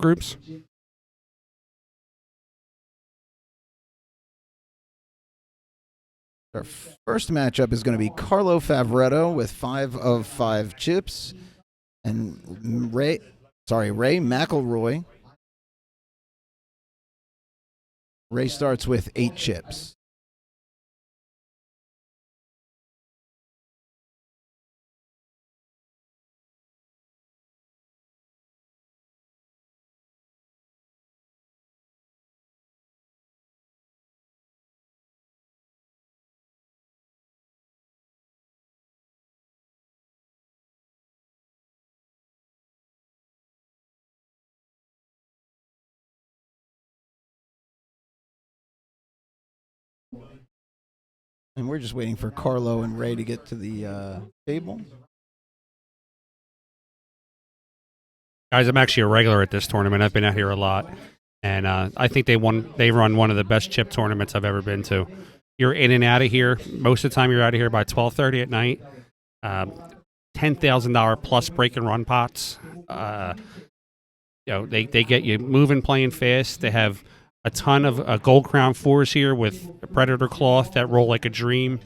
groups. Our first matchup is going to be Carlo Favretto with 5 of 5 chips, and Ray McElroy. Ray starts with 8 chips. And we're just waiting for Carlo and Ray to get to the table. Guys, I'm actually a regular at this tournament. I've been out here a lot, and I think they run one of the best chip tournaments I've ever been to. You're in and out of here. Most of the time, you're out of here by 12:30 at night. $10,000 plus break and run pots. They get you moving, playing fast. They have a ton of Gold Crown 4s here with Predator cloth that roll like a dream.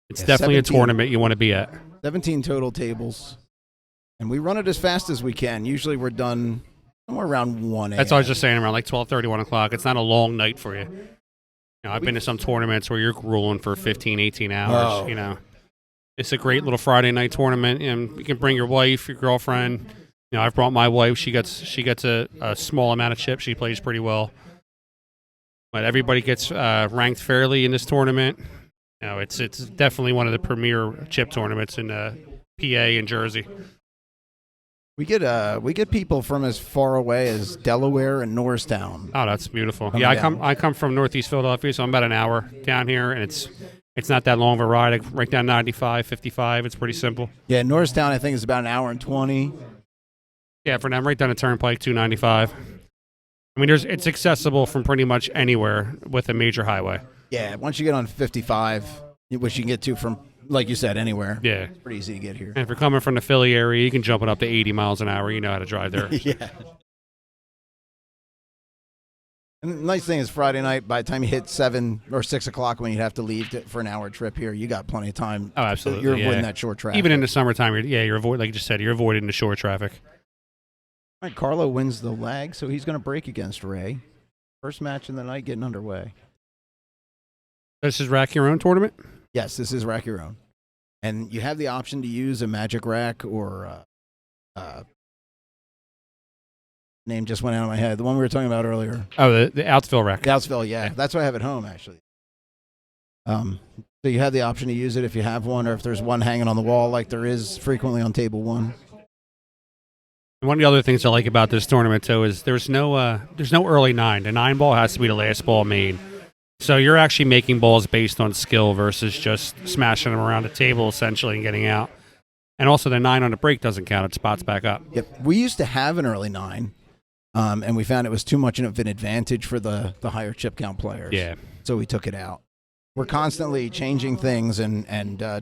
It's definitely 17, a tournament you want to be at. 17 total tables. And we run it as fast as we can. Usually we're done somewhere around 1 a.m. That's what I was just saying, around like 12:30, 1 o'clock. It's not a long night for you. I've been to some tournaments where you're grueling for 15, 18 hours. Oh. It's a great little Friday night tournament, and you can bring your wife, your girlfriend. I've brought my wife. She gets a small amount of chips. She plays pretty well. But everybody gets ranked fairly in this tournament. It's definitely one of the premier chip tournaments in PA and Jersey. We get people from as far away as Delaware and Norristown. Oh, that's beautiful. I come from Northeast Philadelphia, so I'm about an hour down here, and it's not that long of a ride. Right down 95, 55. It's pretty simple. Yeah, Norristown I think is about an hour and 20. Yeah, for them, right down the Turnpike, 295. I mean, it's accessible from pretty much anywhere with a major highway. Yeah, once you get on 55, which you can get to from, like you said, anywhere. Yeah. It's pretty easy to get here. And if you're coming from the Philly area, you can jump it up to 80 miles an hour. You know how to drive there. Yeah. And the nice thing is Friday night, by the time you hit 7 or 6 o'clock when you have to leave for an hour trip here, you got plenty of time. Oh, absolutely. You're avoiding that short traffic. Even in the summertime, you're avoiding, like you just said, you're avoiding the short traffic. All right, Carlo wins the leg, so he's going to break against Ray. First match in the night getting underway. This is Rack Your Own tournament? Yes, this is Rack Your Own. And you have the option to use a magic rack or name just went out of my head. The one we were talking about earlier. Oh, the Outsville rack. The Outsville, yeah. That's what I have at home, actually. So you have the option to use it if you have one or if there's one hanging on the wall like there is frequently on table 1. One of the other things I like about this tournament, too, is there's no early 9. The 9 ball has to be the last ball made. So you're actually making balls based on skill versus just smashing them around the table, essentially, and getting out. And also the 9 on the break doesn't count. It spots back up. Yep. We used to have an early 9, and we found it was too much of an advantage for the higher chip count players. Yeah. So we took it out. We're constantly changing things and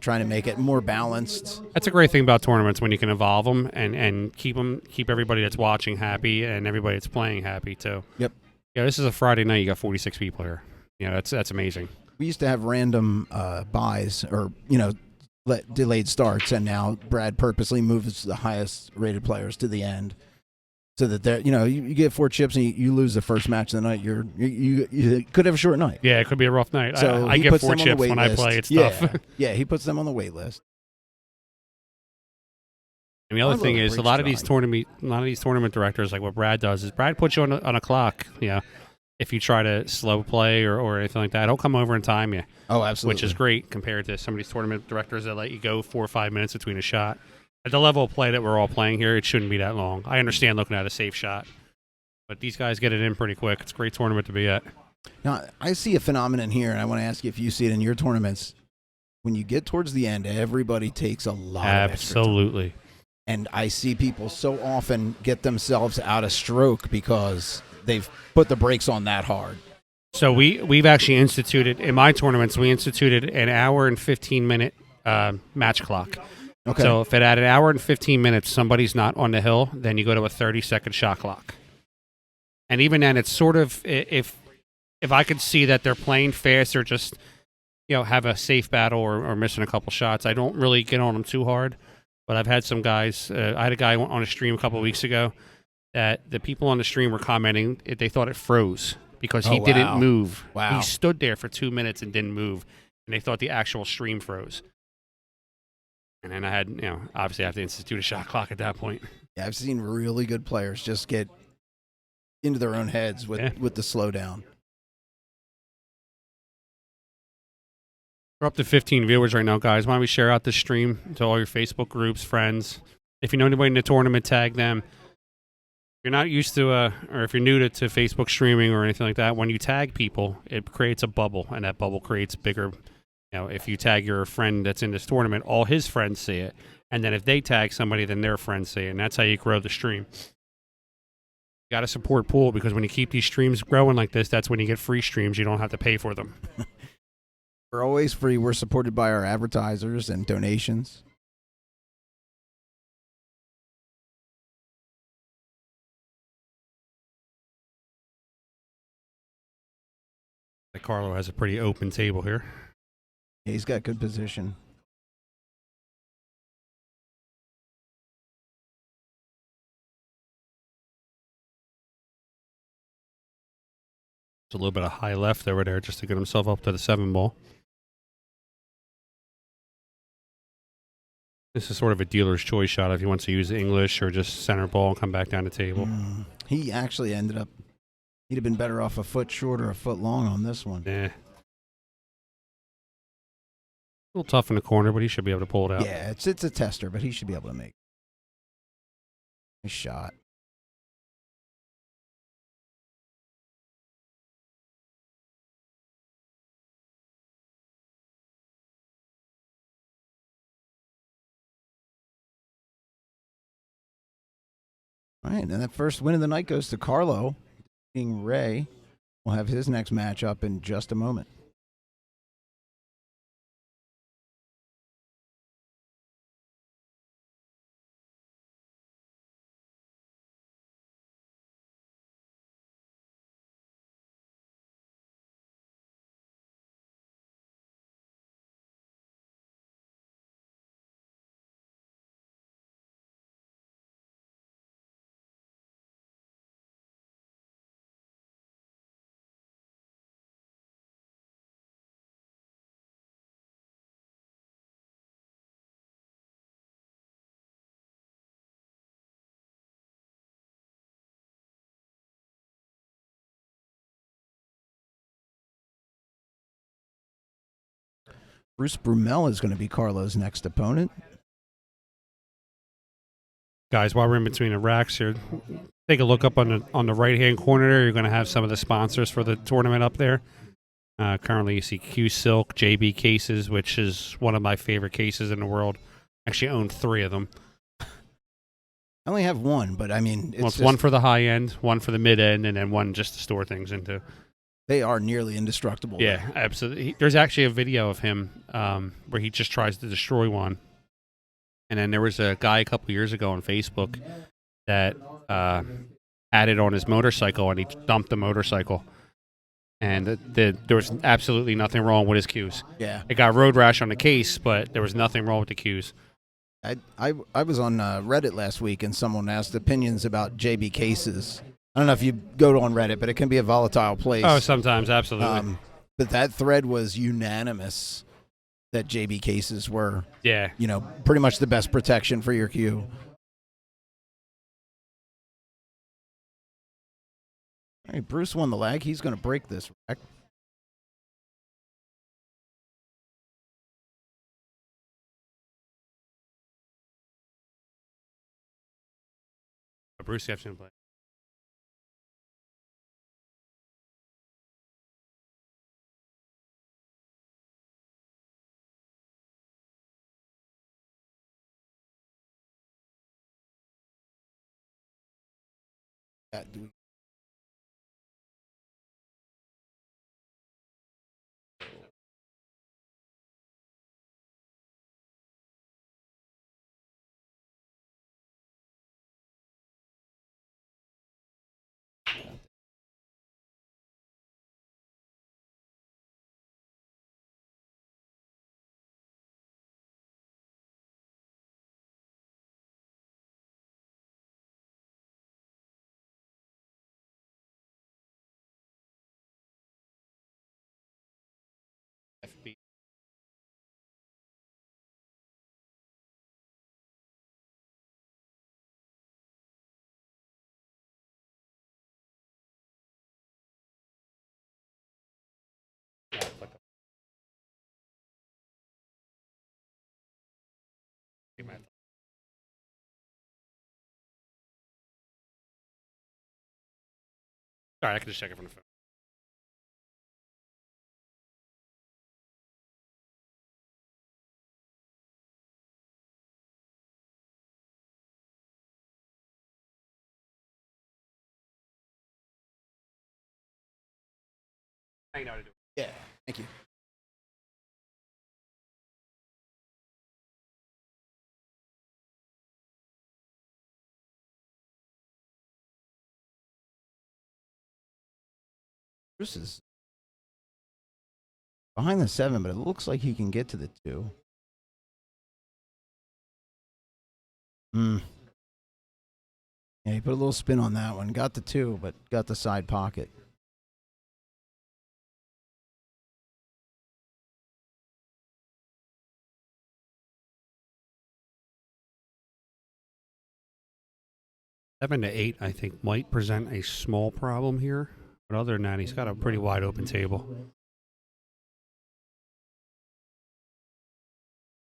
trying to make it more balanced. That's a great thing about tournaments when you can evolve them and keep everybody that's watching happy and everybody that's playing happy too. Yep. Yeah, this is a Friday night. You got 46 people here. That's amazing. We used to have random buys or delayed starts, and now Brad purposely moves the highest rated players to the end. So that you get 4 chips and you lose the first match of the night, you could have a short night. Yeah, it could be a rough night. So I get 4 chips when I play. It's tough. Yeah, he puts them on the wait list. And the other thing is, a lot of these tournament directors, like what Brad does, is Brad puts you on a clock. If you try to slow play or anything like that, he'll come over and time you. Oh, absolutely. Which is great compared to some of these tournament directors that let you go 4 or 5 minutes between a shot. At the level of play that we're all playing here, it shouldn't be that long. I understand looking at a safe shot, but these guys get it in pretty quick. It's a great tournament to be at. Now, I see a phenomenon here, and I want to ask you if you see it in your tournaments. When you get towards the end, everybody takes a lot of extra time. Absolutely. And I see people so often get themselves out of stroke because they've put the brakes on that hard. So we've actually instituted, in my tournaments, we instituted an hour and 15-minute match clock. Okay. So if at an hour and 15 minutes somebody's not on the hill, then you go to a 30-second shot clock. And even then, it's sort of if I could see that they're playing fast or just have a safe battle or missing a couple shots, I don't really get on them too hard. But I've had some guys. I had a guy on a stream a couple of weeks ago that the people on the stream were commenting they thought it froze because he didn't move. Wow. He stood there for 2 minutes and didn't move, and they thought the actual stream froze. And then I had, obviously I have to institute a shot clock at that point. Yeah, I've seen really good players just get into their own heads with the slowdown. We're up to 15 viewers right now, guys. Why don't we share out the stream to all your Facebook groups, friends? If you know anybody in the tournament, tag them. If you're not used to, or if you're new to Facebook streaming or anything like that, when you tag people, it creates a bubble, and that bubble creates bigger. If you tag your friend that's in this tournament, all his friends see it. And then if they tag somebody, then their friends see it. And that's how you grow the stream. You got to support Pool because when you keep these streams growing like this, that's when you get free streams. You don't have to pay for them. We're always free. We're supported by our advertisers and donations. Carlo has a pretty open table here. Yeah, he's got good position. There's a little bit of high left over there just to get himself up to the 7 ball. This is sort of a dealer's choice shot if he wants to use English or just center ball and come back down the table. He actually ended up, he'd have been better off a foot short or a foot long on this one. Yeah. A little tough in the corner, but he should be able to pull it out. Yeah, it's a tester, but he should be able to make a shot. All right, and that first win of the night goes to Carlo. King Ray will have his next matchup in just a moment. Bruce Brumell is going to be Carlo's next opponent. Guys, while we're in between the racks here, take a look up on the right-hand corner there. You're going to have some of the sponsors for the tournament up there. Currently, you see Q Silk, JB Cases, which is one of my favorite cases in the world. Actually, own 3 of them. I only have one, but I mean, it's one for the high end, one for the mid end, and then one just to store things into. They are nearly indestructible. Yeah, absolutely. There's actually a video of him where he just tries to destroy one. And then there was a guy a couple years ago on Facebook that had it on his motorcycle, and he dumped the motorcycle. And there was absolutely nothing wrong with his cues. Yeah. It got road rash on the case, but there was nothing wrong with the cues. I was on Reddit last week, and someone asked opinions about JB Cases. I don't know if you go on Reddit, but it can be a volatile place. Oh, sometimes, absolutely. But that thread was unanimous that JB Cases were, yeah, pretty much the best protection for your cue. All right, Bruce won the leg. He's going to break this rack. Bruce, you have to play. Yeah, FB. Yeah, it's like All right, I can just check it from the phone. I know how to do it. Yeah. Thank you. Bruce is behind the 7, but it looks like he can get to the 2. Hmm. Yeah, he put a little spin on that one. Got the 2, but got the side pocket. Seven to eight, I think, might present a small problem here. But other than that, he's got a pretty wide open table.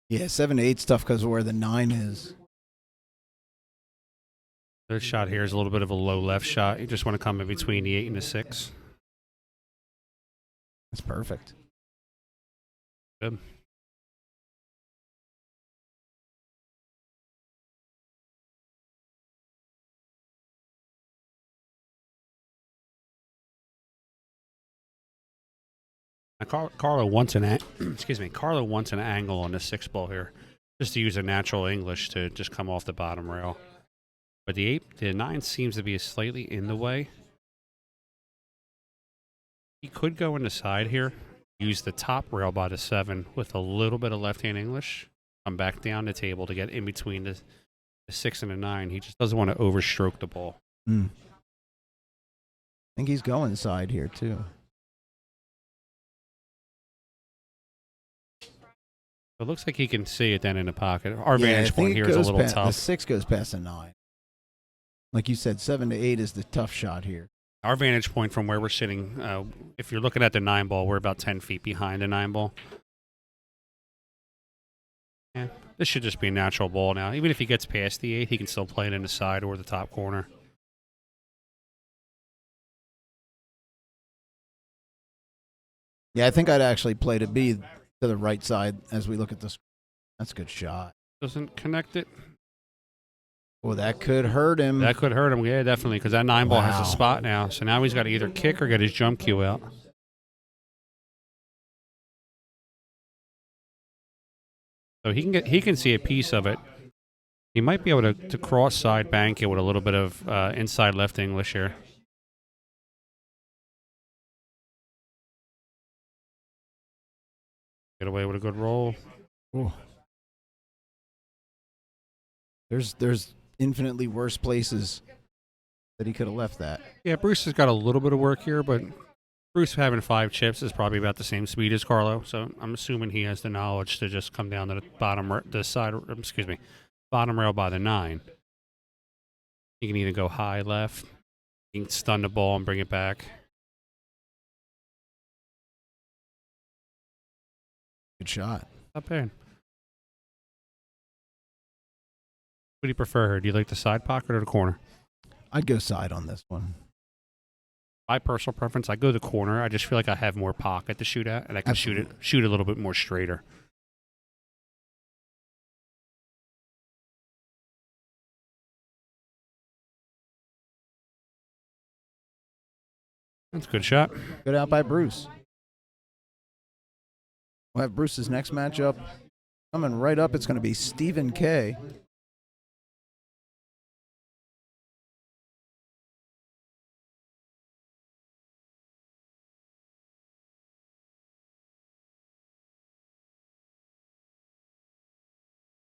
Yeah, 7 to 8's tough because of where the 9 is. Third shot here is a little bit of a low left shot. You just want to come in between the 8 and the 6. That's perfect. Good. Carlo wants an excuse me. Carlo wants an angle on the 6 ball here, just to use a natural English to just come off the bottom rail. But the 9 seems to be slightly in the way. He could go in the side here, use the top rail by the 7 with a little bit of left-hand English, come back down the table to get in between the 6 and the 9. He just doesn't want to overstroke the ball. I think he's going side here too. It looks like he can see it then in the pocket. Our Yeah, vantage I think point it here is a goes little past, The tough. 6 goes past the 9. Like you said, 7 to 8 is the tough shot here. Our vantage point from where we're sitting, if you're looking at the 9 ball, we're about 10 feet behind the 9 ball. Yeah, this should just be a natural ball now. Even if he gets past the 8, he can still play it in the side or the top corner. Yeah, I think I'd actually play to B to the right side as we look at this. That's a good shot. Doesn't connect it. Well, that could hurt him. That could hurt him, yeah, definitely, because that 9 ball has Wow. a spot now. So now he's got to either kick or get his jump cue out. So he can see a piece of it. He might be able to cross side bank it with a little bit of inside left English here. Get away with a good roll. Ooh. There's infinitely worse places that he could have left that. Yeah, Bruce has got a little bit of work here, but Bruce having 5 chips is probably about the same speed as Carlo. So I'm assuming he has the knowledge to just come down to the bottom rail by the 9. He can either go high left, he can stun the ball and bring it back. Good shot. Not bad. What do you prefer? Do you like the side pocket or the corner? I'd go side on this one. My personal preference, I go the corner. I just feel like I have more pocket to shoot at, and I can Absolutely. shoot a little bit more straighter. That's a good shot. Good out by Bruce. We'll have Bruce's next matchup coming right up. It's going to be Stephen K.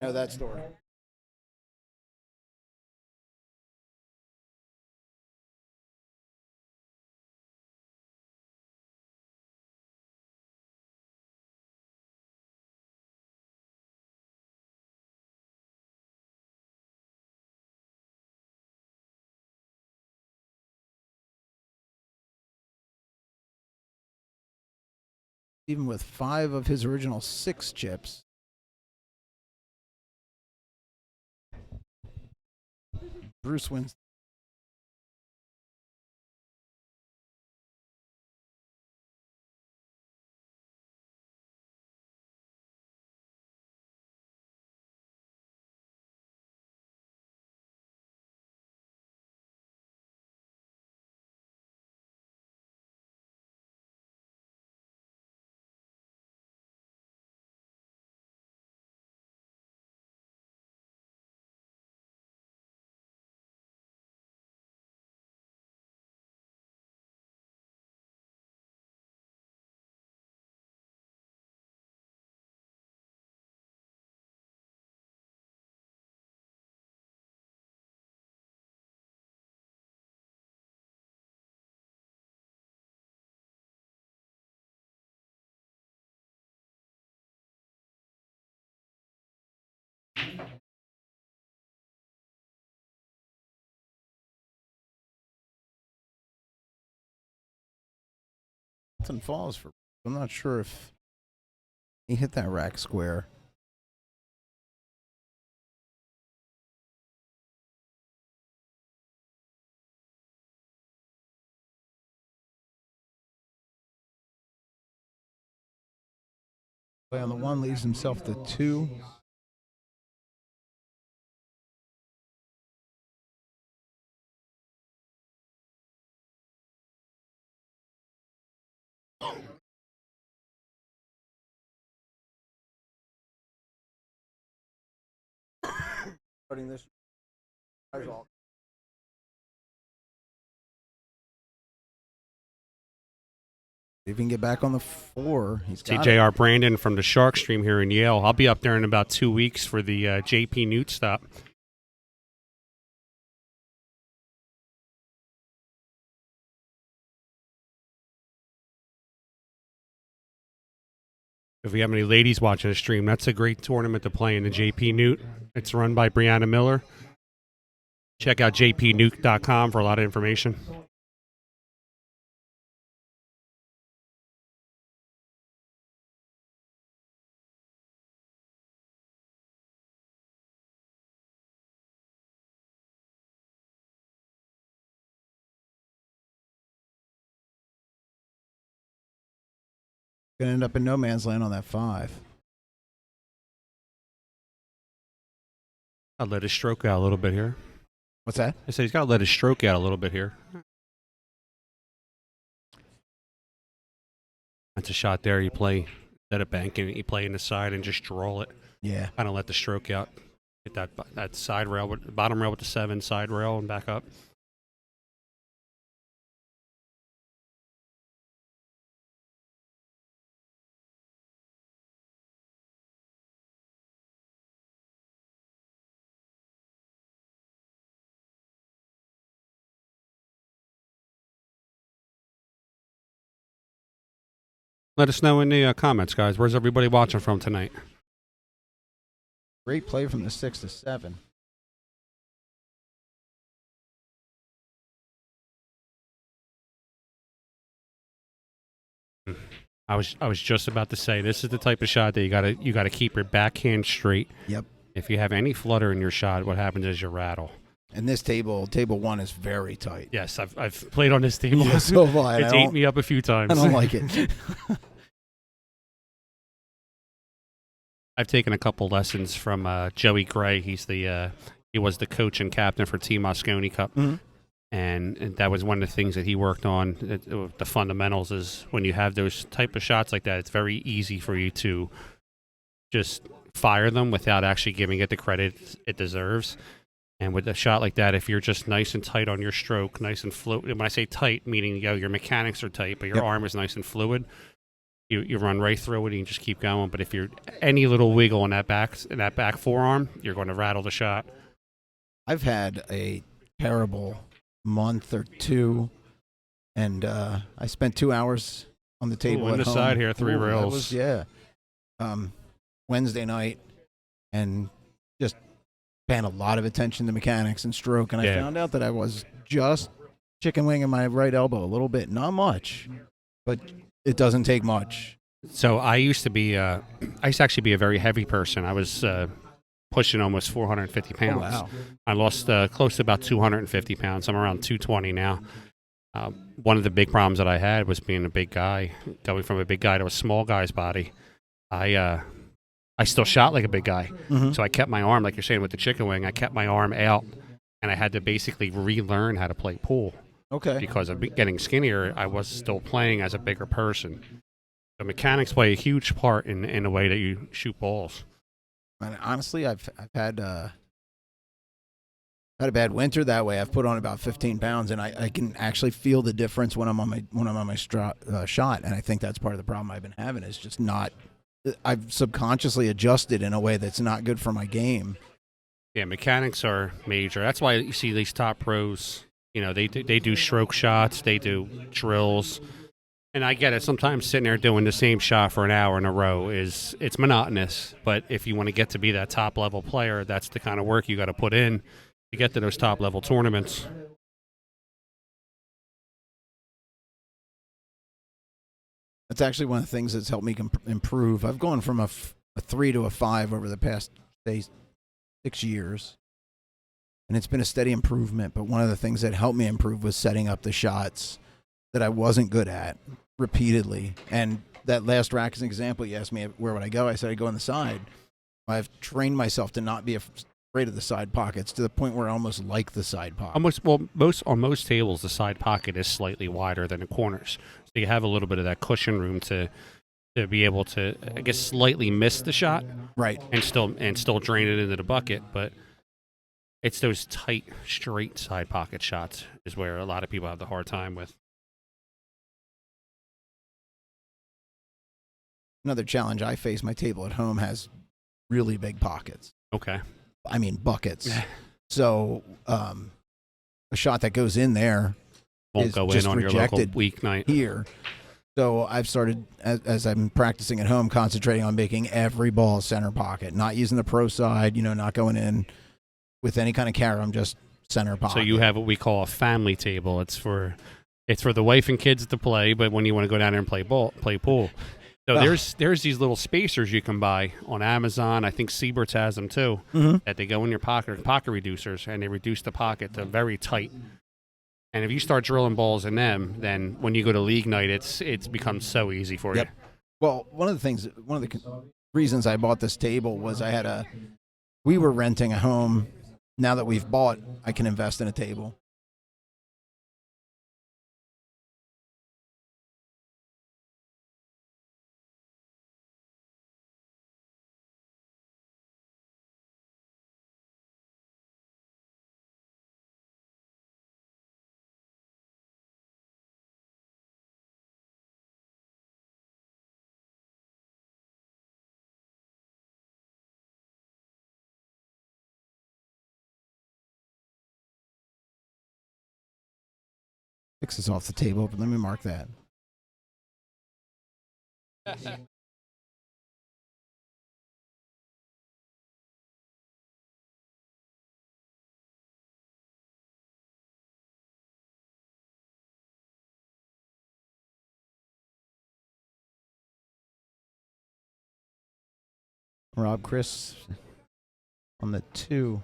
Know that story. even with 5 of his original 6 chips. Bruce wins. Something falls for. I'm not sure if he hit that rack square. Play on the 1 leaves himself the 2. Starting this. If he can get back on the 4, he's got it. TJR Brandon from the Shark Stream here in Yale. I'll be up there in about 2 weeks for the JP Newt stop. If we have any ladies watching the stream, that's a great tournament to play in, the JP Newt. It's run by Brianna Miller. Check out jpnewt.com for a lot of information. Gonna end up in no man's land on that 5. I'll let his stroke out a little bit here. What's that? I said he's got to let his stroke out a little bit here. That's a shot there. You play instead of banking, you play in the side and just draw it. Yeah. Kind of let the stroke out. Hit that side rail, bottom rail with the 7, side rail, and back up. Let us know in the comments, guys. Where's everybody watching from tonight? Great play from the 6 to 7. I was just about to say, this is the type of shot that you gotta keep your backhand straight. Yep. If you have any flutter in your shot, what happens is you rattle. And this table 1 is very tight. Yes, I've played on this table. Yeah, so have I. It's ate me up a few times. I don't like it. I've taken a couple lessons from Joey Gray. He was the coach and captain for Team Moscone Cup. Mm-hmm. And that was one of the things that he worked on. The fundamentals is when you have those type of shots like that, it's very easy for you to just fire them without actually giving it the credit it deserves. And with a shot like that, if you're just nice and tight on your stroke, nice and fluid. When I say tight, meaning your mechanics are tight, but your arm is nice and fluid, you run right through it and you just keep going. But if you're any little wiggle in that back forearm, you're going to rattle the shot. I've had a terrible month or 2, and I spent 2 hours on the table on at the home. side here, 3 rails. Wednesday night, and just paying a lot of attention to mechanics and stroke, and I found out that I was just chicken winging my right elbow a little bit. Not much, but it doesn't take much So I used to be, I used to actually be a very heavy person. I was pushing almost 450 Oh, pounds. wow. I lost close to about 250 pounds. I'm around 220 now. One of the big problems that I had was being a big guy, going from a big guy to a small guy's body. I still shot like a big guy, Hmm. so I kept my arm, like you're saying with the chicken wing. I kept my arm out, and I had to basically relearn how to play pool Okay. because of getting skinnier. I was still playing as a bigger person. So mechanics play a huge part in the way that you shoot balls. And honestly, I've had a bad winter that way. I've put on about 15 pounds, and I can actually feel the difference when I'm on my shot. And I think that's part of the problem I've been having is just not. I've subconsciously adjusted in a way that's not good for my game. Yeah, mechanics are major. That's why you see these top pros. You know, they do stroke shots, they do drills, and I get it. Sometimes sitting there doing the same shot for an hour in a row it's monotonous. But if you want to get to be that top level player, that's the kind of work you got to put in to get to those top level tournaments. That's actually one of the things that's helped me improve. I've gone from a 3 to a 5 over the past, say, 6 years, and it's been a steady improvement. But one of the things that helped me improve was setting up the shots that I wasn't good at repeatedly. And that last rack is an example. You asked me where would I go. I said I'd go on the side. I've trained myself to not be afraid of the side pockets to the point where I almost like the side pocket. Most tables, the side pocket is slightly wider than the corners, so you have a little bit of that cushion room to be able to, I guess, slightly miss the shot, Right. and still drain it into the bucket. But it's those tight, straight side pocket shots is where a lot of people have the hard time with. Another challenge I face, my table at home has really big pockets. Okay. I mean, buckets. So a shot that goes in there Won't is go just in on your local rejected weeknight. here. So I've started, as I'm practicing at home, concentrating on making every ball center pocket, not using the pro side, not going in with any kind of carry. I'm just center pocket. So you have what we call a family table. It's for the wife and kids to play, but when you want to go down there and play pool. So there's these little spacers you can buy on Amazon. I think Siebert's has them too. Mm-hmm. That they go in your pocket reducers, and they reduce the pocket to very tight. And if you start drilling balls in them, then when you go to league night, it's becomes so easy for Yep. you. Well, one of the reasons I bought this table was we were renting a home. Now that we've bought, I can invest in a table. Fix this off the table, but let me mark that. Rob Chris on the 2.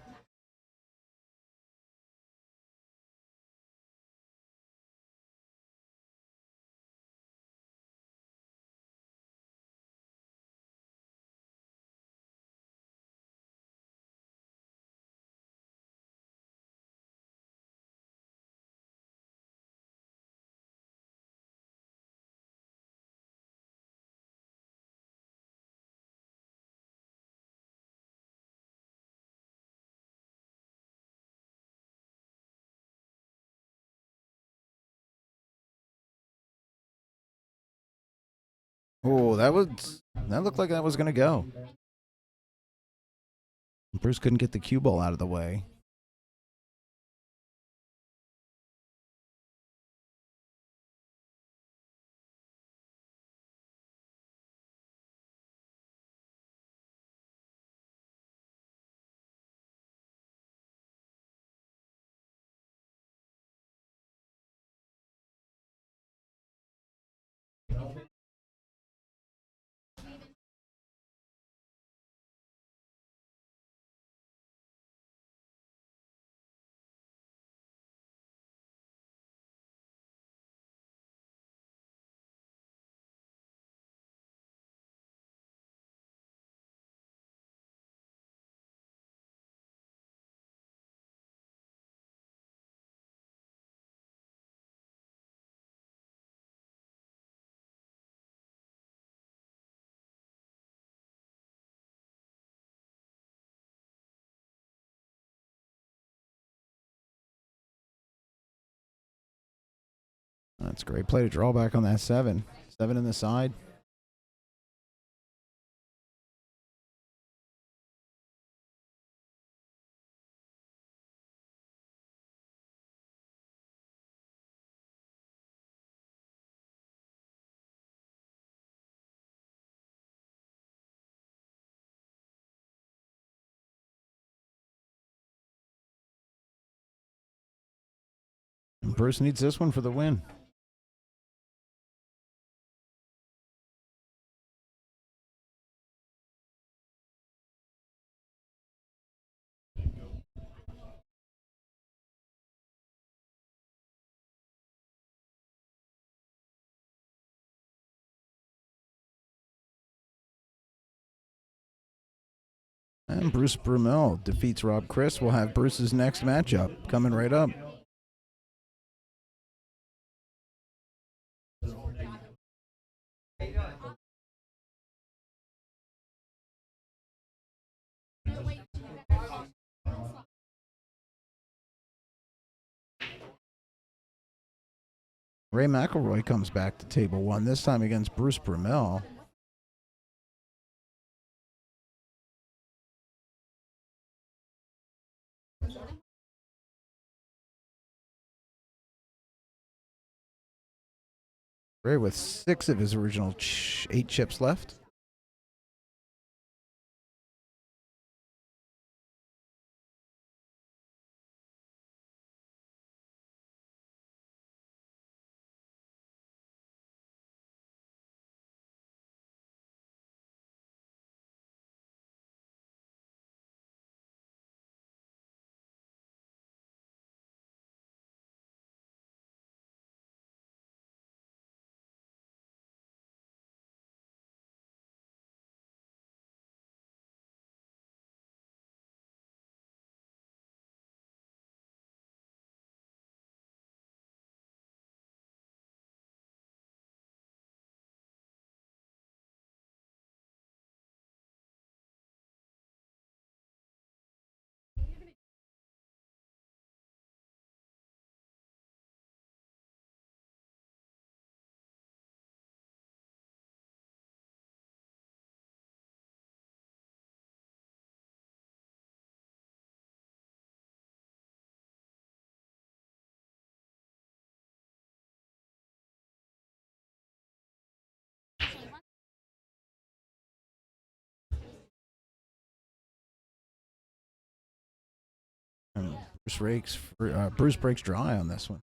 Oh, that looked like that was going to go. Bruce couldn't get the cue ball out of the way. That's great play to draw back on that 7. 7 in the side. And Bruce needs this one for the win. And Bruce Brumell defeats Rob Chris. We'll have Bruce's next matchup coming right up. Ray McElroy comes back to table 1, this time against Bruce Brumell. Ray with 6 of his original 8 chips left. And Bruce breaks dry on this one.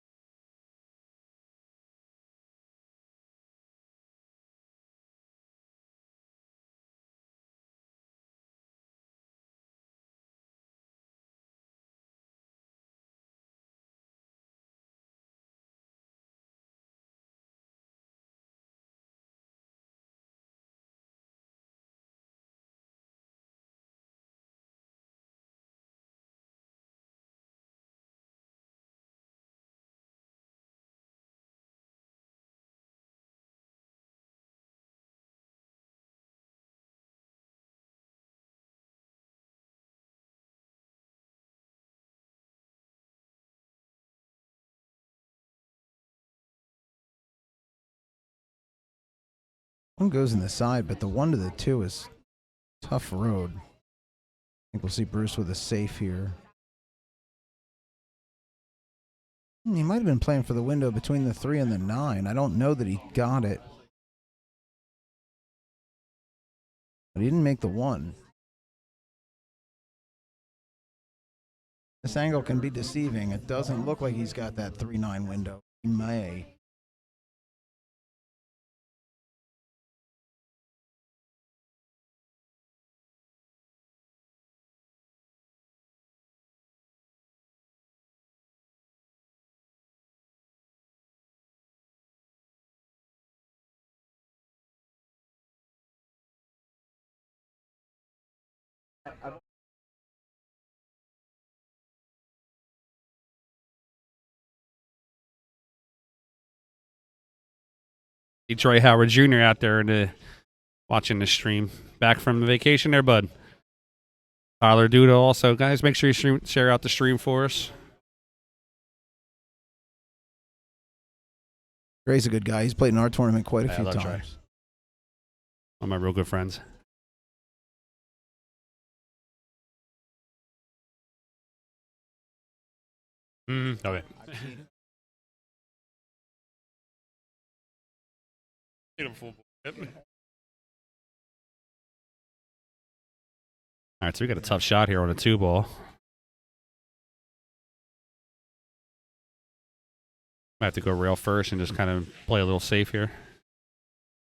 One goes in the side, but the 1 to the 2 is tough road. I think we'll see Bruce with a safe here. He might have been playing for the window between the 3 and the 9. I don't know that he got it. But he didn't make the 1. This angle can be deceiving. It doesn't look like he's got that 3-9 window. He may. Troy Howard Jr. out there watching the stream. Back from the vacation there, bud. Tyler Duda also. Guys, make sure you share out the stream for us. Gray's a good guy. He's played in our tournament quite a Yeah, I few love Dre. times. One of my real good friends. Okay. Yep. All right, so we got a tough shot here on a 2-ball. I have to go rail first and just kind of play a little safe here.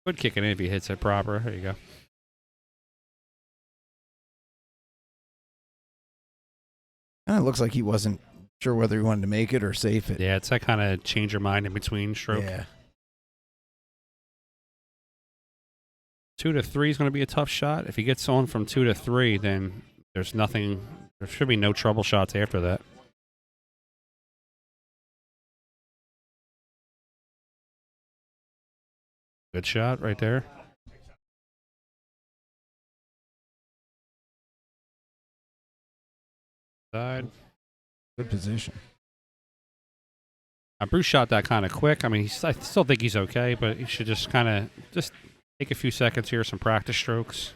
Would kick it in if he hits it proper. There you go. Kind of looks like he wasn't sure whether he wanted to make it or safe it. Yeah, it's that kind of change your mind in between stroke. Yeah. 2 to 3 is going to be a tough shot. If he gets on from 2 to 3, then there's nothing. There should be no trouble shots after that. Good shot right there. Side. Good position. Bruce shot that kind of quick. I mean, I still think he's okay, but he should just kind of just take a few seconds here, some practice strokes.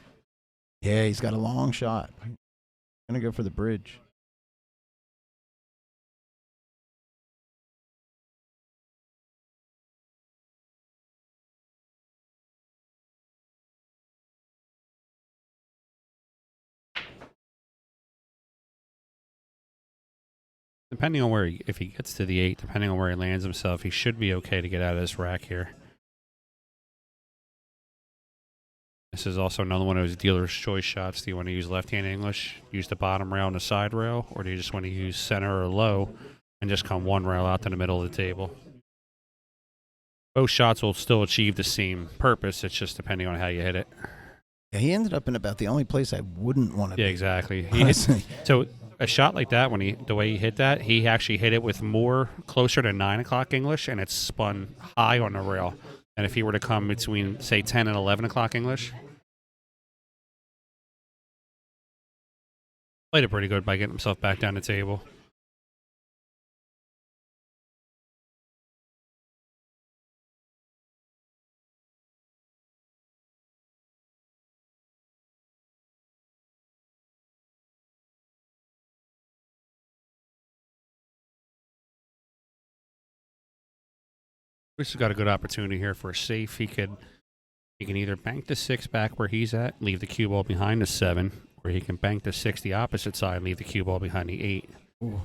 Yeah, he's got a long shot. Gonna go for the bridge. Depending on where if he gets to the 8, depending on where he lands himself, he should be okay to get out of this rack here. This is also another one of those dealer's choice shots. Do you want to use left-hand English, use the bottom rail and the side rail, or do you just want to use center or low and just come one rail out to the middle of the table? Both shots will still achieve the same purpose. It's just depending on how you hit it. Yeah, he ended up in about the only place I wouldn't want to Yeah, be. exactly. So a shot like that, the way he hit that, he actually hit it with more closer to 9 o'clock English, and it's spun high on the rail. And if he were to come between, say, 10 and 11 o'clock English, played it pretty good by getting himself back down the table. Bruce has got a good opportunity here for a safe. He can either bank the 6 back where he's at, leave the cue ball behind the 7, or he can bank the 6 the opposite side, leave the cue ball behind the 8. Ooh.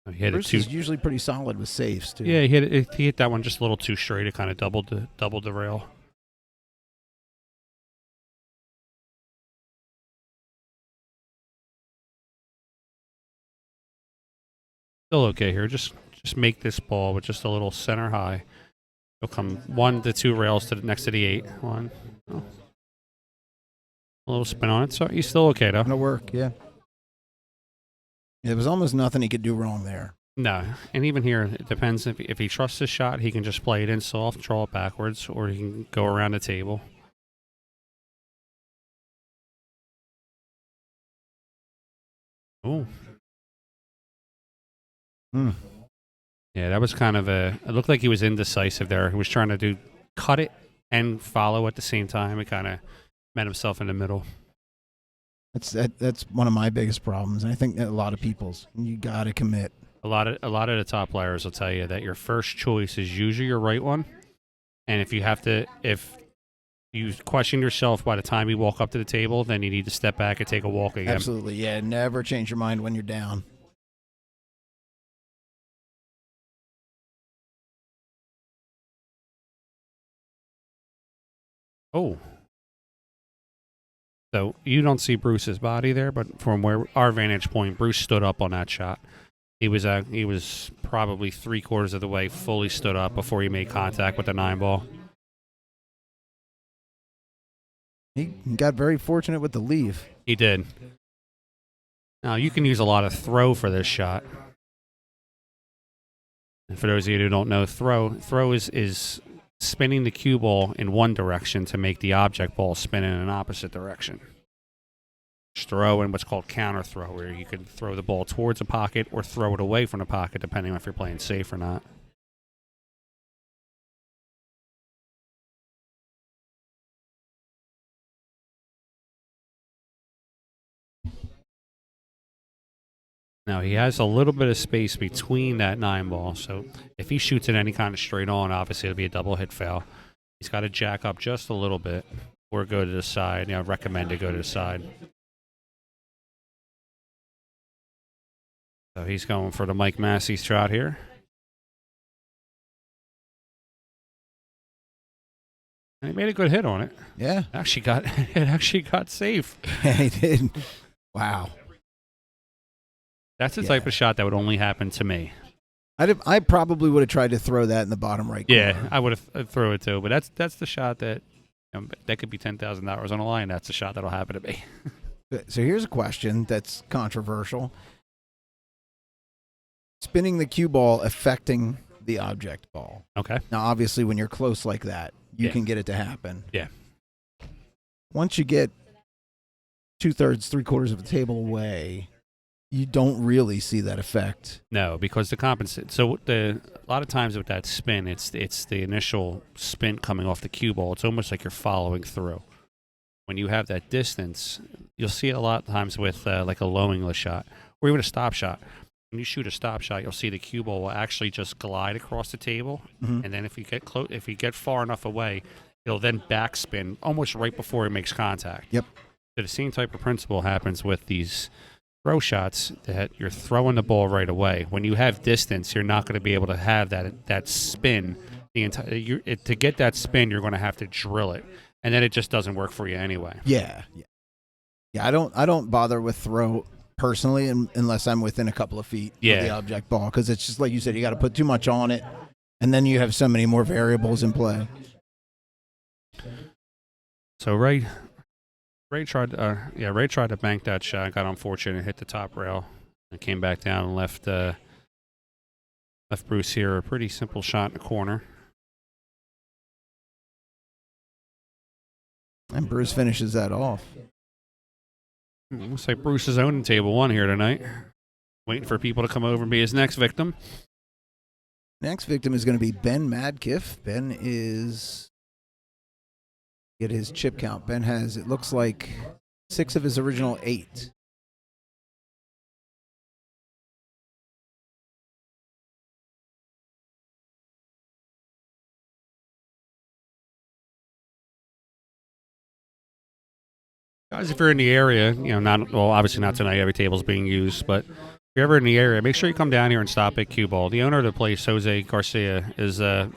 He hit Bruce is usually pretty solid with safes too. Yeah, he hit that one just a little too straight. It kind of doubled the rail. Still okay here. Just make this ball with just a little center high. He'll come 1 to 2 rails to next to the 8. 1. Oh. A little spin on it. So he's still okay though. Gonna work. Yeah. There was almost nothing he could do wrong there. No, and even here, it depends if he trusts his shot, he can just play it in soft, draw it backwards, or he can go around the table. Oh. Yeah, that was kind of it looked like he was indecisive there. He was trying to cut and follow at the same time. It kind of met himself in the middle. That's one of my biggest problems, and I think that a lot of people's. You got to commit. A lot of the top players will tell you that your first choice is usually your right one, and if you question yourself by the time you walk up to the table, then you need to step back and take a walk again. Absolutely, yeah. Never change your mind when you're down. Oh. So you don't see Bruce's body there, but from where our vantage point, Bruce stood up on that shot. He was probably 3/4 of the way fully stood up before he made contact with the 9 ball. He got very fortunate with the leave. He did. Now you can use a lot of throw for this shot. And for those of you who don't know, throw is spinning the cue ball in one direction to make the object ball spin in an opposite direction. throw and what's called counter throw, where you can throw the ball towards a pocket or throw it away from the pocket, depending on if you're playing safe or not. Now, he has a little bit of space between that 9 ball, so if he shoots it any kind of straight on, obviously it'll be a double hit foul. He's got to jack up just a little bit or go to the side. I recommend to go to the side. So he's going for the Mike Massey shot here. And he made a good hit on it. Yeah. It actually got safe. He did. Wow. That's the type of shot that would only happen to me. I probably would have tried to throw that in the bottom right corner. Yeah, I would have throw it too. But that's the shot that that could be $10,000 on the line. That's the shot that'll happen to me. So here's a question that's controversial. Spinning the cue ball affecting the object ball. Okay. Now, obviously, when you're close like that, you can get it to happen. Yeah. Once you get 2/3, 3/4 of a table away, you don't really see that effect. No, because the compensate. So a lot of times with that spin, it's the initial spin coming off the cue ball. It's almost like you're following through. When you have that distance, you'll see it a lot of times with like a low English shot or even a stop shot. When you shoot a stop shot, you'll see the cue ball will actually just glide across the table, and then if you get if you get far enough away, it'll then backspin almost right before it makes contact. Yep. So the same type of principle happens with these throw shots, that you're throwing the ball right away. When you have distance, you're not going to be able to have that spin. To get that spin, you're going to have to drill it, and then it just doesn't work for you anyway. Yeah. I don't bother with throw personally unless I'm within a couple of feet of the object ball, because it's just like you said, you got to put too much on it, and then you have so many more variables in play. So Ray tried to bank that shot, got unfortunate, hit the top rail, and came back down and left Bruce here a pretty simple shot in the corner. And Bruce finishes that off. Looks like Bruce is owning table 1 here tonight. Waiting for people to come over and be his next victim. Next victim is going to be Ben Madkiff. Ben is... Get his chip count. Ben has, it looks like, 6 of his original 8. Guys, if you're in the area, obviously not tonight, every table's being used, but if you're ever in the area, make sure you come down here and stop at Cue Ball. The owner of the place, Jose Garcia, is a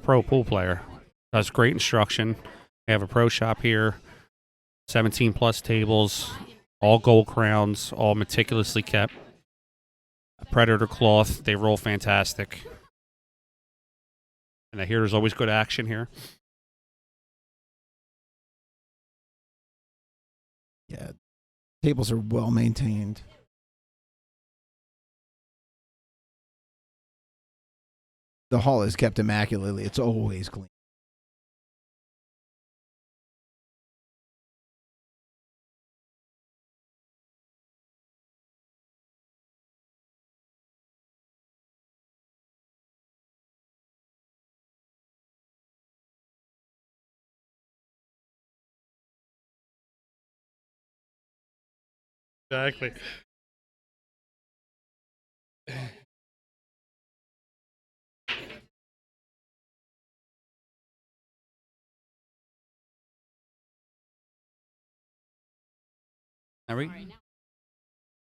pro pool player. Does great instruction. They have a pro shop here, 17 plus tables, all gold crowns, all meticulously kept. A Predator cloth, they roll fantastic. And I hear there's always good action here. Yeah, tables are well maintained. The hall is kept immaculately. It's always clean. Exactly.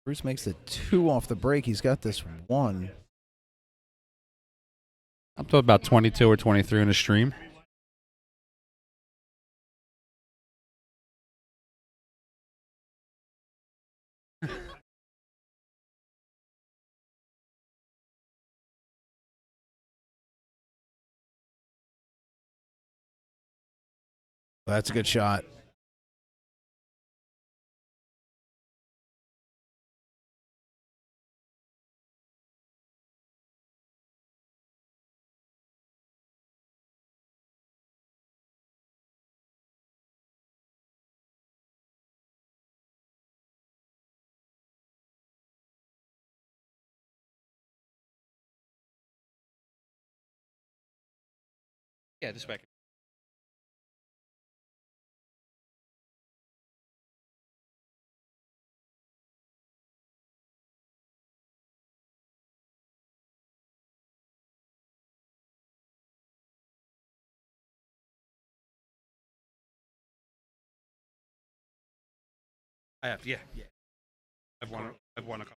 Bruce makes the 2 off the break. He's got this 1. I'm talking about 22 or 23 in the stream. That's a good shot. Yeah, just back. I have, yeah. I've won. I've won a couple.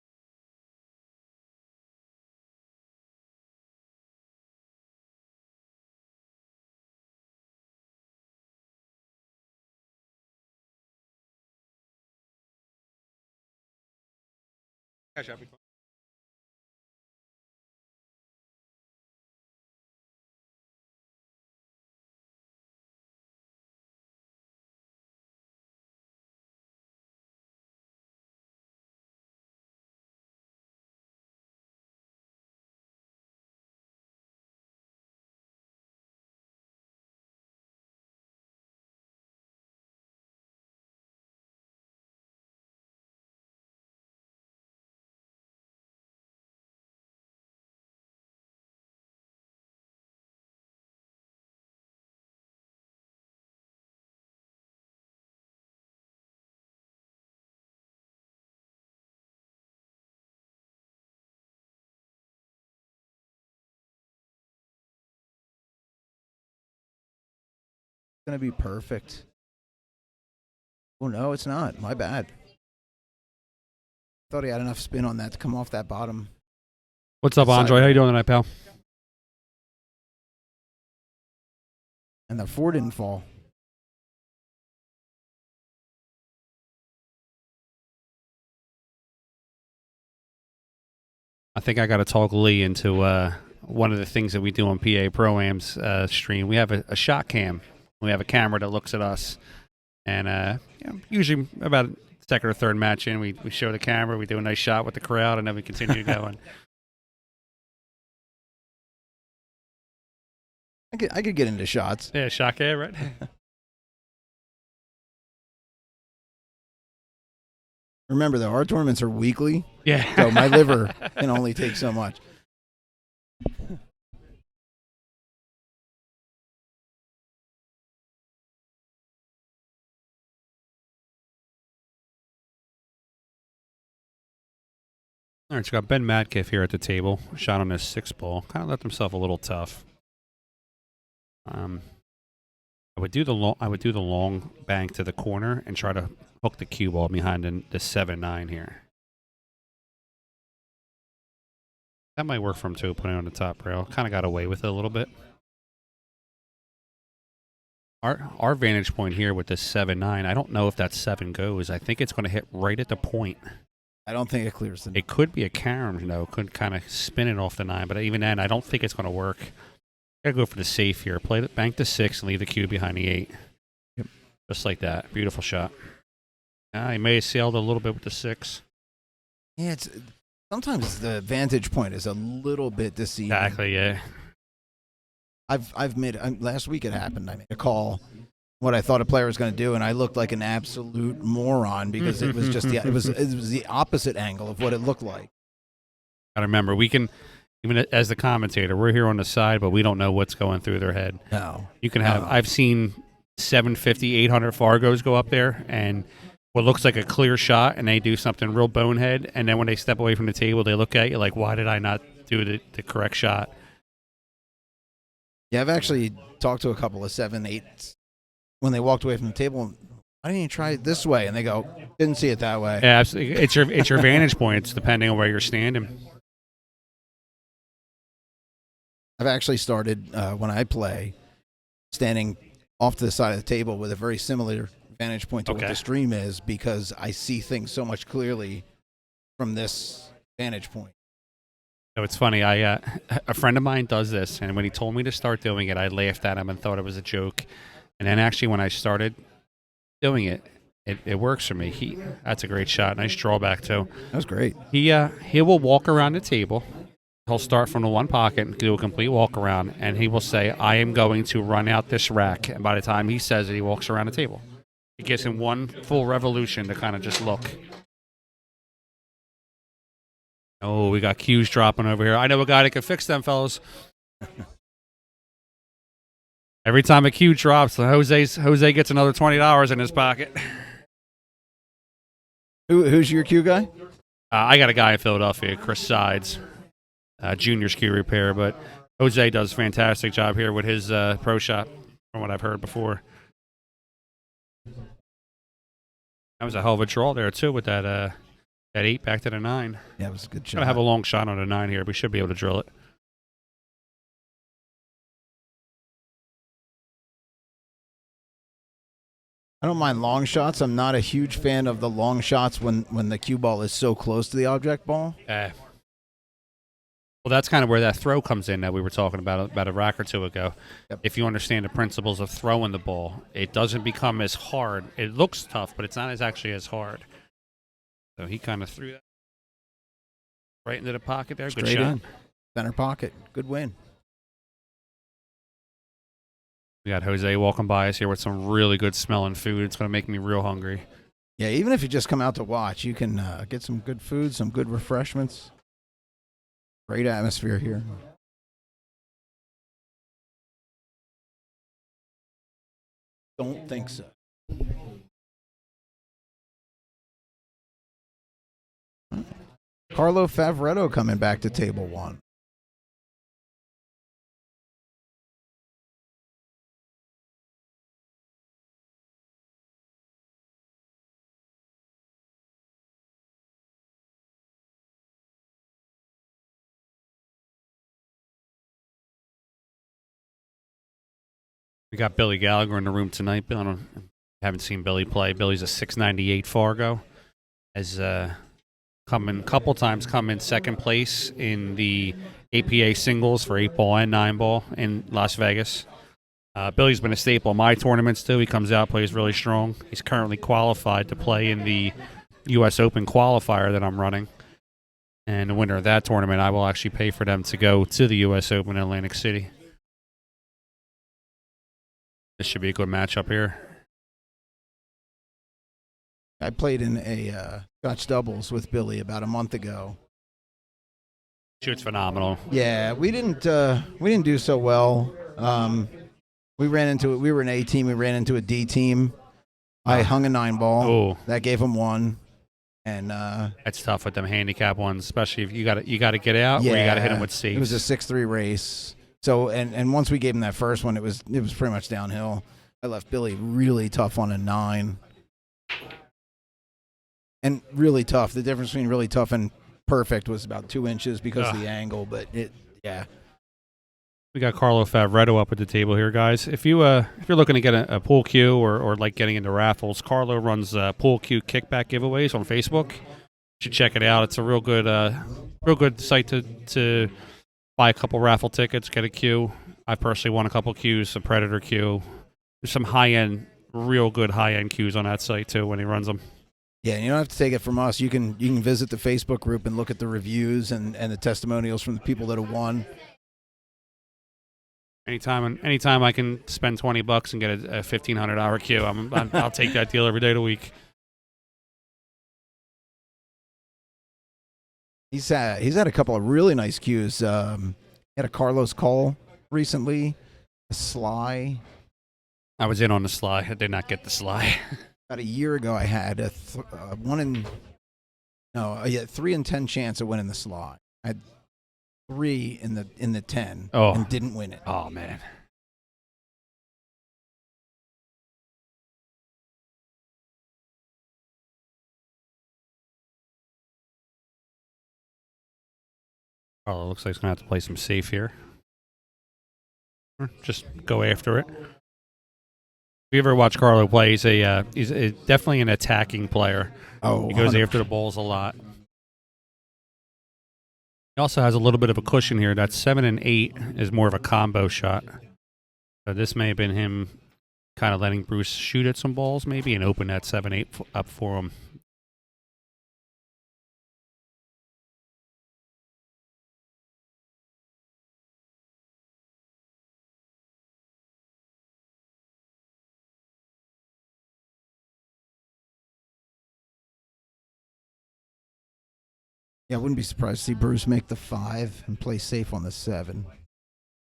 Catch up. Gonna be perfect. Oh no, it's not. My bad. Thought he had enough spin on that to come off that bottom. What's up, Andre? How you doing tonight, pal? And the 4 didn't fall. I think I got to talk Lee into one of the things that we do on PA Pro-Am's stream. We have a shot cam. We have a camera that looks at us. And usually about second or third match in, we show the camera, we do a nice shot with the crowd, and then we continue going. I could get into shots. Yeah, shot cam, right? Remember, though, our tournaments are weekly. Yeah. So my liver can only take so much. All right, so got Ben Matkiff here at the table. Shot on his 6 ball. Kind of left himself a little tough. I would do the long bank to the corner and try to hook the cue ball behind the 7-9 here. That might work for him too, putting it on the top rail. Kind of got away with it a little bit. Our vantage point here with this 7-9, I don't know if that 7 goes. I think it's going to hit right at the point. I don't think it clears the. It could be a carom, could kind of spin it off the 9, but even then, I don't think it's going to work. Gotta go for the safe here. Play the bank to 6 and leave the cue behind the 8. Yep. Just like that. Beautiful shot. He may have sailed a little bit with the 6. Yeah, sometimes the vantage point is a little bit deceiving. Exactly. Yeah. I've made last week it happened. I made a call, what I thought a player was going to do, and I looked like an absolute moron because it was just it was the opposite angle of what it looked like. Gotta remember, we can, even as the commentator, we're here on the side, but we don't know what's going through their head. No, you can have. I've seen 750, 800 Fargos go up there, and what looks like a clear shot, and they do something real bonehead, and then when they step away from the table, they look at you like, "Why did I not do the correct shot?" Yeah, I've actually talked to a couple of 7-8s when they walked away from the table. Why didn't you try it this way? And they go, "Didn't see it that way." Yeah, absolutely. It's your vantage point. It's depending on where you're standing. I've actually started when I play standing off to the side of the table with a very similar vantage point to what the stream is, because I see things so much clearly from this vantage point. So it's funny. A friend of mine does this, and when he told me to start doing it, I laughed at him and thought it was a joke. And then actually, when I started doing it, it works for me. That's a great shot. Nice drawback too. That was great. He will walk around the table. He'll start from the one pocket and do a complete walk around, and he will say, "I am going to run out this rack." And by the time he says it, he walks around the table. It gives him one full revolution to kind of just look. Oh, we got cues dropping over here. I know a guy that can fix them, fellas. Every time a cue drops, Jose gets another $20 in his pocket. Who's your Q guy? I got a guy in Philadelphia, Chris Sides, junior's cue repair, but Jose does a fantastic job here with his pro shop, from what I've heard before. That was a hell of a draw there too with that 8 back to the 9. Yeah, it was a good shot. Gonna have a long shot on a 9 here. We should be able to drill it. I don't mind long shots. I'm not a huge fan of the long shots when the cue ball is so close to the object ball. Well, that's kind of where that throw comes in that we were talking about a rack or two ago. Yep. If you understand the principles of throwing the ball, it doesn't become as hard. It looks tough, but it's not actually as hard. So he kind of threw that right into the pocket there. Good Straight shot. in. Center pocket. Good win. We got Jose walking by us here with some really good smelling food. It's going to make me real hungry. Yeah, even if you just come out to watch, you can get some good food, some good refreshments. Great atmosphere here. Don't think so. Carlo Favretto coming back to table 1. We got Billy Gallagher in the room tonight. I haven't seen Billy play. Billy's a 698 Fargo. Has come in a couple times, come in second place in the APA singles for 8-ball and 9-ball in Las Vegas. Billy's been a staple in my tournaments too. He comes out, plays really strong. He's currently qualified to play in the U.S. Open qualifier that I'm running. And the winner of that tournament, I will actually pay for them to go to the U.S. Open in Atlantic City. This should be a good matchup here. I played in a Scotch doubles with Billy about a month ago. Shoots phenomenal. Yeah, we didn't do so well. We ran into it. We were an A team. We ran into a D team. I hung a 9-ball. Oh, That gave him 1. And that's tough with them handicap ones, especially if you got to get out or you got to hit them with saves. It was a 6-3 race. So and once we gave him that first one, it was pretty much downhill. I left Billy really tough on a 9. And really tough. The difference between really tough and perfect was about 2 inches because of the angle. But yeah. We got Carlo Favretto up at the table here, guys. If you're looking to get a pool cue or like getting into raffles, Carlo runs pool cue kickback giveaways on Facebook. You should check it out. It's a real good site to buy a couple raffle tickets, get a cue. I personally won a couple cues, a Predator cue. There's some real good high-end cues on that site too when he runs them. Yeah, you don't have to take it from us. You can visit the Facebook group and look at the reviews and the testimonials from the people that have won. Anytime I can spend $20 and get a $1,500 cue, I'll take that deal every day of the week. He's had a couple of really nice cues. He had a Carlos Call recently, a Sly. I was in on the Sly. I did not get the Sly. About a year ago, I had a 3 in 10 chance of winning the Sly. I had 3 in the 10 and didn't win it. Oh man. Oh, it looks like he's gonna have to play some safe here. Or just go after it. If you ever watch Carlo play, he's definitely an attacking player. Oh, he goes 100%. after the balls a lot. He also has a little bit of a cushion here. That 7 and 8 is more of a combo shot. So this may have been him kind of letting Bruce shoot at some balls maybe and open that 7-8 up for him. Yeah, I wouldn't be surprised to see Bruce make the 5 and play safe on the 7.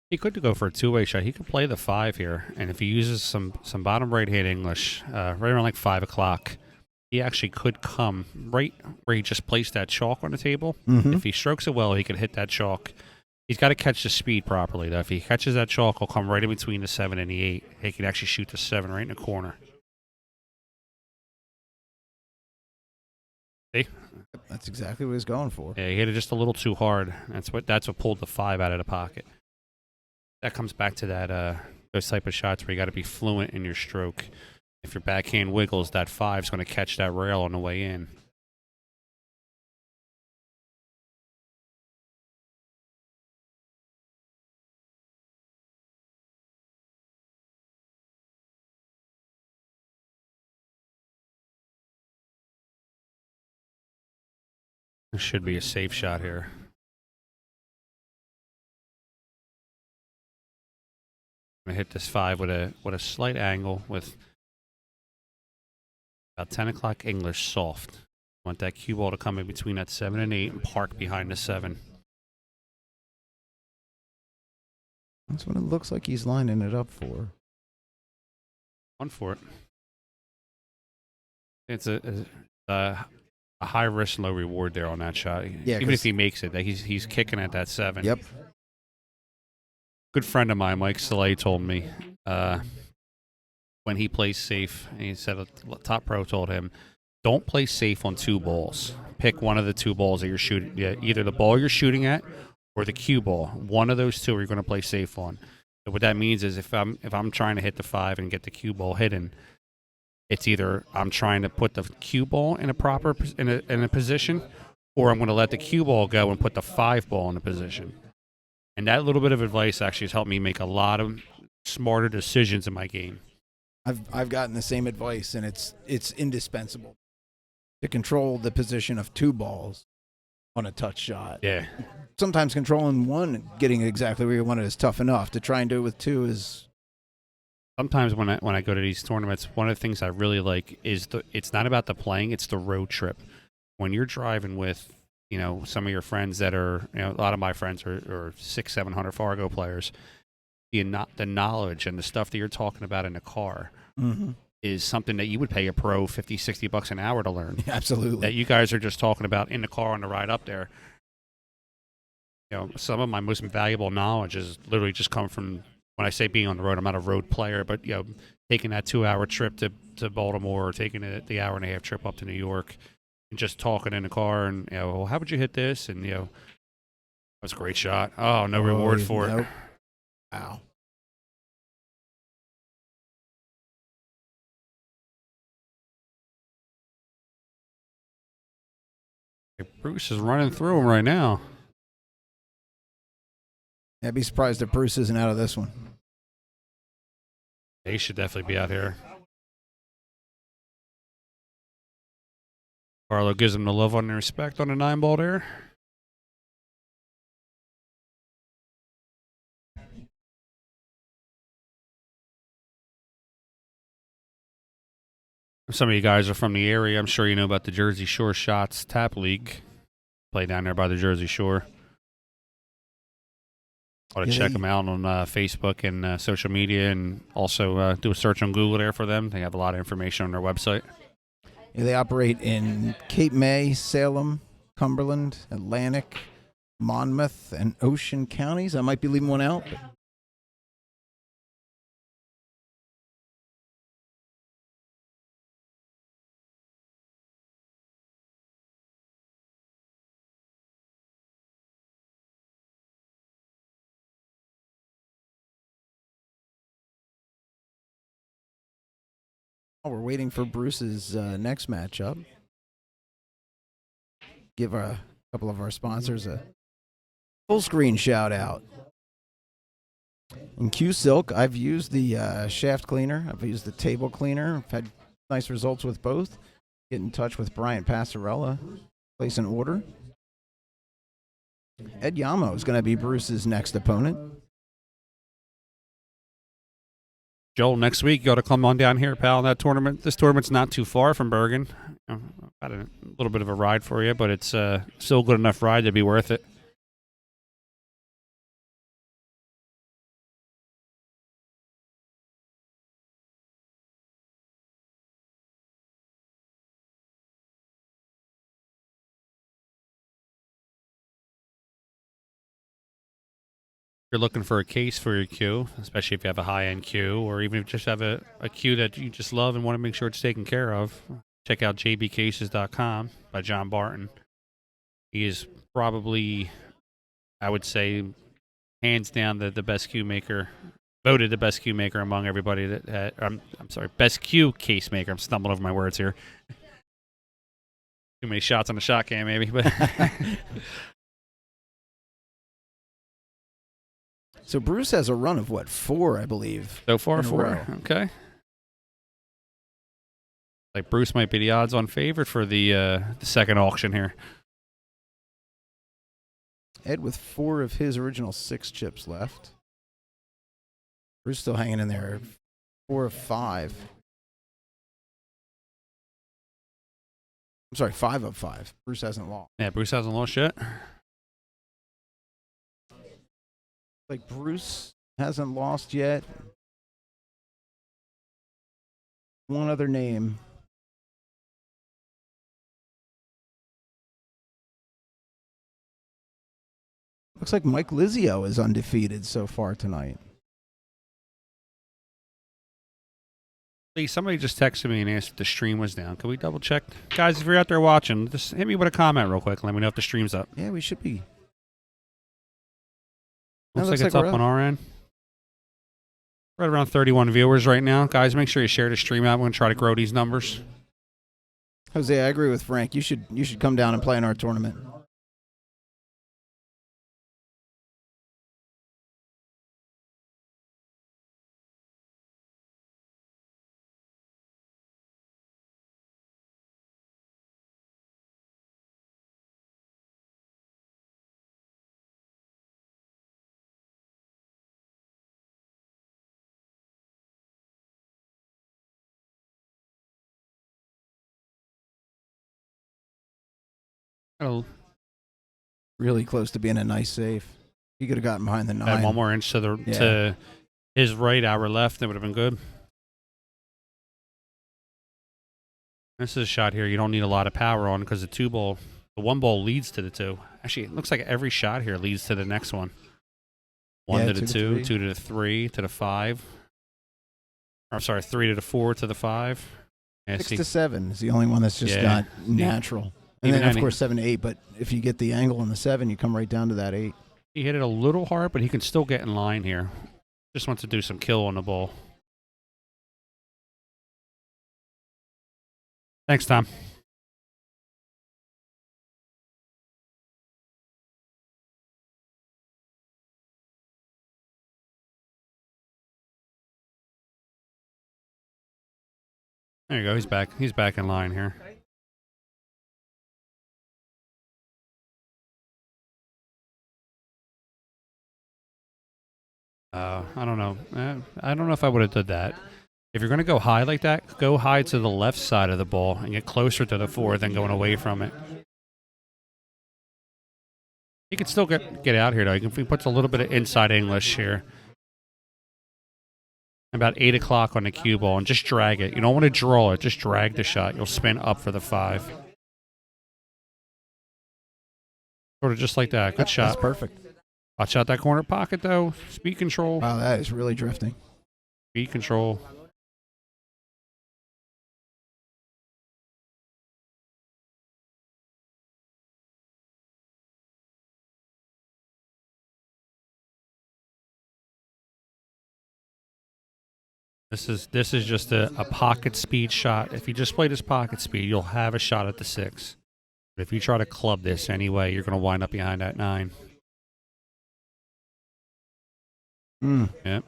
He could go for a two-way shot. He could play the 5 here, and if he uses some bottom right-hand English, right around like 5 o'clock, he actually could come right where he just placed that chalk on the table. Mhm. If he strokes it well, he could hit that chalk. He's got to catch the speed properly, though. If he catches that chalk, he'll come right in between the 7 and the 8. He can actually shoot the 7 right in the corner. See? That's exactly what he's going for. Yeah, he hit it just a little too hard. That's what pulled the 5 out of the pocket. That comes back to that those type of shots where you got to be fluent in your stroke. If your backhand wiggles, that 5's going to catch that rail on the way in. This should be a safe shot here. I'm gonna hit this 5 with a slight angle with about 10 o'clock English soft. Want that cue ball to come in between that 7 and 8 and park behind the 7. That's what it looks like he's lining it up for. One for it. It's a high risk, low reward there on that shot. Yeah, even if he makes it, he's kicking at that 7. Yep. Good friend of mine, Mike Soleil, told me when he plays safe, and he said a top pro told him, don't play safe on 2 balls. Pick one of the 2 balls that you're shooting. Yeah, either the ball you're shooting at or the cue ball. One of those 2 you're going to play safe on. So what that means is if I'm trying to hit the 5 and get the cue ball hidden, it's either I'm trying to put the cue ball in a proper in a position, or I'm going to let the cue ball go and put the 5 ball in a position. And that little bit of advice actually has helped me make a lot of smarter decisions in my game. I've gotten the same advice, and it's indispensable to control the position of 2 balls on a touch shot. Yeah. Sometimes controlling one and getting it exactly where you want it is tough enough. To try and do it with 2 is. Sometimes when I go to these tournaments, one of the things I really like is it's not about the playing, it's the road trip. When you're driving with, some of your friends that are, a lot of my friends are 600-700 Fargo players, the knowledge and the stuff that you're talking about in the car is something that you would pay a pro $50-$60 an hour to learn. Absolutely. That you guys are just talking about in the car on the ride up there. Some of my most valuable knowledge is literally just come from, when I say being on the road, I'm not a road player, but taking that 2-hour trip to Baltimore, or taking the hour and a half trip up to New York, and just talking in the car, and well, how would you hit this? And that was a great shot. Oh, no reward for it. Wow. Bruce is running through him right now. I'd be surprised if Bruce isn't out of this one. He should definitely be out here. Carlo gives him the love and the respect on the 9-ball there. Some of you guys are from the area. I'm sure you know about the Jersey Shore Shots Tap League. Play down there by the Jersey Shore. Ought to check them out on Facebook and social media, and also do a search on Google there for them. They have a lot of information on their website. Yeah, they operate in Cape May, Salem, Cumberland, Atlantic, Monmouth, and Ocean counties. I might be leaving one out. We're waiting for Bruce's next matchup. Give a couple of our sponsors a full screen shout out. In Q-Silk, I've used the shaft cleaner. I've used the table cleaner. I've had nice results with both. Get in touch with Bryant Passarella. Place an order. Ed Yamo is going to be Bruce's next opponent. Joel, next week you got to come on down here, pal. That tournament. This tournament's not too far from Bergen. Got a little bit of a ride for you, but it's still a good enough ride to be worth it. you're looking for a case for your cue, especially if you have a high-end cue, or even if you just have a cue that you just love and want to make sure it's taken care of, check out jbcases.com by John Barton. He is probably, I would say, hands down the best cue maker, voted the best cue maker among everybody that I'm sorry, best cue case maker. I'm stumbling over my words here. Too many shots on the shot cam, maybe, but. So Bruce has a run of what, 4, I believe. So far, in a 4. row. Okay. Like Bruce might be the odds-on favorite for the second auction here. Ed with 4 of his original 6 chips left. Bruce still hanging in there. 4 of 5. I'm sorry, 5 of 5. Bruce hasn't lost. Yeah, Bruce hasn't lost yet. Like Bruce hasn't lost yet. One other name. Looks like Mike Lizio is undefeated so far tonight. Lee, somebody just texted me and asked if the stream was down. Can we double check? Guys, if you're out there watching, just hit me with a comment real quick and let me know if the stream's up. Yeah, we should be. Looks like it's up on our end. Right around 31 viewers right now. Guys, make sure you share the stream out. We're going to try to grow these numbers. Jose, I agree with Frank. You should come down and play in our tournament. Oh, Really close to being a nice safe. He could have gotten behind the 9. add one more inch to to his right, our left. That would have been good. This is a shot here you don't need a lot of power on because the 1 ball leads to the 2. Actually, it looks like every shot here leads to the next one. 1 to the 2, 2 to the 3, to the 5. Or, I'm sorry, 3 to the 4, to the 5. Yeah, 6 to 7 is the only one that's just not natural. And then, of course, 7 to 8. But if you get the angle on the 7, you come right down to that 8. He hit it a little hard, but he can still get in line here. Just wants to do some kill on the ball. Thanks, Tom. There you go. He's back. He's back in line here. I don't know. I don't know if I would have done that. If you're going to go high like that, go high to the left side of the ball and get closer to the 4 than going away from it. He can still get out here, though. He puts a little bit of inside English here. About 8 o'clock on the cue ball, and just drag it. You don't want to draw it. Just drag the shot. You'll spin up for the 5. Sort of just like that. Good shot. That's perfect. Watch out that corner pocket, though. Speed control. Wow, that is really drifting. Speed control. This is just a pocket speed shot. If you just play this pocket speed, you'll have a shot at the 6. But if you try to club this anyway, you're going to wind up behind that 9. Yep.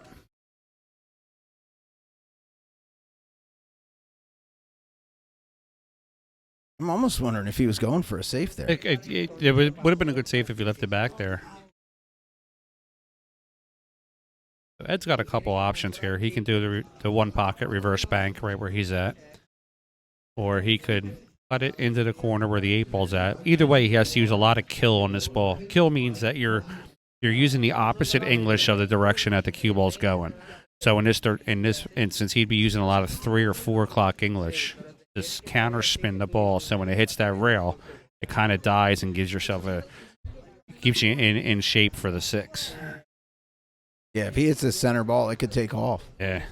I'm almost wondering if he was going for a safe there. It would have been a good save if you left it back there. Ed's got a couple options here. He can do the 1 pocket reverse bank right where he's at. Or he could cut it into the corner where the 8 ball's at. Either way, he has to use a lot of kill on this ball. Kill means that you're using the opposite English of the direction that the cue ball's going. So in this instance, he'd be using a lot of 3 or 4 o'clock English. Just counter spin the ball, so when it hits that rail, it kind of dies and keeps you in shape for the 6. Yeah, if he hits a center ball, it could take off. Yeah.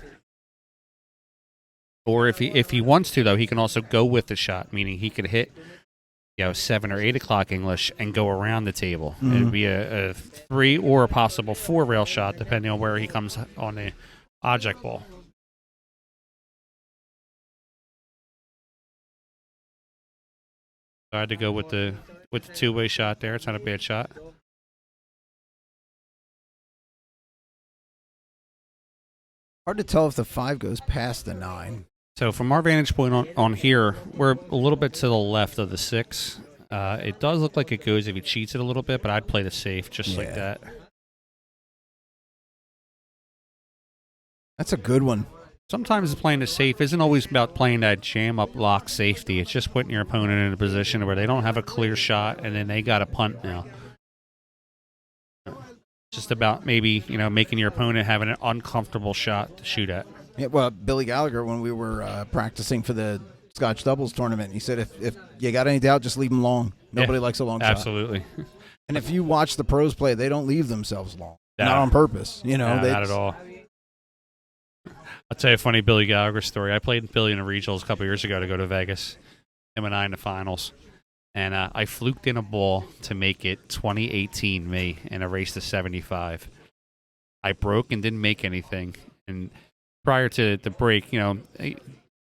Or if he wants to, though, he can also go with the shot, meaning he could hit 7 or 8 o'clock English and go around the table. Mhm. It'd be a 3 or a possible 4 rail shot, depending on where he comes on the object ball. So I had to go with the two-way shot there. It's not a bad shot. Hard to tell if the 5 goes past the 9. So from our vantage point on here, we're a little bit to the left of the 6. It does look like it goes if he cheats it a little bit, but I'd play the safe just like that. That's a good one. Sometimes playing the safe isn't always about playing that jam up lock safety. It's just putting your opponent in a position where they don't have a clear shot and then they got to punt now. Just about maybe, making your opponent have an uncomfortable shot to shoot at. Yeah, well, Billy Gallagher, when we were practicing for the Scotch doubles tournament, he said if you got any doubt, just leave them long. Nobody likes a long shot. Absolutely. And if you watch the pros play, they don't leave themselves long. No. Not on purpose. Not at all. I'll tell you a funny Billy Gallagher story. I played Billy in the regionals a couple years ago to go to Vegas, him and I in the finals. And I fluked in a ball to make it 2018 me in a race to 75. I broke and didn't make anything. And prior to the break,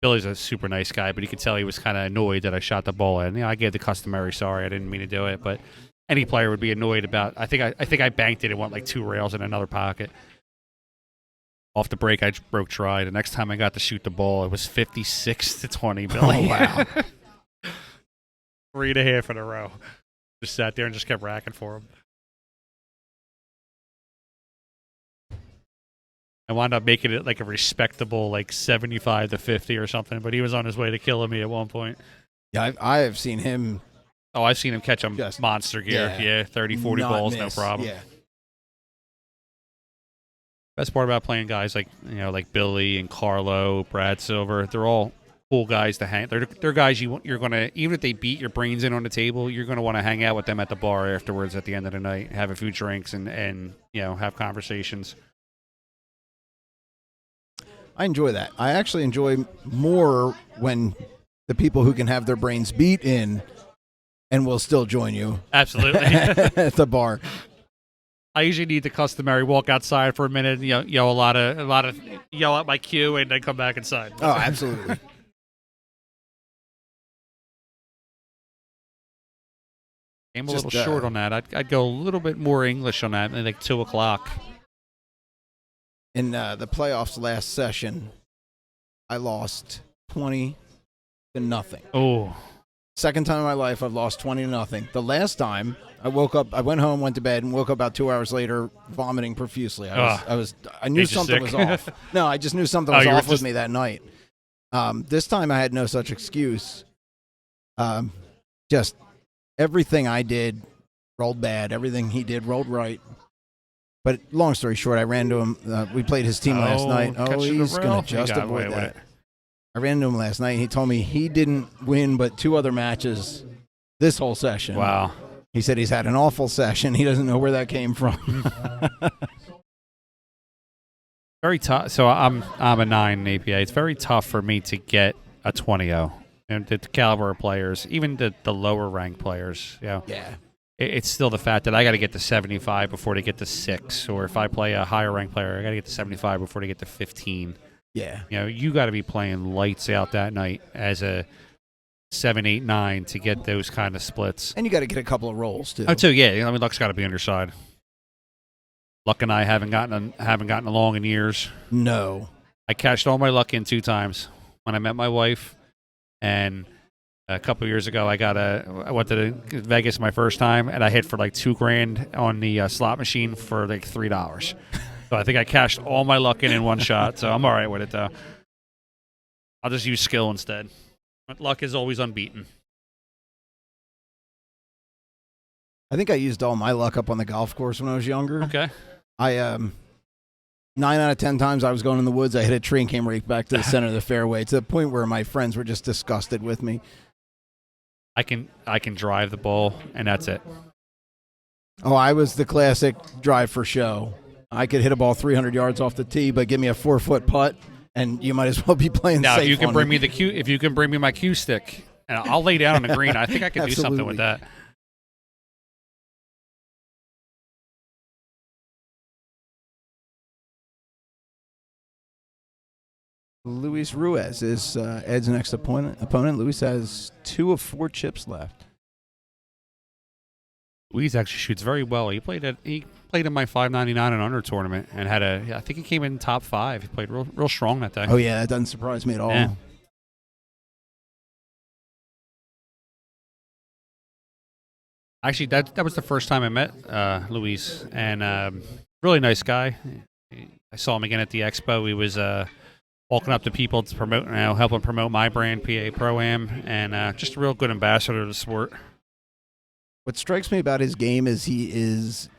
Billy's a super nice guy, but you could tell he was kind of annoyed that I shot the ball in. I gave the customary sorry, I didn't mean to do it, but any player would be annoyed about. I think I banked it and went like 2 rails in another pocket. Off the break, I broke try. The next time I got to shoot the ball, it was 56-20, Billy. Oh, wow. 3.5 in a row. Just sat there and just kept racking for him. I wound up making it like a respectable 75-50 or something, but he was on his way to killing me at one point. Yeah, I have seen him. Oh, I've seen him catch a Just- monster gear. yeah. Yeah, 30, 40 not balls, miss. no problem. Yeah. Best part about playing guys like Billy and Carlo, Brad Silver, they're all cool guys to hang. They're guys you're gonna, even if they beat your brains in on the table, you're gonna want to hang out with them at the bar afterwards at the end of the night, have a few drinks and have conversations. I enjoy that. I actually enjoy more when the people who can have their brains beat in and will still join you Absolutely. at the bar. I usually need the customary walk outside for a minute, yell a lot of yell out my cue, and then come back inside. Oh, absolutely. I'm a Just, little short on that. I'd go a little bit more English on that, like 2 o'clock. In the playoffs last session, I lost 20-0. Oh, Second time in my life I've lost 20-0. The last time I woke up, I went home, went to bed, and woke up about 2 hours later vomiting profusely. I knew Made you something sick. was off. No, I just knew something Oh, was you were off with just- me that night. This time I had no such excuse. Just everything I did rolled bad. Everything he did rolled right. But long story short, I ran to him. We played his team last night. catch Oh, in the he's rail. going to just He got avoid away with that. it. I ran to him last night. He told me he didn't win but 2 other matches this whole session. Wow. He said he's had an awful session. He doesn't know where that came from. Very tough. So I'm a 9 in APA. It's very tough for me to get a 20-0. And the caliber of players, even the lower ranked players, Yeah. it's still the fact that I got to get to 75 before they get to 6, or if I play a higher ranked player, I got to get to 75 before they get to 15. Yeah. You got to be playing lights out that night as a 7, 8, 9 to get those kind of splits. And you got to get a couple of rolls, too. Oh, too, yeah. I mean, Luck's got to be on your side. Luck and I haven't gotten along in years. No. I cashed all my luck in 2 times when I met my wife, and a couple of years ago I went to Vegas my first time, and I hit for like $2,000 on the slot machine for like $3. So I think I cashed all my luck in one shot. So I'm all right with it though. I'll just use skill instead. But luck is always unbeaten. I think I used all my luck up on the golf course when I was younger. Okay. I 9 out of 10 times I was going in the woods, I hit a tree and came right back to the center of the fairway, to the point where my friends were just disgusted with me. I can drive the ball, and that's it. Oh, I was the classic drive for show. I could hit a ball 300 yards off the tee, but give me a 4-foot putt, and you might as well be playing Now, safe. if you can on bring it. me the cue, if you can bring me my cue stick, and I'll lay down on the green, I think I can do something with that. Luis Ruiz is Ed's next opponent. Luis has 2 of 4 chips left. Luis actually shoots very well. He played in my 599 and under tournament and I think he came in top 5. He played real strong that day. Oh yeah, that doesn't surprise me at all. Yeah. Actually, that was the first time I met Luis, and really nice guy. I saw him again at the expo. He was walking up to people to promote, helping promote my brand, PA Pro-Am, and just a real good ambassador of the sport. What strikes me about his game is he is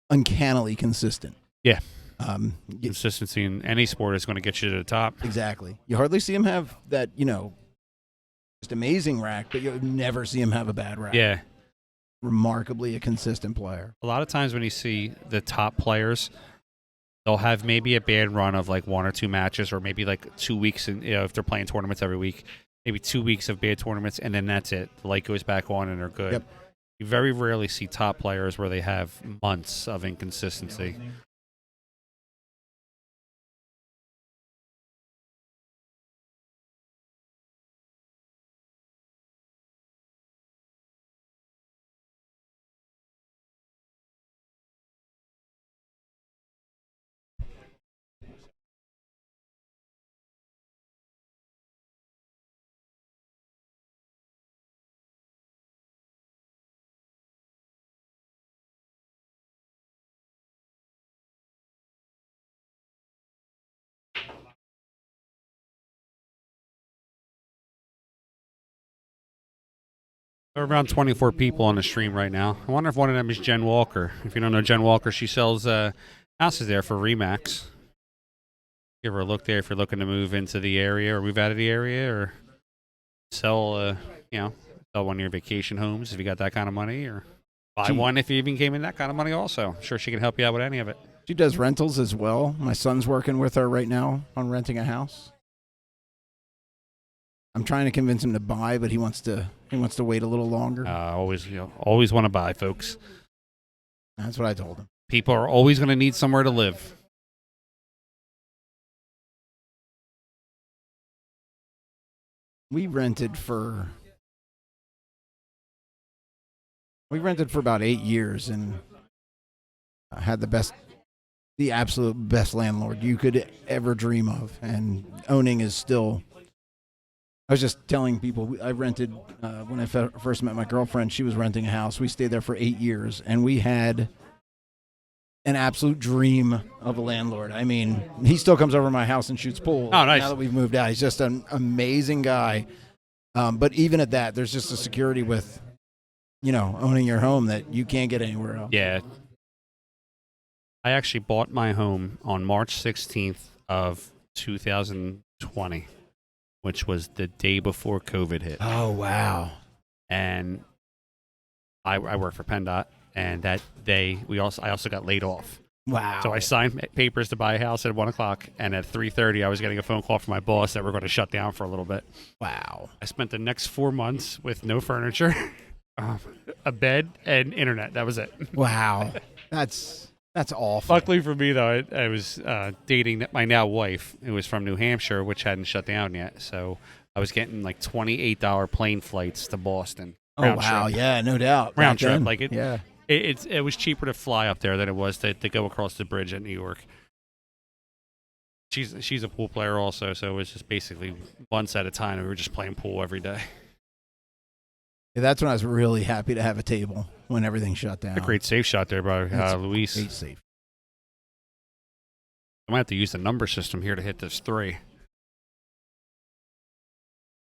uncannily consistent. Yeah. Consistency in any sport is going to get you to the top. Exactly. You hardly see him have that, just amazing rack, but you never see him have a bad rack. Yeah. Remarkably a consistent player. A lot of times when you see the top players, they'll have maybe a bad run of like 1 or 2 matches, or maybe like 2 weeks, and if they're playing tournaments every week, maybe 2 weeks of bad tournaments, and then that's it. The light goes back on and they're good. Yep. You very rarely see top players where they have months of inconsistency. There are around 24 people on the stream right now. I wonder if one of them is Jen Walker. If you don't know Jen Walker, she sells houses there for Remax. Give her a look there if you're looking to move into the area or move out of the area, or sell, sell one of your vacation homes if you got that kind of money, or buy one if you even came in that kind of money also. I'm sure she can help you out with any of it. She does rentals as well. My son's working with her right now on renting a house. I'm trying to convince him to buy, but he wants to wait a little longer. Always want to buy, folks. That's what I told him. People are always going to need somewhere to live. We rented for about 8 years and had the absolute best landlord you could ever dream of. And owning is still. I was just telling people, I rented, when I first met my girlfriend, she was renting a house. We stayed there for 8 years, and we had an absolute dream of a landlord. I mean, he still comes over to my house and shoots pool. Oh, nice. Now that we've moved out, he's just an amazing guy. But even at that, there's just a security with, owning your home that you can't get anywhere else. Yeah. I actually bought my home on March 16th of 2020. Which was the day before COVID hit. Oh, wow. And I work for PennDOT, and that day I also got laid off. Wow. So I signed papers to buy a house at 1 o'clock, and at 3:30 I was getting a phone call from my boss that we're going to shut down for a little bit. Wow. I spent the next 4 months with no furniture, a bed, and internet. That was it. Wow. That's awful. Luckily for me, though, I was dating my now wife, who was from New Hampshire, which hadn't shut down yet. So I was getting like $28 plane flights to Boston. Oh, wow. Trip. Yeah, no doubt. Round trip. Then. Like it was cheaper to fly up there than it was to go across the bridge at New York. She's a pool player also, so it was just basically months at a time. We were just playing pool every day. Yeah, that's when I was really happy to have a table when everything shut down. A great safe shot there by Luis. Great safe. I might have to use the number system here to hit this 3.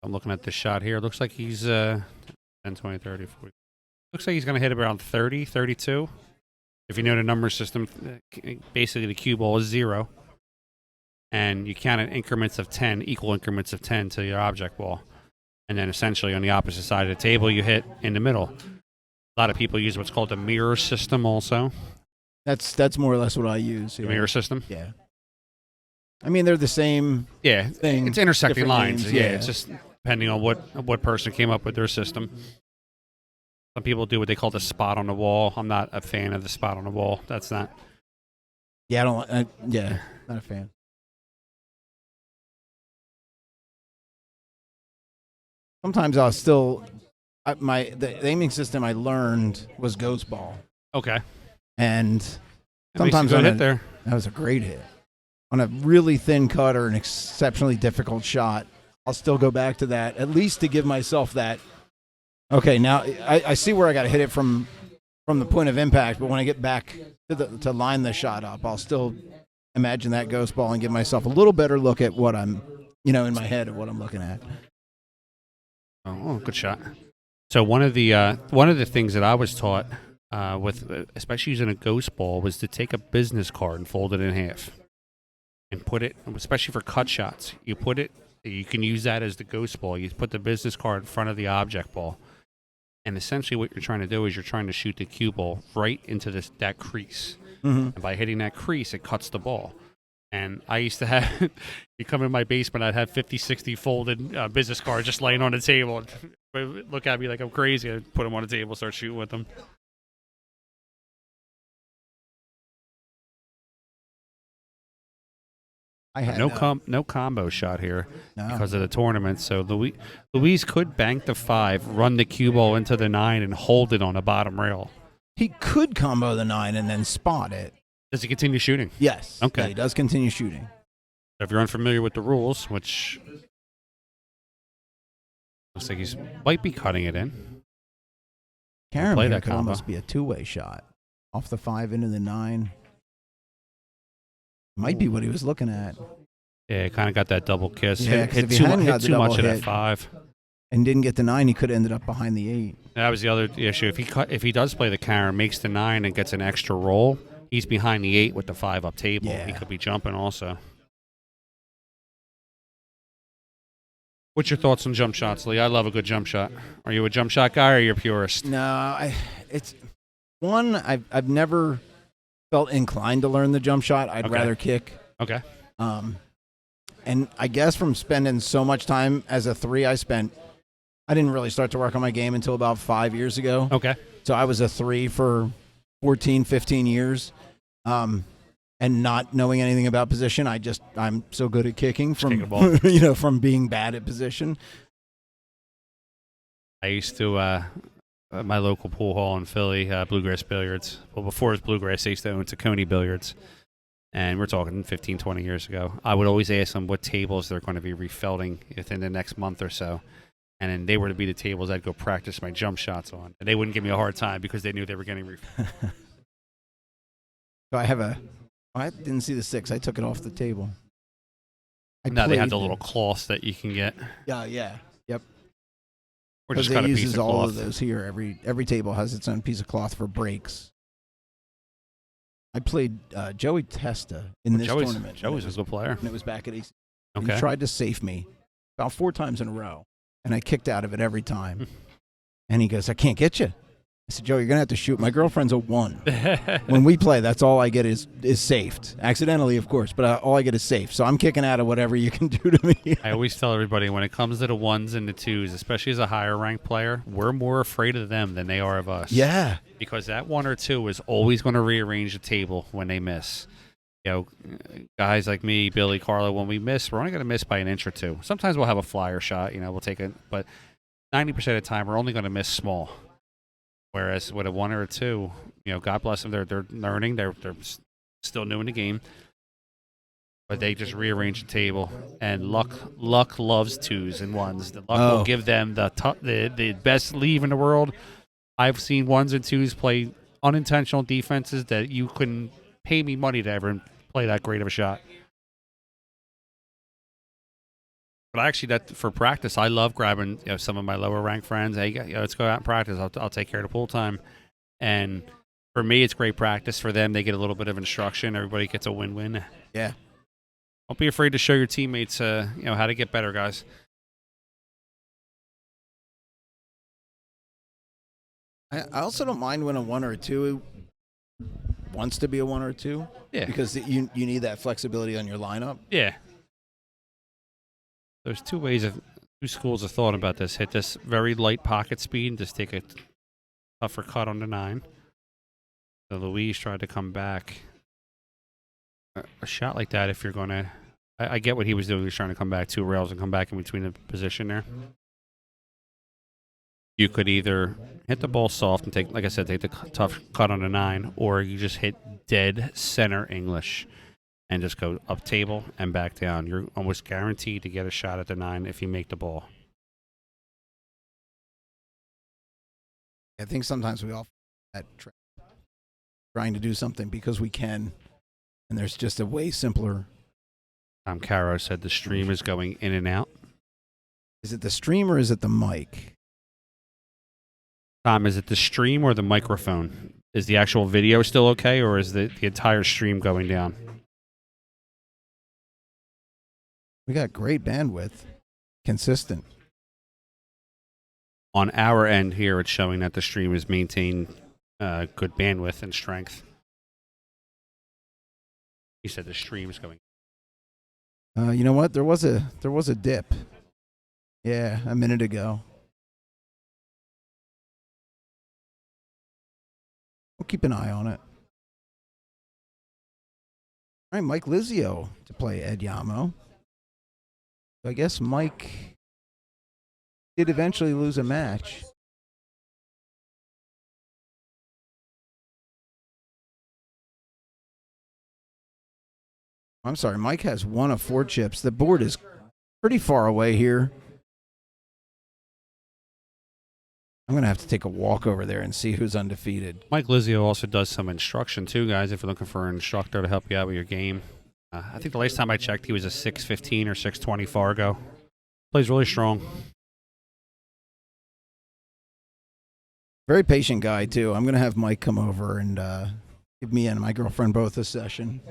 I'm looking at this shot here. It looks like he's 10, 20, 30, 40. Looks like he's going to hit around 30, 32. If you know the number system, basically the cue ball is 0. And you count in increments of 10, equal increments of 10 to your object ball. And then essentially on the opposite side of the table, you hit in the middle. A lot of people use what's called a mirror system also. That's more or less what I use. The mirror system. Yeah. I mean, they're the same. Yeah, thing, it's intersecting different lines. names, Yeah, yeah. it's just depending on what person came up with their system. Some people do what they call the spot on the wall. I'm not a fan of the spot on the wall. That's not. Yeah, I don't. Yeah, not a fan. Sometimes I'll still. The aiming system I learned was Ghost Ball, Okay. and That makes a sometimes good on hit a, there. that was a great hit. On a really thin cut or an exceptionally difficult shot, I'll still go back to that at least to give myself that. Okay, now I see where I got to hit it from the point of impact, but when I get back to line the shot up, I'll still imagine that Ghost Ball and give myself a little better look at what I'm, in my head of what I'm looking at. Oh, good shot. So one of the things that I was taught with especially using a ghost ball was to take a business card and fold it in half and put it, especially for cut shots. You can use that as the ghost ball. You put the business card in front of the object ball, and essentially what you're trying to do is you're trying to shoot the cue ball right into that crease. Mm-hmm. And by hitting that crease, it cuts the ball. And I used to have, you come in my basement, I'd have 50, 60 folded business cards just laying on the table. Look at me like I'm crazy. I'd put them on the table, start shooting with them. I had No combo shot here no. because of the tournament. So Luis could bank the 5, run the cue ball into the 9, and hold it on the bottom rail. He could combo the 9 and then spot it. Does he continue shooting? Yes. Okay. Yeah, he does continue shooting. If you're unfamiliar with the rules, which looks like he might be cutting it in. Karam play here that could combo. almost be a two-way shot. Off the 5 into the 9. Might be what he was looking at. Yeah, kind of got that double kiss. Yeah, 'cause hit if he too, hadn't hit got the too much double of that hit- 5. And didn't get the 9, he could have ended up behind the 8. That was the other issue. If he does play the Karen, makes the 9 and gets an extra roll, he's behind the 8 with the 5 up table. Yeah. He could be jumping also. What's your thoughts on jump shots, Lee? I love a good jump shot. Are you a jump shot guy or are you a purist? No, I've never felt inclined to learn the jump shot. I'd Okay. rather kick. Okay. And I guess from spending so much time as a 3, I didn't really start to work on my game until about 5 years ago. Okay. So I was a 3 for 14, 15 years. And not knowing anything about position, I'm so good at kicking Kick a from, ball. from being bad at position. I used to, at my local pool hall in Philly, Bluegrass Billiards. Well, before it was Bluegrass, I used to own Tacony Billiards. And we're talking 15, 20 years ago. I would always ask them what tables they're going to be refelting within the next month or so. And then they were to be the tables I'd go practice my jump shots on. And they wouldn't give me a hard time because they knew they were getting refilled. So I didn't see the 6. I took it off the table. Now they have played- the little cloths that you can get. Yeah. Yep. Or Because just cut it a piece uses of all cloth. of those here. Every table has its own piece of cloth for breaks. I played Joey Testa in this tournament. Joey's a good player. And it was back at AC. Okay. He tried to safe me about 4 times in a row, and I kicked out of it every time. And he goes, "I can't get you." I said, "Joe, you're gonna have to shoot." My girlfriend's a 1. When we play, that's all I get is saved, accidentally, of course, but all I get is safe. So I'm kicking out of whatever you can do to me. I always tell everybody when it comes to the 1s and the 2s, especially as a higher ranked player, we're more afraid of them than they are of us. Yeah. Because that 1 or 2 is always going to rearrange the table when they miss. Guys like me, Billy, Carlo, when we miss, we're only going to miss by an inch or 2. Sometimes we'll have a flyer shot, we'll take it, but 90% of the time we're only going to miss small. Whereas with a 1 or a 2, God bless them, they're learning, they're still new in the game, but they just rearrange the table. And luck loves 2s and 1s. The luck will give them the best leave in the world. I've seen 1s and 2s play unintentional defenses that you couldn't pay me money to ever play that great of a shot. But actually, that for practice, I love grabbing some of my lower ranked friends. Hey, let's go out and practice. I'll take care of the pool time. And for me, it's great practice. For them, they get a little bit of instruction. Everybody gets a win-win. Yeah. Don't be afraid to show your teammates, how to get better, guys. I also don't mind when a 1 or a 2 wants to be a 1 or 2. Yeah. Because you need that flexibility on your lineup. Yeah. There's two schools of thought about this. Hit this very light pocket speed and just take a tougher cut on the 9. So Luis tried to come back. A shot like that, if you're going to... I get what he was doing. He was trying to come back 2 rails and come back in between the position there. You could either hit the ball soft and take, like I said, take the tough cut on the 9, or you just hit dead center English and just go up table and back down. You're almost guaranteed to get a shot at the 9 if you make the ball. I think sometimes we all that trying to do something because we can, and there's just a way simpler. Tom Caro said the stream is going in and out. Is it the stream or is it the mic? Tom, is it the stream or the microphone? Is the actual video still okay, or is the entire stream going down? We got great bandwidth. Consistent. On our end here, it's showing that the stream is maintaining good bandwidth and strength. He said the stream is going. You know what? There was a dip. Yeah, a minute ago. We'll keep an eye on it. All right, Mike Lizio to play Ed Yamo. So I guess Mike did eventually lose a match. I'm sorry, Mike has 1 of 4 chips. The board is pretty far away here. I'm going to have to take a walk over there and see who's undefeated. Mike Lizio also does some instruction too, guys, if you're looking for an instructor to help you out with your game. I think the last time I checked, he was a 615 or 620 Fargo. Plays really strong. Very patient guy, too. I'm going to have Mike come over and give me and my girlfriend both a session.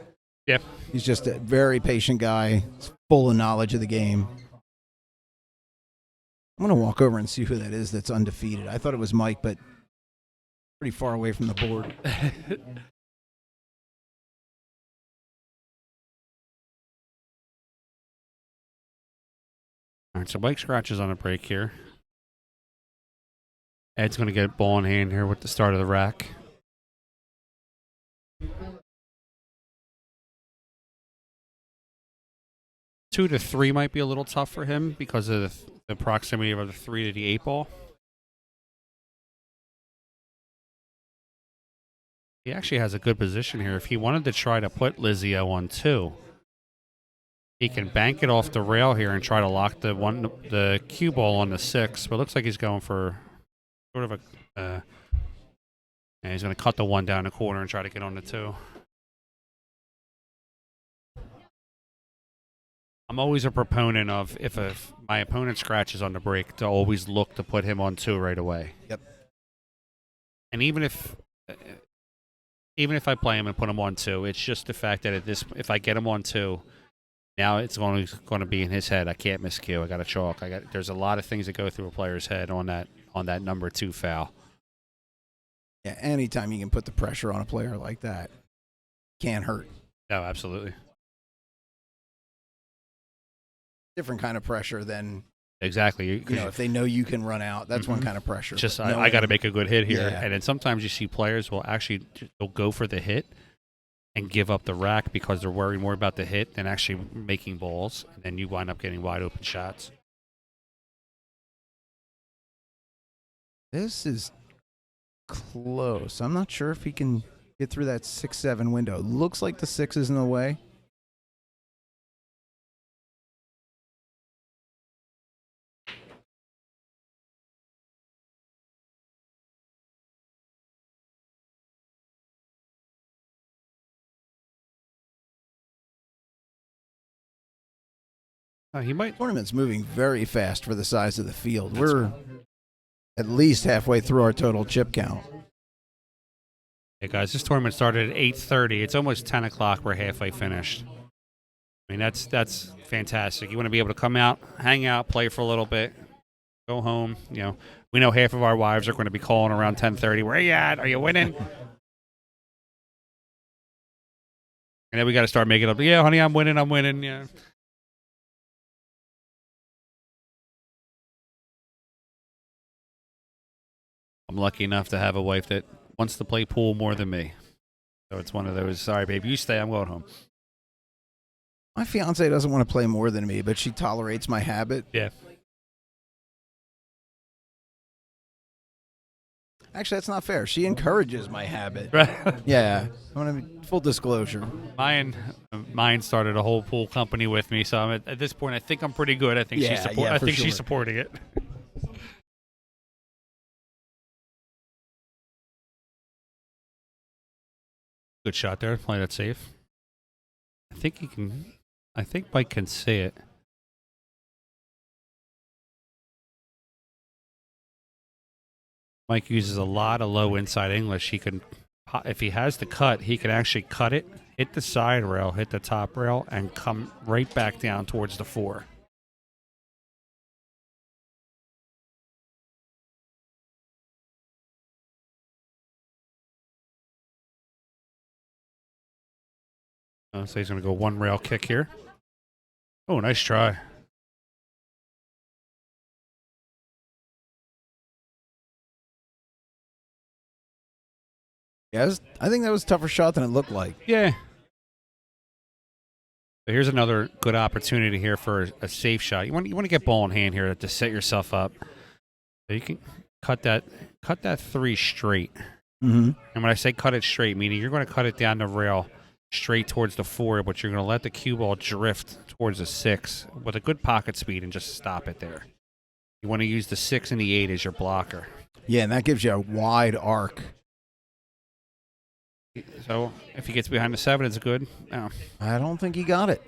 Yep. He's just a very patient guy. He's full of knowledge of the game. I'm going to walk over and see who that is that's undefeated. I thought it was Mike, but pretty far away from the board. All right, so Mike scratches on a break here. Ed's going to get ball in hand here with the start of the rack. Two to 3 might be a little tough for him because of the proximity of the 3 to the 8 ball. He actually has a good position here. If he wanted to try to put Lizio on 2, he can bank it off the rail here and try to lock the cue ball on the 6. But it looks like he's going for sort of a... and he's going to cut the 1 down the corner and try to get on the 2. I'm always a proponent of if my opponent scratches on the break to always look to put him on 2 right away. Yep. And even if I play him and put him on 2, it's just the fact that if I get him on 2, now it's going to be in his head. I can't miss cue. I got to chalk. There's a lot of things that go through a player's head on that number 2 foul. Yeah, anytime you can put the pressure on a player like that, can't hurt. No, absolutely. Different kind of pressure than exactly. You know, if they know you can run out, that's one kind of pressure. Just I got to make a good hit here, Yeah. and then sometimes you see players will actually they'll go for the hit and give up the rack because they're worried more about the hit than actually making balls, and then you wind up getting wide open shots. This is close. I'm not sure if he can get through that 6-7 window. Looks like the 6 is in the way. He might. Tournament's moving very fast for the size of the field. We're at least halfway through our total chip count. Hey guys, this tournament started at 8:30. It's almost 10 o'clock. We're halfway finished. I mean, that's fantastic. You want to be able to come out, hang out, play for a little bit, go home. You know, we know half of our wives are going to be calling around 10:30. Where are you at? Are you winning? And then we got to start making up. Yeah, honey, I'm winning. Yeah. I'm lucky enough to have a wife that wants to play pool more than me. So it's one of those, sorry, babe, you stay, I'm going home. My fiance doesn't want to play more than me, but she tolerates my habit. Yeah. Actually, that's not fair. She encourages my habit. Right. Yeah. I want to be full disclosure. Mine started a whole pool company with me, so at this point, I think I'm pretty good. I think she's supporting it. Good shot there. Playing it safe. I think Mike can see it. Mike uses a lot of low inside English. He can, if he has the cut, he can actually cut it, hit the side rail, hit the top rail, and come right back down towards the 4. So he's going to go 1 rail kick here. Oh, nice try. Yeah, I think that was a tougher shot than it looked like. Yeah. So here's another good opportunity here for a safe shot. You want to get ball in hand here to set yourself up. So you can cut that 3 straight. Mm-hmm. And when I say cut it straight, meaning you're going to cut it down the rail straight towards the 4, but you're going to let the cue ball drift towards the 6 with a good pocket speed and just stop it there. You want to use the 6 and the 8 as your blocker. Yeah, and that gives you a wide arc. So if he gets behind the 7, it's good. No. I don't think he got it.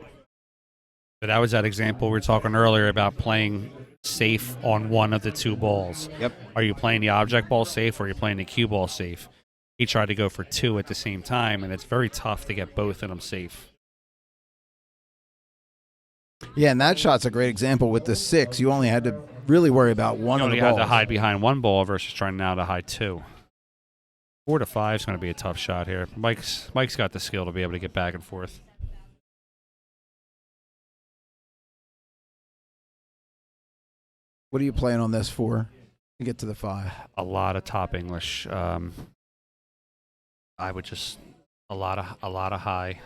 But that was that example we were talking earlier about playing safe on one of the 2 balls. Yep. Are you playing the object ball safe or are you playing the cue ball safe? He tried to go for 2 at the same time, and it's very tough to get both of them safe. Yeah, and that shot's a great example. With the 6, you only had to really worry about one of the balls. You only had to hide behind 1 ball versus trying now to hide 2. 4 to 5 is going to be a tough shot here. Mike's got the skill to be able to get back and forth. What are you playing on this for to get to the 5? A lot of top English. I would just a lot of high.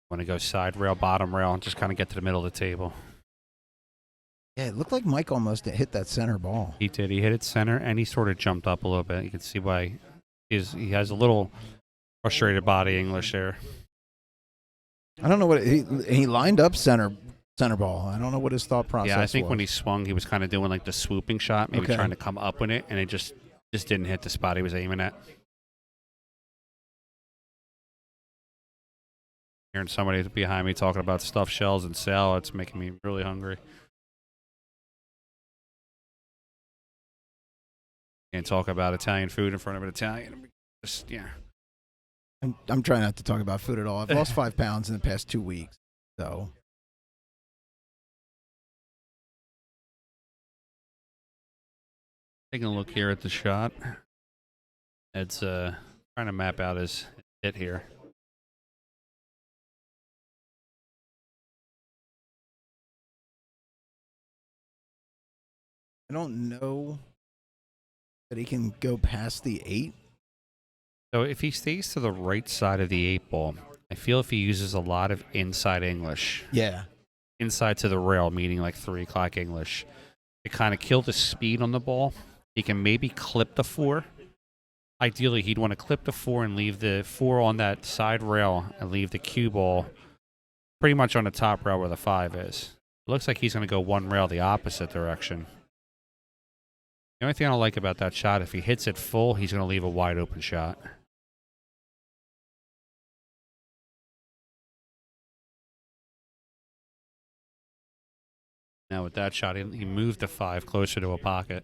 Want to go side rail, bottom rail, and just kind of get to the middle of the table. Yeah, it looked like Mike almost hit that center ball. He did. He hit it center, and he sort of jumped up a little bit. You can see why he has a little frustrated body English there. I don't know what he lined up center ball. I don't know what his thought process was. Yeah, I think when he swung, he was kind of doing like the swooping shot, maybe Okay. trying to come up with it, and it just didn't hit the spot he was aiming at. Hearing somebody behind me talking about stuffed shells and salad, it's making me really hungry. Can't talk about Italian food in front of an Italian. Just, yeah. I'm trying not to talk about food at all. I've lost 5 pounds in the past 2 weeks, so. Taking a look here at the shot. It's trying to map out his hit here. I don't know that he can go past the 8. So if he stays to the right side of the 8 ball, I feel if he uses a lot of inside English. Yeah. Inside to the rail, meaning like 3 o'clock English, to kind of kill the speed on the ball, he can maybe clip the 4. Ideally, he'd want to clip the 4 and leave the 4 on that side rail and leave the cue ball pretty much on the top rail where the 5 is. It looks like he's going to go 1 rail the opposite direction. The only thing I don't like about that shot, if he hits it full, he's going to leave a wide open shot. Now with that shot, he moved the 5 closer to a pocket.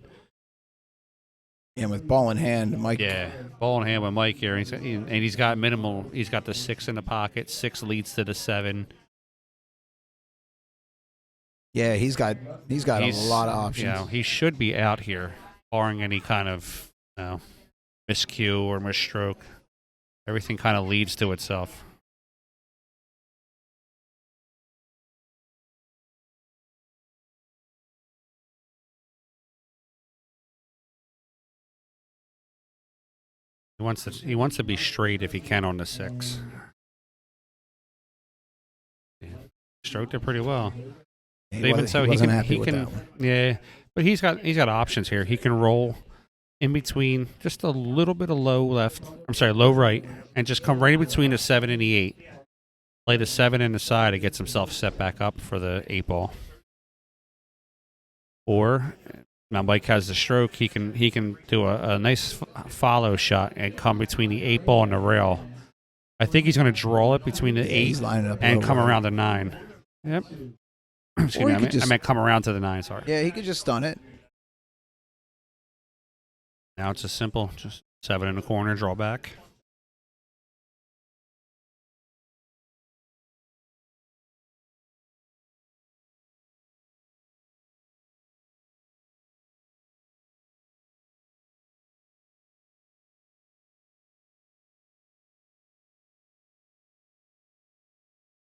And with ball in hand, Mike. Yeah, ball in hand with Mike here. And he's got minimal. He's got the 6 in the pocket. 6 leads to the 7. Yeah, he's got a lot of options. You know, he should be out here, barring any kind of miscue or misstroke. Everything kind of leads to itself. He wants to be straight if he can on the 6. Yeah. Stroked it pretty well. Even so, he wasn't can. happy He with can. that one. Yeah, but he's got options here. He can roll in between, just a little bit of low left. I'm sorry, low right, and just come right in between the 7 and the 8. Play the 7 in the side and gets himself set back up for the 8 ball. Or now Mike has the stroke. He can do a nice follow shot and come between the 8 ball and the rail. I think he's going to draw it between the 8 he's lining up and low come right. around the 9. Yep. Excuse Or me, he could I meant come around to the 9. Sorry. Yeah, he could just stun it. Now it's just simple. Just 7 in the corner, draw back.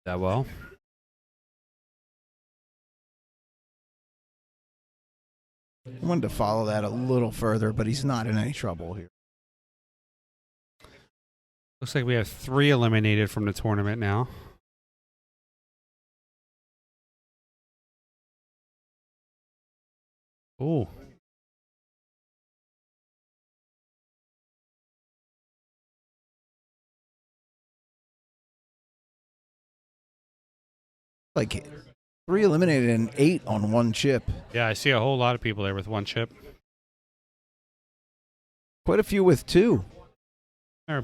That well. I wanted to follow that a little further, but he's not in any trouble here. Looks like we have 3 eliminated from the tournament now. Ooh. Like 3 eliminated and 8 on 1 chip. Yeah, I see a whole lot of people there with 1 chip. Quite a few with 2.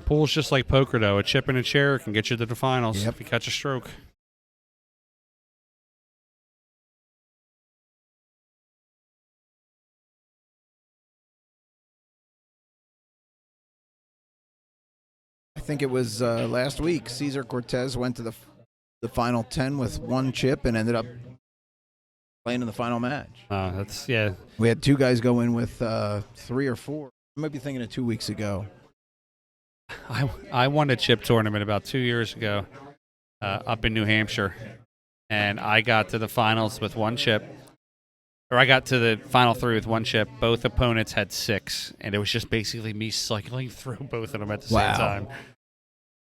Pool's just like poker, though. A chip and a chair can get you to the finals Yep. if you catch a stroke. I think it was last week. Cesar Cortez went to the final 10 with 1 chip and ended up playing in the final match. That's yeah. We had 2 guys go in with 3 or 4. I might be thinking of 2 weeks ago. I won a chip tournament about 2 years ago up in New Hampshire, and I got to the finals with 1 chip. Or I got to the final 3 with 1 chip. Both opponents had 6, and it was just basically me cycling through both of them at the same time.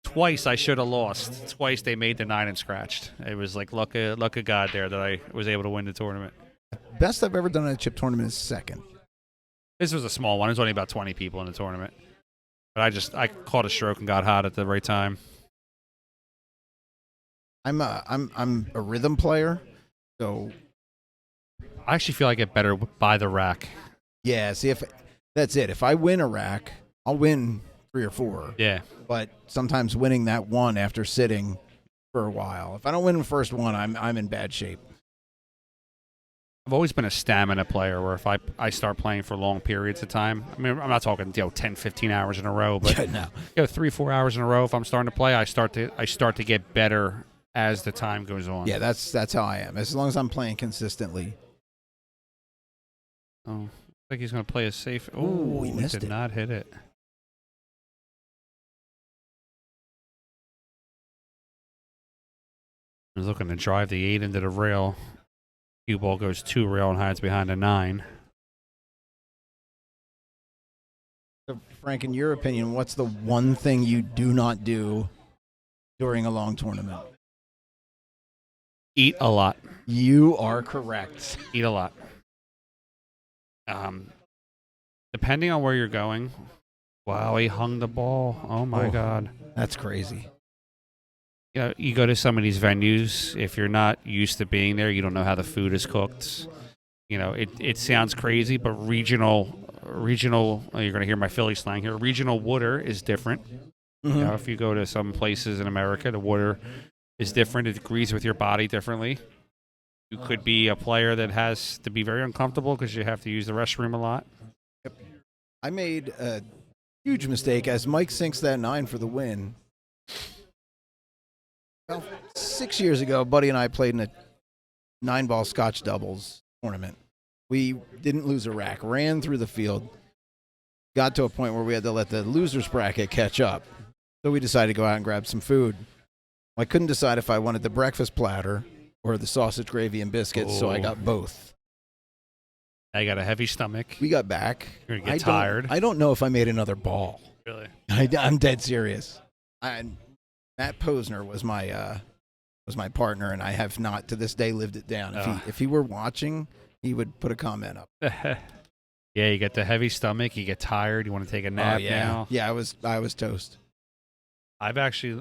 Twice I should have lost. Twice they made the 9 and scratched. It was like luck of God there that I was able to win the tournament. Best I've ever done in a chip tournament is 2nd. This was a small one. There's only about 20 people in the tournament. But I caught a stroke and got hot at the right time. I'm a rhythm player, so I actually feel I get better by the rack. yeah. See, if that's it. If I win a rack, I'll win 3 or 4. Yeah. But sometimes winning that one after sitting for a while. If I don't win the first one, I'm in bad shape. I've always been a stamina player where if I start playing for long periods of time, I mean, I'm not talking 10, 15 hours in a row, but No. 3, 4 hours in a row, if I'm starting to play, I start to get better as the time goes on. Yeah, that's how I am. As long as I'm playing consistently. Oh, looks like he's going to play a safe. Ooh, he He missed did it. not hit it. He's looking to drive the 8 into the rail. Cue ball goes 2 rail and hides behind a 9. So, Frank, in your opinion, what's the one thing you do not do during a long tournament? Eat a lot. You are correct. Eat a lot. Depending on where you're going. Wow, he hung the ball. Oh my God. That's crazy. You go to some of these venues, if you're not used to being there, you don't know how the food is cooked. It sounds crazy, but regional, you're going to hear my Philly slang here. Regional water is different. Mm-hmm. If you go to some places in America, the water is different. It agrees with your body differently. You could be a player that has to be very uncomfortable because you have to use the restroom a lot. I made a huge mistake as Mike sinks that 9 for the win. Well, 6 years ago, a buddy and I played in a 9-ball Scotch doubles tournament. We didn't lose a rack, ran through the field, got to a point where we had to let the losers bracket catch up. So we decided to go out and grab some food. I couldn't decide if I wanted the breakfast platter or the sausage, gravy, and biscuits, so I got both. I got a heavy stomach. We got back. You're going to get tired. I don't know if I made another ball. Really? I'm dead serious. Matt Posner was my partner, and I have not to this day lived it down. If he were watching, he would put a comment up. Yeah, you get the heavy stomach, you get tired, you want to take a nap now. Yeah, I was toast. I've actually,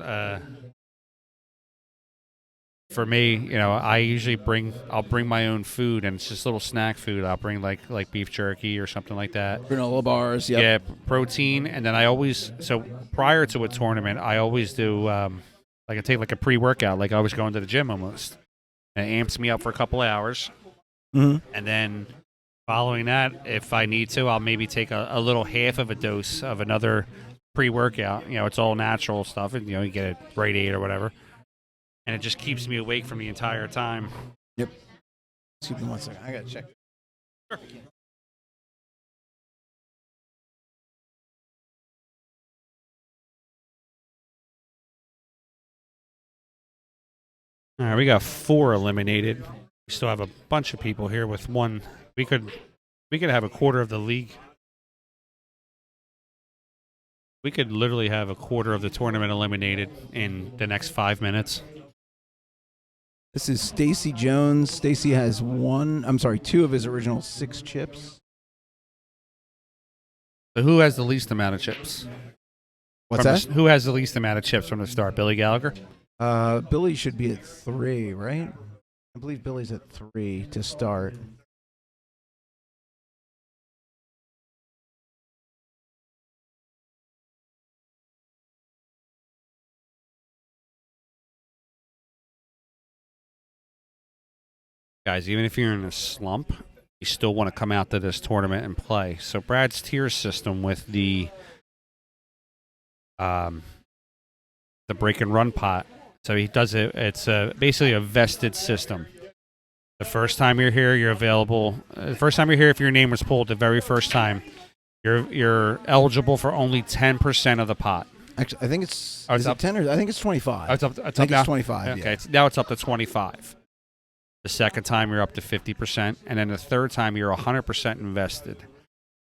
for me, I usually I'll bring my own food, and it's just little snack food. I'll bring like beef jerky or something like that. Granola bars, yep. Yeah, protein, and then so prior to a tournament, I always do, I take like a pre-workout, like I was going to the gym almost. And it amps me up for a couple hours. Mm-hmm. And then following that, if I need to, I'll maybe take a little half of a dose of another pre-workout. It's all natural stuff, and you get a Rite Aid or whatever, and it just keeps me awake from the entire time. Yep. Excuse me 1 second. I gotta check. Sure. All right, we got 4 eliminated. We still have a bunch of people here with 1. We could have a quarter of the league. We could literally have a quarter of the tournament eliminated in the next 5 minutes. This is Stacy Jones. Stacy has 2 of his original 6 chips. So who has the least amount of chips? What's that? Who has the least amount of chips from the start? Billy Gallagher? Billy should be at 3, right? I believe Billy's at 3 to start. Guys, even if you're in a slump, you still want to come out to this tournament and play. So Brad's tier system with the break and run pot. So he does it. It's basically a vested system. The first time you're here, you're available. The first time you're here, if your name was pulled the very first time, you're eligible for only 10% of the pot. Actually, I think it's is it 10 or I think it's 25. It's up, I think it's 25. Okay, Yeah. now it's up to 25. The second time you're up to 50%, and then the third time you're 100% invested.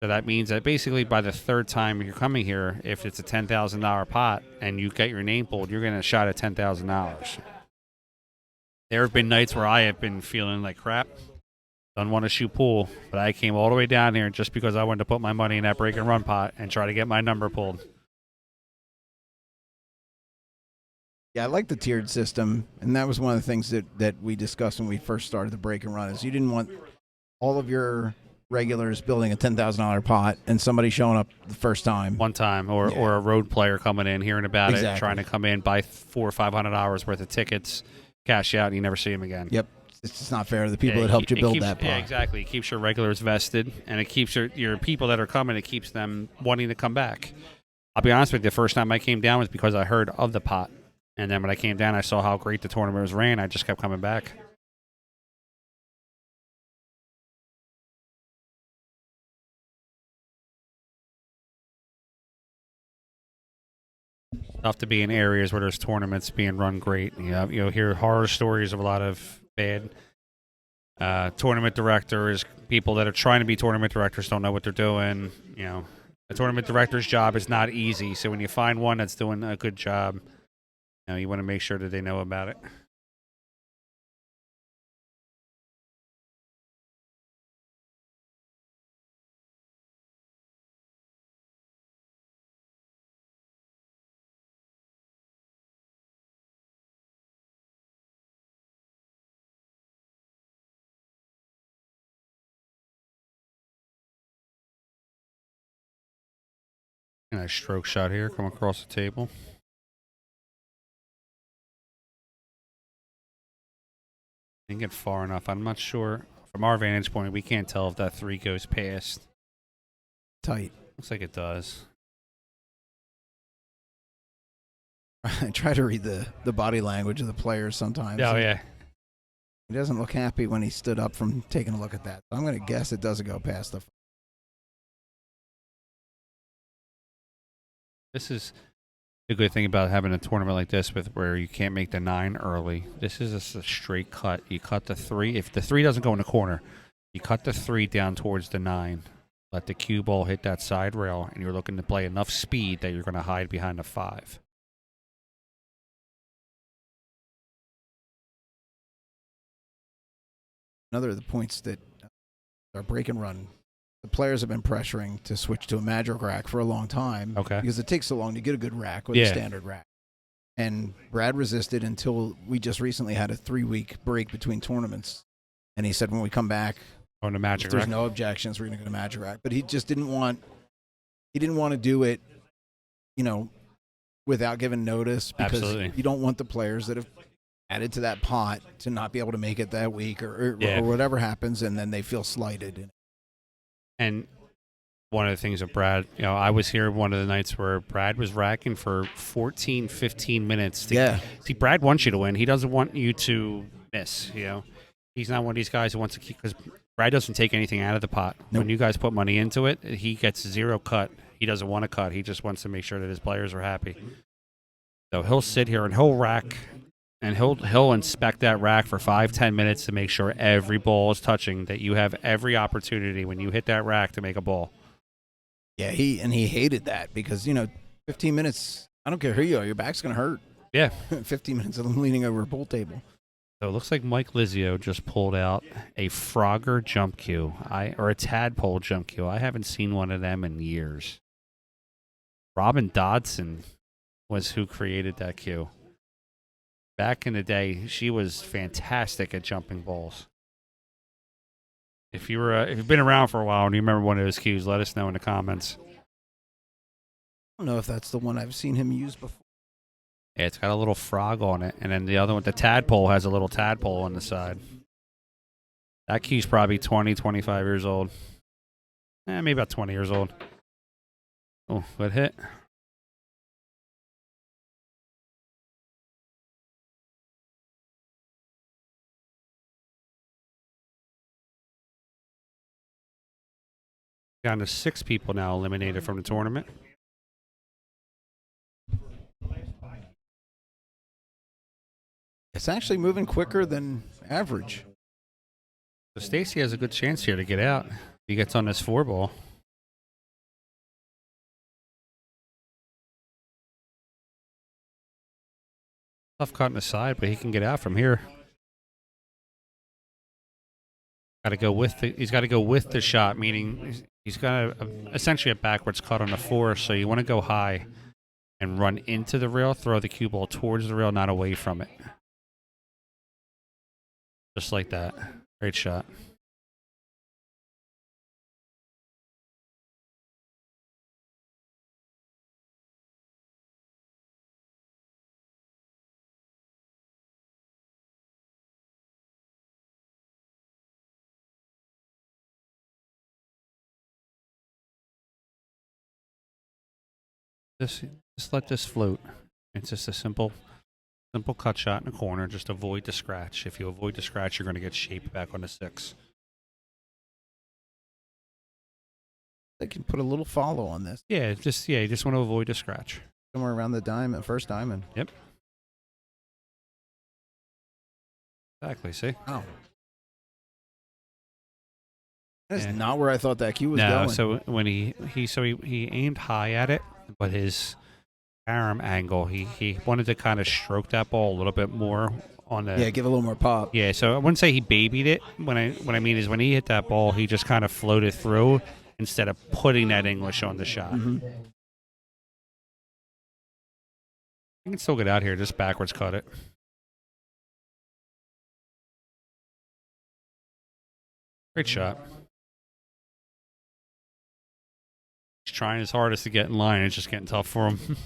So that means that basically by the third time you're coming here, if it's a $10,000 pot and you get your name pulled, you're getting a shot at $10,000. There have been nights where I have been feeling like crap, don't want to shoot pool, but I came all the way down here just because I wanted to put my money in that break and run pot and try to get my number pulled. Yeah, I like the tiered system, and that was one of the things that we discussed when we first started the break and run. Is you didn't want all of your regulars building a $10,000 pot and somebody showing up the first time, one time, or a road player coming in, hearing about Exactly. it, trying to come in, buy $400 or $500 worth of tickets, cash out, and you never see them again. Yep, it's just not fair to the people that helped you build that pot. Yeah, exactly. It keeps your regulars vested, and it keeps your people that are coming. It keeps them wanting to come back. I'll be honest with you. The first time I came down was because I heard of the pot. And then when I came down, I saw how great the tournament was ran. I just kept coming back. Tough to be in areas where there's tournaments being run great. You'll hear horror stories of a lot of bad tournament directors. People that are trying to be tournament directors don't know what they're doing. A tournament director's job is not easy. So when you find one that's doing a good job, you want to make sure that they know about it. Nice stroke shot here, come across the table. Didn't get far enough. I'm not sure. From our vantage point, we can't tell if that 3 goes past. Tight. Looks like it does. I try to read the body language of the players sometimes. Oh, yeah. He doesn't look happy when he stood up from taking a look at that. So I'm going to guess it doesn't go past the... This is the good thing about having a tournament like this where you can't make the 9 early. This is just a straight cut. You cut the 3. If the 3 doesn't go in the corner, you cut the 3 down towards the 9. let the cue ball hit that side rail, and you're looking to play enough speed that you're going to hide behind the 5. Another of the points that our break and run, the players have been pressuring to switch to a magic rack for a long time. Okay. Because it takes so long to get a good rack with a standard rack. And Brad resisted until we just recently had a 3-week break between tournaments. And he said, when we come back, on the magic if there's rack. no objections, we're going to go to magic rack. But he just didn't want to do it, without giving notice. Because Absolutely. you don't want the players that have added to that pot to not be able to make it that week or whatever happens, and then they feel slighted. And one of the things that Brad, I was here one of the nights where Brad was racking for 14, 15 minutes. See, Brad wants you to win. He doesn't want you to miss, He's not one of these guys who wants to keep, because Brad doesn't take anything out of the pot. Nope. When you guys put money into it, he gets 0 cut. He doesn't want to cut. He just wants to make sure that his players are happy. So he'll sit here and he'll rack, and he'll inspect that rack for 5-10 minutes to make sure every ball is touching, that you have every opportunity when you hit that rack to make a ball. Yeah, he hated that because, 15 minutes, I don't care who you are, your back's going to hurt. Yeah. 15 minutes of leaning over a pool table. So it looks like Mike Lizio just pulled out a Frogger jump cue, or a tadpole jump cue. I haven't seen one of them in years. Robin Dodson was who created that cue. Back in the day, she was fantastic at jumping balls. If you've been around for a while and you remember one of those cues, let us know in the comments. I don't know if that's the one I've seen him use before. Yeah, it's got a little frog on it, and then the other one, the tadpole, has a little tadpole on the side. That cue's probably 20, 25 years old. Maybe about 20 years old. Oh, good hit. Down to 6 people now eliminated from the tournament. It's actually moving quicker than average. So Stacy has a good chance here to get out. He gets on this 4 ball. Tough cut in the side, but he can get out from here. He's got to go with the shot, meaning he's got essentially a backwards cut on the 4. So you want to go high and run into the rail, throw the cue ball towards the rail, not away from it. Just like that. Great shot. Just let this float. It's just a simple cut shot in the corner. Just avoid the scratch. If you avoid the scratch, you're going to get shaped back on the 6. They can put a little follow on this. Yeah, you just want to avoid the scratch. Somewhere around the diamond, first diamond. Yep. Exactly. See. Oh. That's not where I thought that cue was going. No, so when he aimed high at it, but his arm angle, he wanted to kind of stroke that ball a little bit more on the. Yeah, give a little more pop. Yeah, so I wouldn't say he babied it. What I mean is when he hit that ball, he just kind of floated through instead of putting that English on the shot. Mm-hmm. You can still get out here, just backwards cut it. Great shot. He's trying his hardest to get in line. It's just getting tough for him.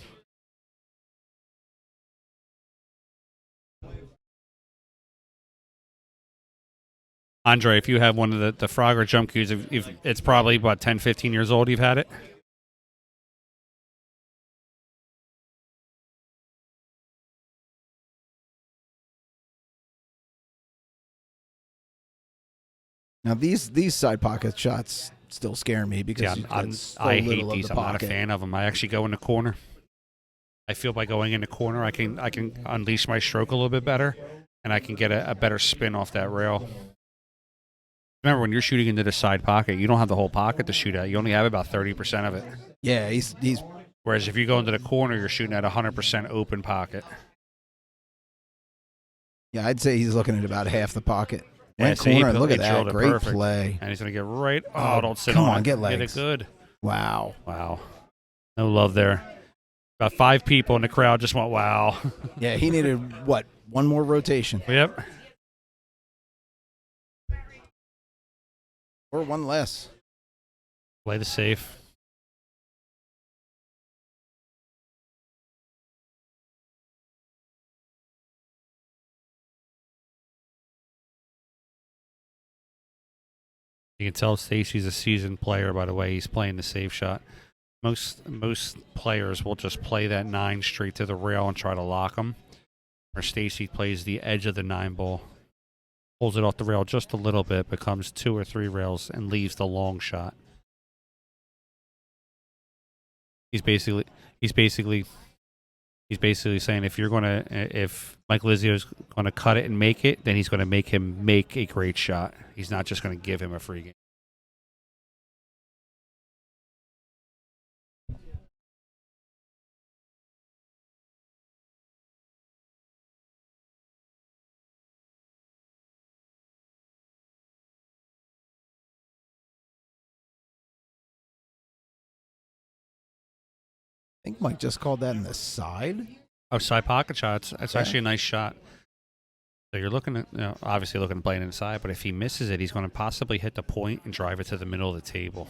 Andre, if you have one of the Frogger jump cues, if it's probably about 10, 15 years old you've had it. Now these side pocket shots still scare me because I hate these. I'm not a fan of them. I actually go in the corner. I feel by going in the corner, I can unleash my stroke a little bit better, and I can get a better spin off that rail. Remember, when you're shooting into the side pocket, you don't have the whole pocket to shoot at. You only have about 30% of it. Yeah, he's Whereas if you go into the corner, you're shooting at 100% open pocket. yeah. I'd say he's looking at about half the pocket. Yeah, Went so he corner. put- Look he at that. drilled it Great perfect. play. And he's going to get right. Oh, don't sit come on on, it. get Get legs. it good. Wow. Wow. No love there. About 5 people in the crowd just went, wow. Yeah, he needed what? One more rotation Yep. or one less. Play the safe. You can tell Stacy's a seasoned player by the way he's playing the safe shot. Most players will just play that 9 straight to the rail and try to lock them. Or Stacy plays the edge of the 9 ball, pulls it off the rail just a little bit, becomes 2 or 3 rails, and leaves the long shot. He's basically saying if Mike Lizzio's gonna cut it and make it, then he's gonna make him make a great shot. He's not just gonna give him a free game. I think Mike just called that in the side. Oh, side pocket shots. That's Yeah. actually a nice shot. So you're looking at, obviously looking to play it inside, but if he misses it, he's going to possibly hit the point and drive it to the middle of the table.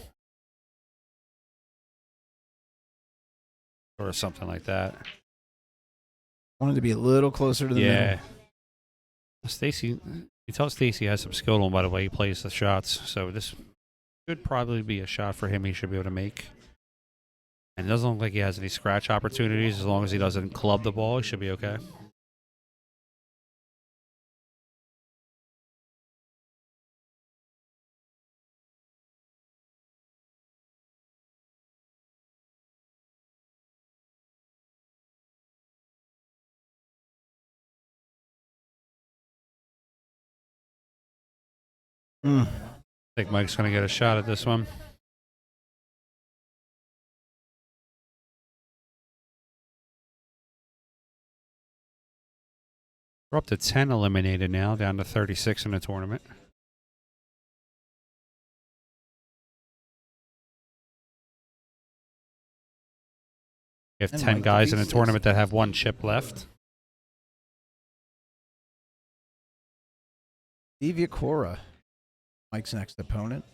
Or something like that. Wanted to be a little closer to the middle. Stacy, you tell Stacy has some skill on by the way he plays the shots, so this could probably be a shot for him he should be able to make. And it doesn't look like he has any scratch opportunities. As long as he doesn't club the ball, he should be okay. I think Mike's going to get a shot at this one. We're up to 10 eliminated now, down to 36 in the tournament. You have And 10 Mike guys in the defeats tournament that have 1 chip left. Steve Cora, Mike's next opponent.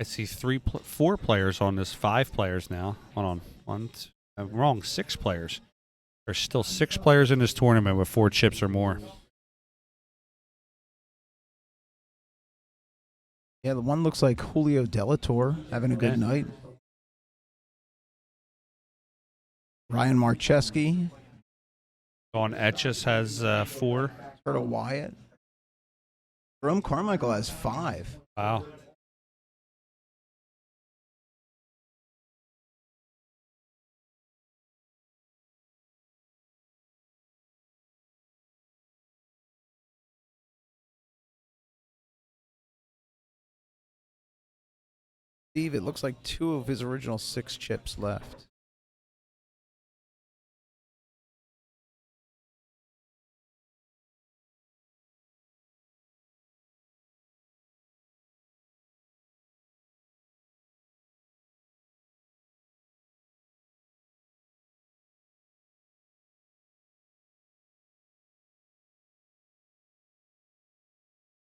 I see 4 players on this, 5 players now. Hold on. I'm wrong, 6 players. There's still 6 players in this tournament with 4 chips or more. Yeah, the one looks like Julio Delatorre having a good night. Ryan Marcheski. Don Etches has 4. Berto Wyatt. Jerome Carmichael has 5. Wow. Steve, it looks like 2 of his original 6 chips left.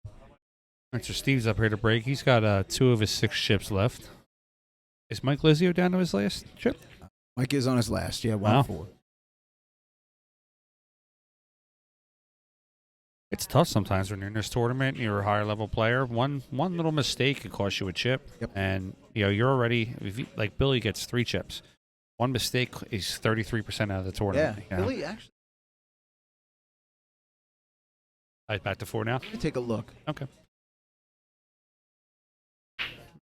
All right, so Steve's up here to break. He's got 2 of his 6 chips left. Is Mike Lizzio down to his last chip? Mike is on his last. Yeah, 1-4. Wow. It's tough sometimes when you're in this tournament. You're a higher level player. One little mistake could cost you a chip, Yep. and you're already like Billy gets 3 chips. One mistake is 33% out of the Yeah, tournament. you know? Billy, actually, All right, back to 4 now. let me take a look. Okay.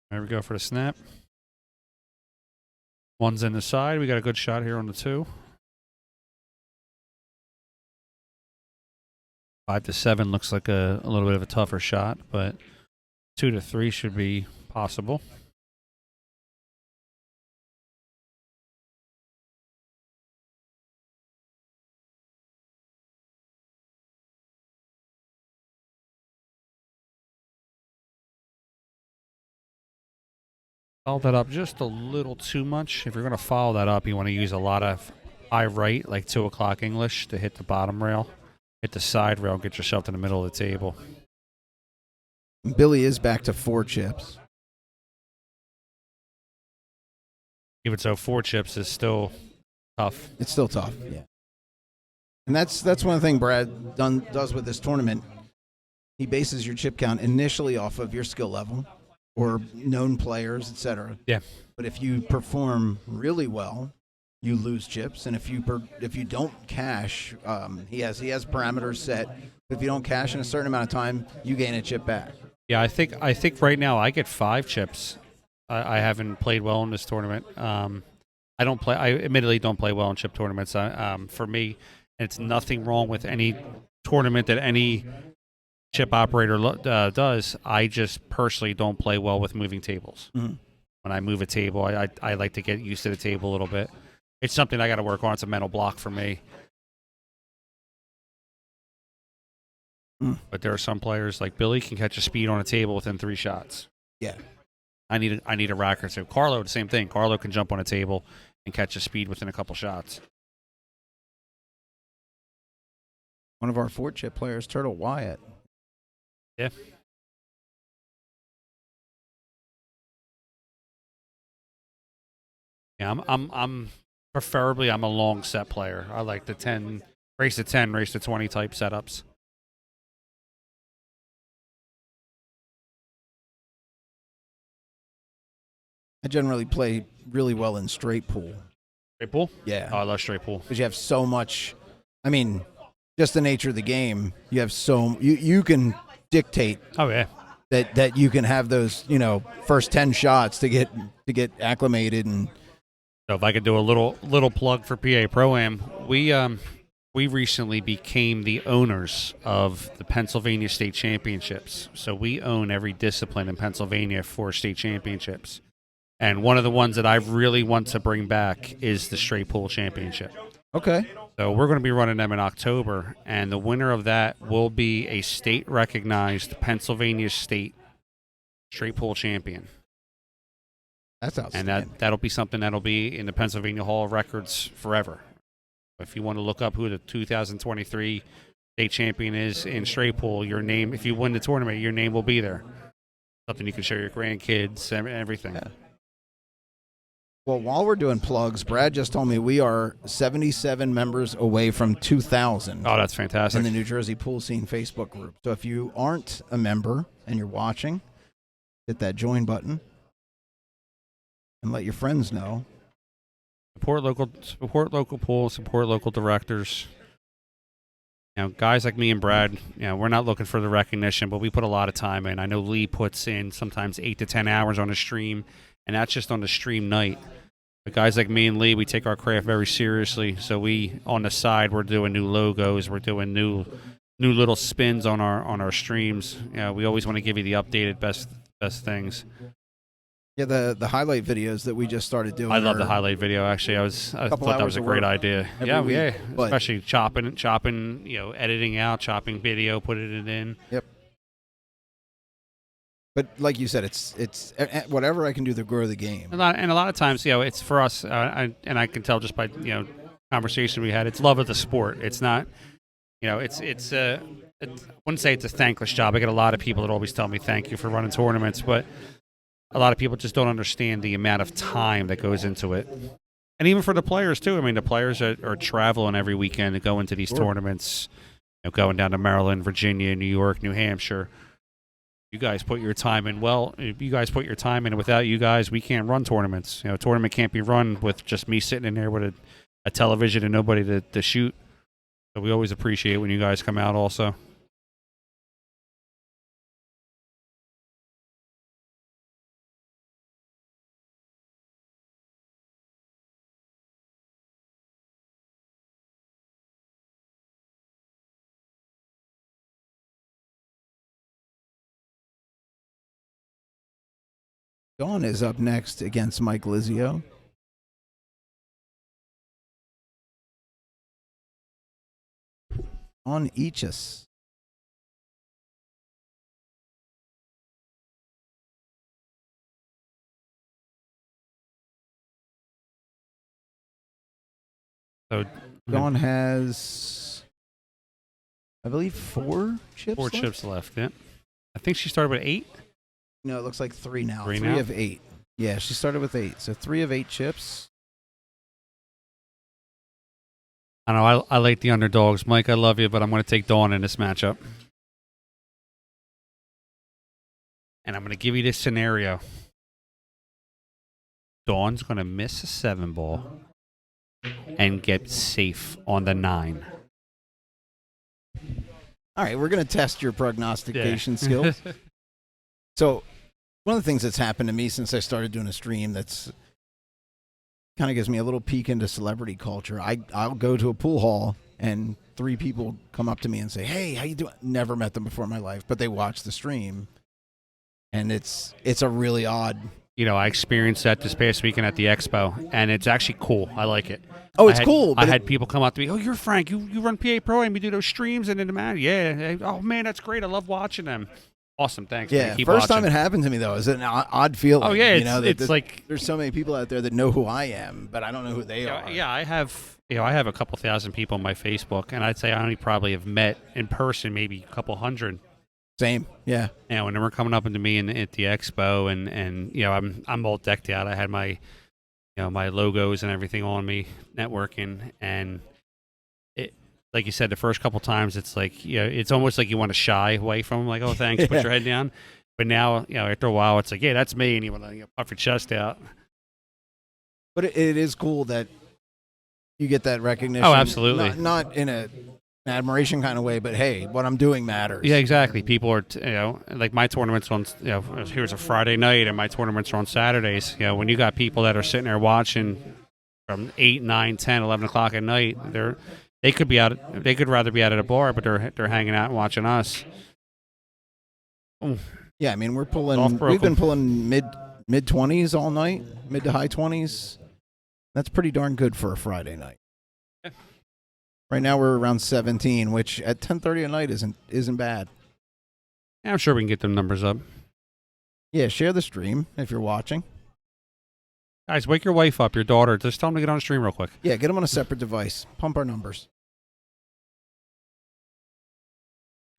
There we go for the snap. One's in the side. We got a good shot here on the 2. 5 to 7 looks like a little bit of a tougher shot, but 2 to 3 should be possible. Followed that up just a little too much. If you're going to follow that up, you want to use a lot of high right, like 2 o'clock English, to hit the bottom rail, hit the side rail, get yourself to the middle of the table. Billy is back to 4 chips. Even so, 4 chips is still tough. It's still tough. Yeah. And that's one thing Brad does with this tournament. He bases your chip count initially off of your skill level or known players, etc. Yeah. But if you perform really well, you lose chips, and if you don't cash, he has parameters set. If you don't cash in a certain amount of time, you gain a chip back. Yeah, I think right now I get 5 chips. I haven't played well in this tournament. I admittedly don't play well in chip tournaments. For me, it's nothing wrong with any tournament that any chip operator does. I just personally don't play well with moving tables. Mm-hmm. When I move a table, I like to get used to the table a little bit. It's something I got to work on. It's a mental block for me. But there are some players like Billy can catch a speed on a table within 3 shots. Yeah. I need a rack or 2. Carlo, the same thing. Carlo can jump on a table and catch a speed within a couple shots. One of our 4 chip players, Turtle Wyatt. Yeah. Yeah, I'm preferably I'm a long set player. I like the 10, race to 10, race to 20 type setups. I generally play really well in straight pool. Straight pool? Yeah. Oh, I love straight pool. Because you have so much. I mean, just the nature of the game. You have you can dictate. Oh yeah. That you can have those first 10 shots to get acclimated. And so if I could do a little plug for PA Pro-Am, we recently became the owners of the Pennsylvania State Championships. So we own every discipline in Pennsylvania for state championships. And one of the ones that I really want to bring back is the Straight Pool Championship. Okay. So we're going to be running them in October, and the winner of that will be a state-recognized Pennsylvania State Straight Pool champion. That's outstanding. And that'll be something that'll be in the Pennsylvania Hall of Records forever. If you want to look up who the 2023 state champion is in Straight Pool, your name, if you win the tournament, your name will be there. Something you can show your grandkids and everything. Yeah. Well, while we're doing plugs, Brad just told me we are 77 members away from 2,000. Oh, that's fantastic. In the New Jersey Pool Scene Facebook group. So if you aren't a member and you're watching, hit that join button and let your friends know. Support local pools, support local directors. Guys like me and Brad, we're not looking for the recognition, but we put a lot of time in. I know Lee puts in sometimes 8 to 10 hours on a stream, and that's just on the stream night. But guys like me and Lee, we take our craft very seriously. So we, on the side, we're doing new logos, we're doing new little spins on our streams. We always want to give you the updated best things. Yeah, the highlight videos that we just started doing. I love the highlight video. Actually, I thought that was a great idea. Yeah. Especially chopping, editing out, chopping video, putting it in. Yep. But like you said, it's whatever I can do to grow the game. And a lot of times, it's for us, and I can tell just by conversation we had. It's love of the sport. It's not, I wouldn't say it's a thankless job. I get a lot of people that always tell me thank you for running tournaments, but a lot of people just don't understand the amount of time that goes into it. And even for the players too. I mean, the players are traveling every weekend to go into these tournaments. Going down to Maryland, Virginia, New York, New Hampshire. You guys put your time in. Well, if you guys put your time in, without you guys, we can't run tournaments. A tournament can't be run with just me sitting in there with a television and nobody to shoot. So we always appreciate when you guys come out also. Dawn is up next against Mike Lizio. On Eachus. So Dawn has, I believe, 4 chips. 4 left? chips left. Yeah, I think she started with 8. No, it looks like 3 now. 3 3 now? of 8. Yeah, she started with 8. So 3 of 8 chips. I don't know. I like the underdogs, Mike. I love you, but I'm going to take Dawn in this matchup, and I'm going to give you this scenario. Dawn's going to miss a 7 ball and get safe on the 9. All right, we're going to test your prognostication skills. So, one of the things that's happened to me since I started doing a stream that's kind of gives me a little peek into celebrity culture. I'll go to a pool hall and 3 people come up to me and say, "Hey, how you doing?" Never met them before in my life, but they watch the stream, and it's a really odd. You know, I experienced that this past weekend at the expo, and it's actually cool. I like it. Oh, it's I had, cool. I had people come up to me, "Oh, you're Frank. You run PA Pro and you do those streams and in the man. Yeah. Oh man, that's great. I love watching them. Awesome. Thanks. Yeah, man. Keep first time watching." it happened to me though. Is an odd feeling. Oh yeah, you know, it's like there's so many people out there that know who I am, but I don't know who they are. Yeah, I have a couple thousand people on my Facebook, and I'd say I only probably have met in person maybe a couple hundred. Same. Yeah. You know, when they were coming up into me at the expo, and you know, I'm all decked out. I had my my logos and everything on me, networking, and it, like you said, the first couple times, it's like it's almost like you want to shy away from them, like, "Oh, thanks, Yeah. put your head down." But now, after a while, it's like, "Yeah, that's me," and you want to puff your chest out. But it is cool that you get that recognition. Oh, absolutely. Not in an admiration kind of way, but hey, what I'm doing matters. Yeah, exactly. People are, like my tournaments on, here's a Friday night, and my tournaments are on Saturdays. When you got people that are sitting there watching from 8, 9, 10, 11 o'clock at night, they could be out. They could rather be out at a bar, but they're hanging out and watching us. Ooh. Yeah, I mean we've Broke been 'em. pulling mid 20s all night, mid to high 20s. That's pretty darn good for a Friday night. Yeah. Right now we're around 17, which at 10:30 at night isn't bad. Yeah, I'm sure we can get them numbers up. Yeah, share the stream if you're watching. Guys, wake your wife up, your daughter. Just tell them to get on the stream real quick. Yeah, get them on a separate device. Pump our numbers.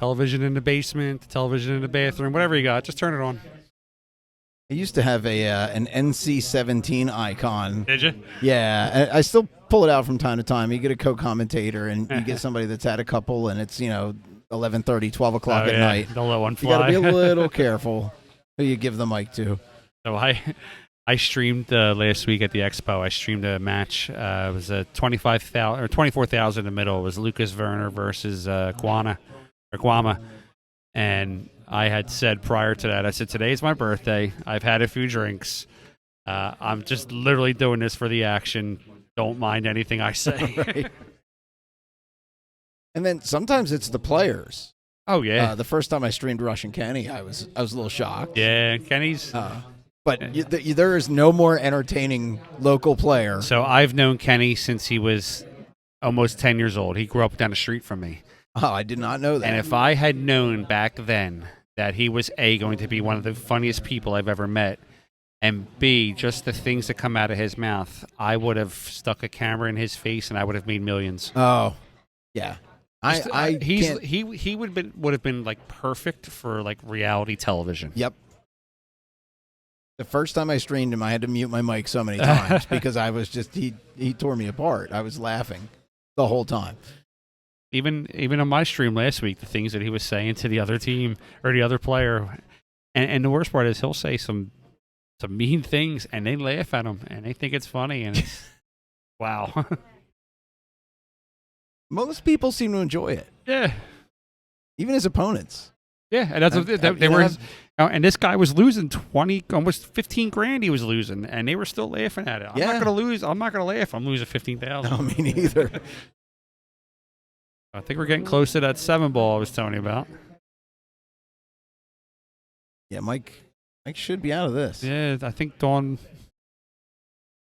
Television in the basement, television in the bathroom, whatever you got, just turn it on. I used to have an NC-17 icon. Did you? Yeah, I still pull it out from time to time. You get a co-commentator, and you get somebody that's had a couple, and it's 11:30, 12 o'clock at night. Don't let one You fly. got to be a little careful who you give the mic to. So I streamed last week at the expo. I streamed a match. It was a 25,000 or 24,000 in the middle. It was Lucas Werner versus Guama, and I had said prior to that, I said, "Today's my birthday. I've had a few drinks. I'm just literally doing this for the action. Don't mind anything I say." Right. And then sometimes it's the players. Oh yeah, The first time I streamed Russian Kenny, I was a little shocked. yeah. Kenny's. But there is no more entertaining local player. So I've known Kenny since he was almost 10 years old. He grew up down the street from me. Oh, I did not know that. And if I had known back then that he was going to be one of the funniest people I've ever met, and B, just the things that come out of his mouth, I would have stuck a camera in his face and I would have made millions. Oh, yeah. He would have been like perfect for like reality television. Yep. The first time I streamed him, I had to mute my mic so many times because I was just he tore me apart. I was laughing the whole time. Even on my stream last week, the things that he was saying to the other team or the other player, and the worst part is he'll say some mean things and they laugh at him and they think it's funny and it's wow. Most people seem to enjoy it, Yeah, even his opponents. yeah, and that's what they were. And this guy was losing 20, almost 15 grand. He was losing, and they were still laughing at it. I'm not gonna lose. I'm not gonna laugh. I'm losing 15,000. No, me neither. I think we're getting close to that 7 ball I was telling you about. Yeah, Mike Mike should be out of this. Yeah, I think Dawn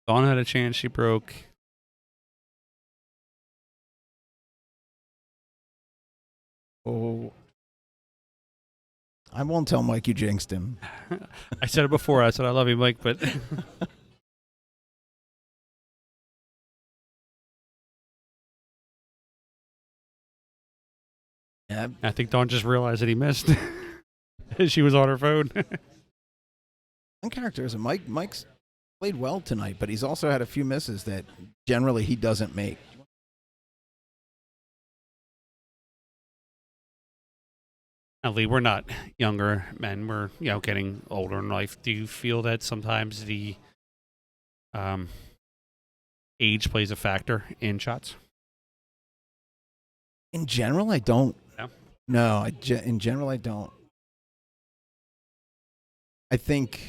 had a chance. She broke. Oh, I won't tell Mike you jinxed him. I said it before. I said I love you, Mike, but Yeah, I think Dawn just realized that he missed. She was on her phone. one character is Mike's played well tonight, but he's also had a few misses that generally he doesn't make. Lee, we're not younger men. We're getting older in life. Do you feel that sometimes the age plays a factor in shots? In general, I don't. No? No, in general, I don't. I think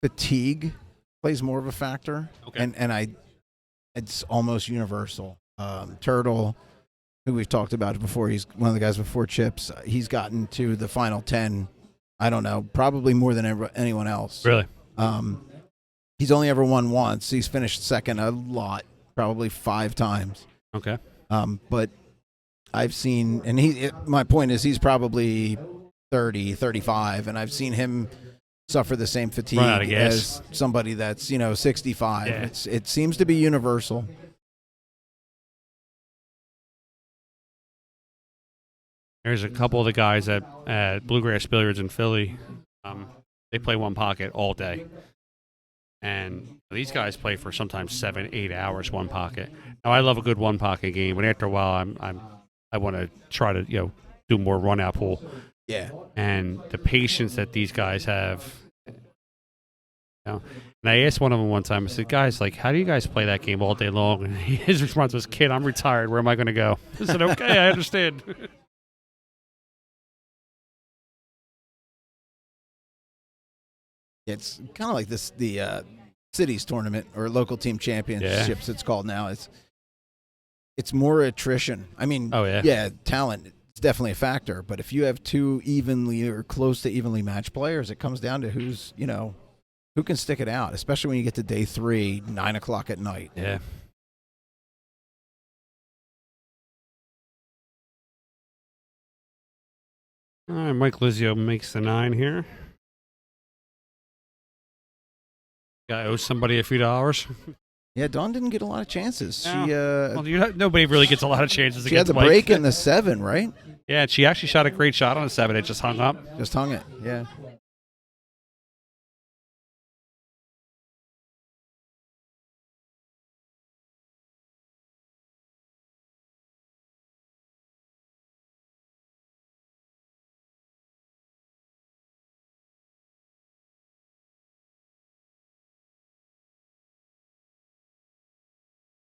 fatigue plays more of a factor, Okay. and it's almost universal. Turtle, who we've talked about before, he's one of the guys before Chips. He's gotten to the final 10. I don't know, probably more than anyone else. Really? He's only ever won once. He's finished second a lot, probably 5 times. Okay. But I've seen, and my point is he's probably 30, 35, and I've seen him suffer the same fatigue Run out of gas. as somebody that's 65. Yeah. It seems to be universal. There's a couple of the guys at Bluegrass Billiards in Philly. They play one pocket all day. And these guys play for sometimes 7-8 hours one pocket. Now I love a good one pocket game, but after a while I want to try to do more run out pool. Yeah. And the patience that these guys have. And I asked one of them one time, I said, guys, how do you guys play that game all day long? And his response was, kid, I'm retired. Where am I going to go? I said, okay, I understand. It's kind of like the cities tournament or local team championships. It's called now. It's more attrition. I mean, talent is definitely a factor, but if you have 2 evenly or close to evenly matched players, it comes down to who's who can stick it out, especially when you get to day 3, 9 o'clock at night. Yeah. All right, Mike Lizio makes the 9 here. Guy owes somebody a few dollars. Yeah, Dawn didn't get a lot of chances. No. Nobody really gets a lot of chances. She had the Mike. break in the 7, right? Yeah, she actually shot a great shot on the 7. It just hung up. Just hung it. Yeah.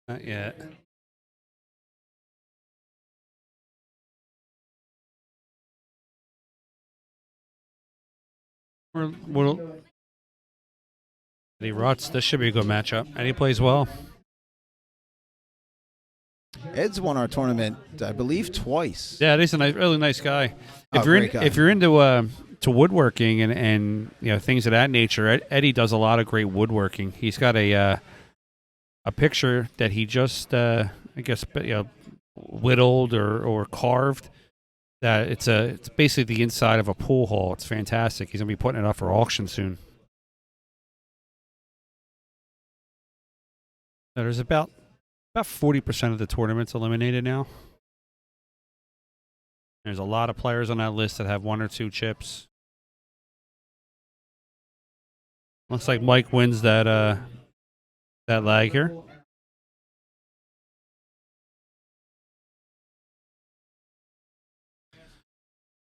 Not yet. Eddie Rutz, this should be a good matchup. And he plays well. Ed's won our tournament, I believe, twice. Yeah, he's a really nice guy. Great guy. If you're into to woodworking and things of that nature, Eddie does a lot of great woodworking. He's got a picture that he just I guess whittled or carved. That it's basically the inside of a pool hall. It's fantastic. He's gonna be putting it up for auction soon. There's about 40% of the tournaments eliminated now. There's a lot of players on that list that have 1 or 2 chips. Looks like Mike wins that lag here.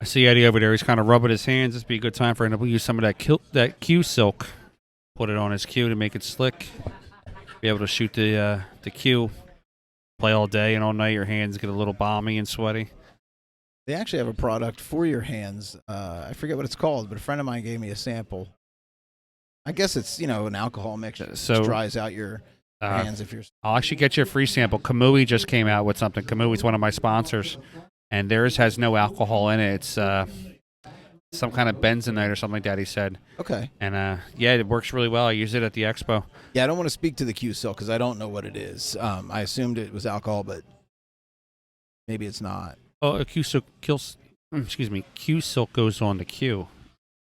I see Eddie over there. He's kind of rubbing his hands. This would be a good time for him to use some of that Q silk. Put it on his cue to make it slick. Be able to shoot the cue. Play all day and all night. Your hands get a little balmy and sweaty. They actually have a product for your hands. I forget what it's called, but a friend of mine gave me a sample. I guess it's an alcohol mixture. So it dries out your hands if you're. I'll actually get you a free sample. Kamui just came out with something. Kamui's one of my sponsors, and theirs has no alcohol in it. some kind of bentonite or something like that. He said, Okay. and yeah, it works really well. I used it at the expo. Yeah, I don't want to speak to the Q Silk because I don't know what it is. I assumed it was alcohol, but maybe it's not. Oh, Q Silk kills. Excuse me, Q Silk goes on the Q.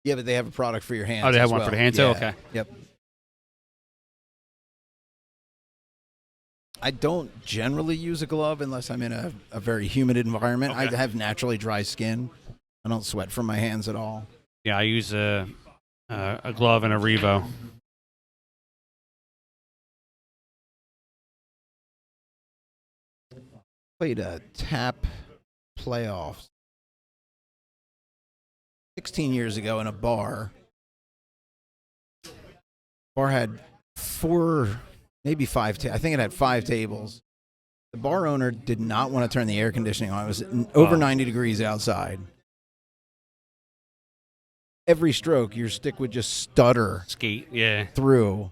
Yeah, but they have a product for your hands. Oh, they have as one well. for the hands. Yeah. Oh, okay. Yep. I don't generally use a glove unless I'm in a very humid environment. Okay. I have naturally dry skin. I don't sweat from my hands at all. Yeah, I use a glove and a Revo. Played a tap playoffs 16 years ago in a bar. Bar had 4, maybe 5. I think it had 5 tables. The bar owner did not want to turn the air conditioning on. It was over 90 degrees outside. Every stroke, your stick would just stutter Skate, yeah. through.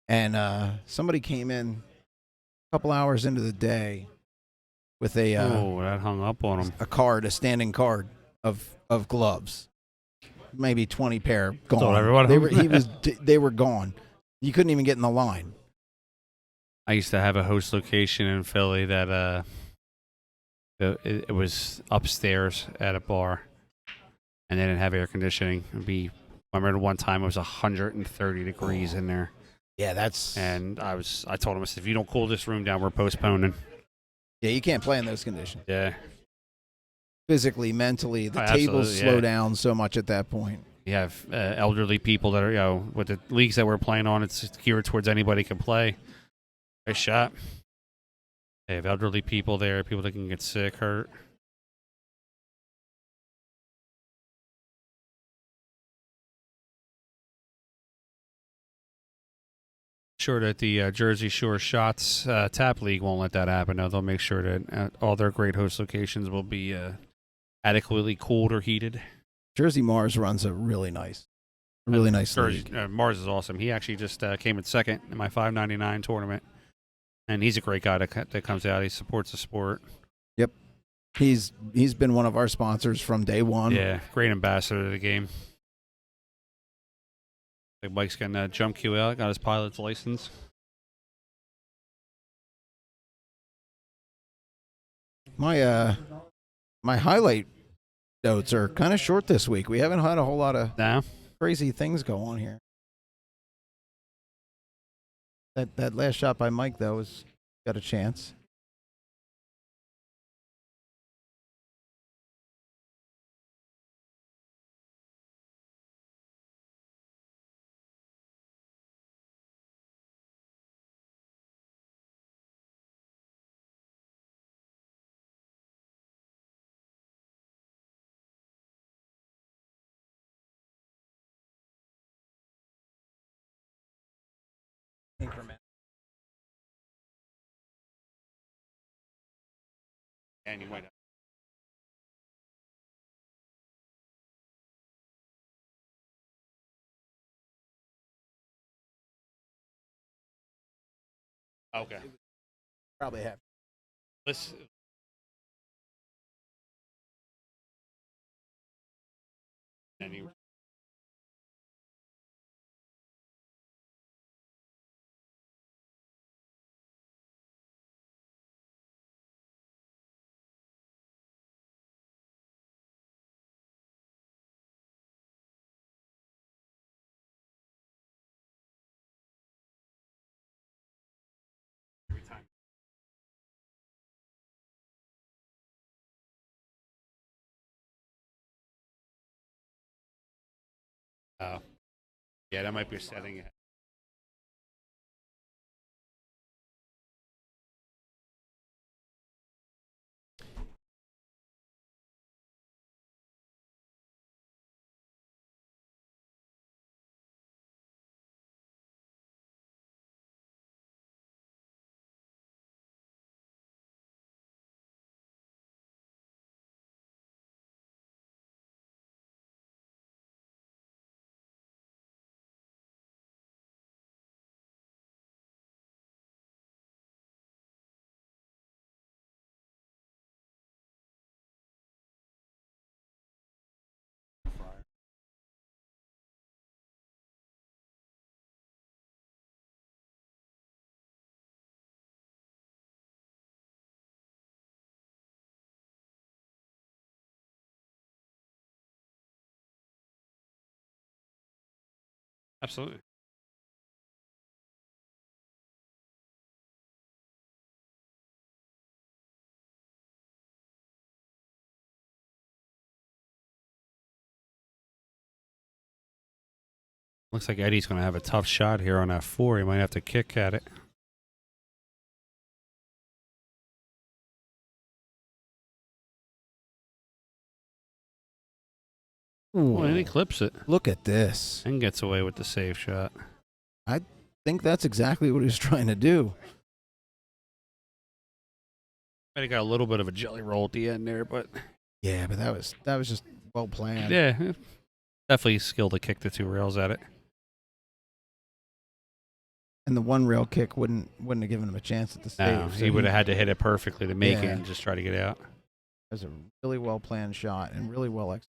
And somebody came in a couple hours into the day with a That hung up on him. a standing card of gloves. Maybe 20 pair gone. Sold every one of them. They were gone. You couldn't even get in the line. I used to have a host location in Philly that it was upstairs at a bar, and they didn't have air conditioning. I remember one time it was 130 degrees in there, Yeah, that's and I told him, I said, if you don't cool this room down, we're postponing. yeah. You can't play in those conditions. Yeah, Physically, mentally, the Absolutely, tables slow yeah. down so much at that point. you have elderly people that are, with the leagues that we're playing on, it's geared towards anybody can play. Nice shot. They have elderly people there, people that can get sick, hurt. Sure that the Jersey Shore Shots Tap League won't let that happen. No, they'll make sure that all their great host locations will be adequately cooled or heated. Jersey Mars runs a really nice league. Jersey, Mars is awesome. He actually just came in second in my 599 tournament, and he's a great guy that comes out. He supports the sport. Yep, he's been one of our sponsors from day one. Yeah, great ambassador to the game. Like Mike's getting a jump queue out, got his pilot's license. My highlight notes are kind of short this week. We haven't had a whole lot of Now, crazy things go on here. That last shot by Mike though was got a chance. Increment. and you might have. Okay. Probably have. Let's. And you. Oh, yeah, that might be a setting. Absolutely. Looks like Eddie's going to have a tough shot here on that 4. He might have to kick at it. Well, and he clips it Look at this. and gets away with the save shot. I think that's exactly what he was trying to do. Might have got a little bit of a jelly roll at the end there, but Yeah, but that was just well planned. yeah, definitely skill to kick the 2 rails at it. And the one rail kick wouldn't have given him a chance at the save. No, so he would have had to hit it perfectly to make it Yeah. and just try to get out. It was a really well planned shot and really well executed.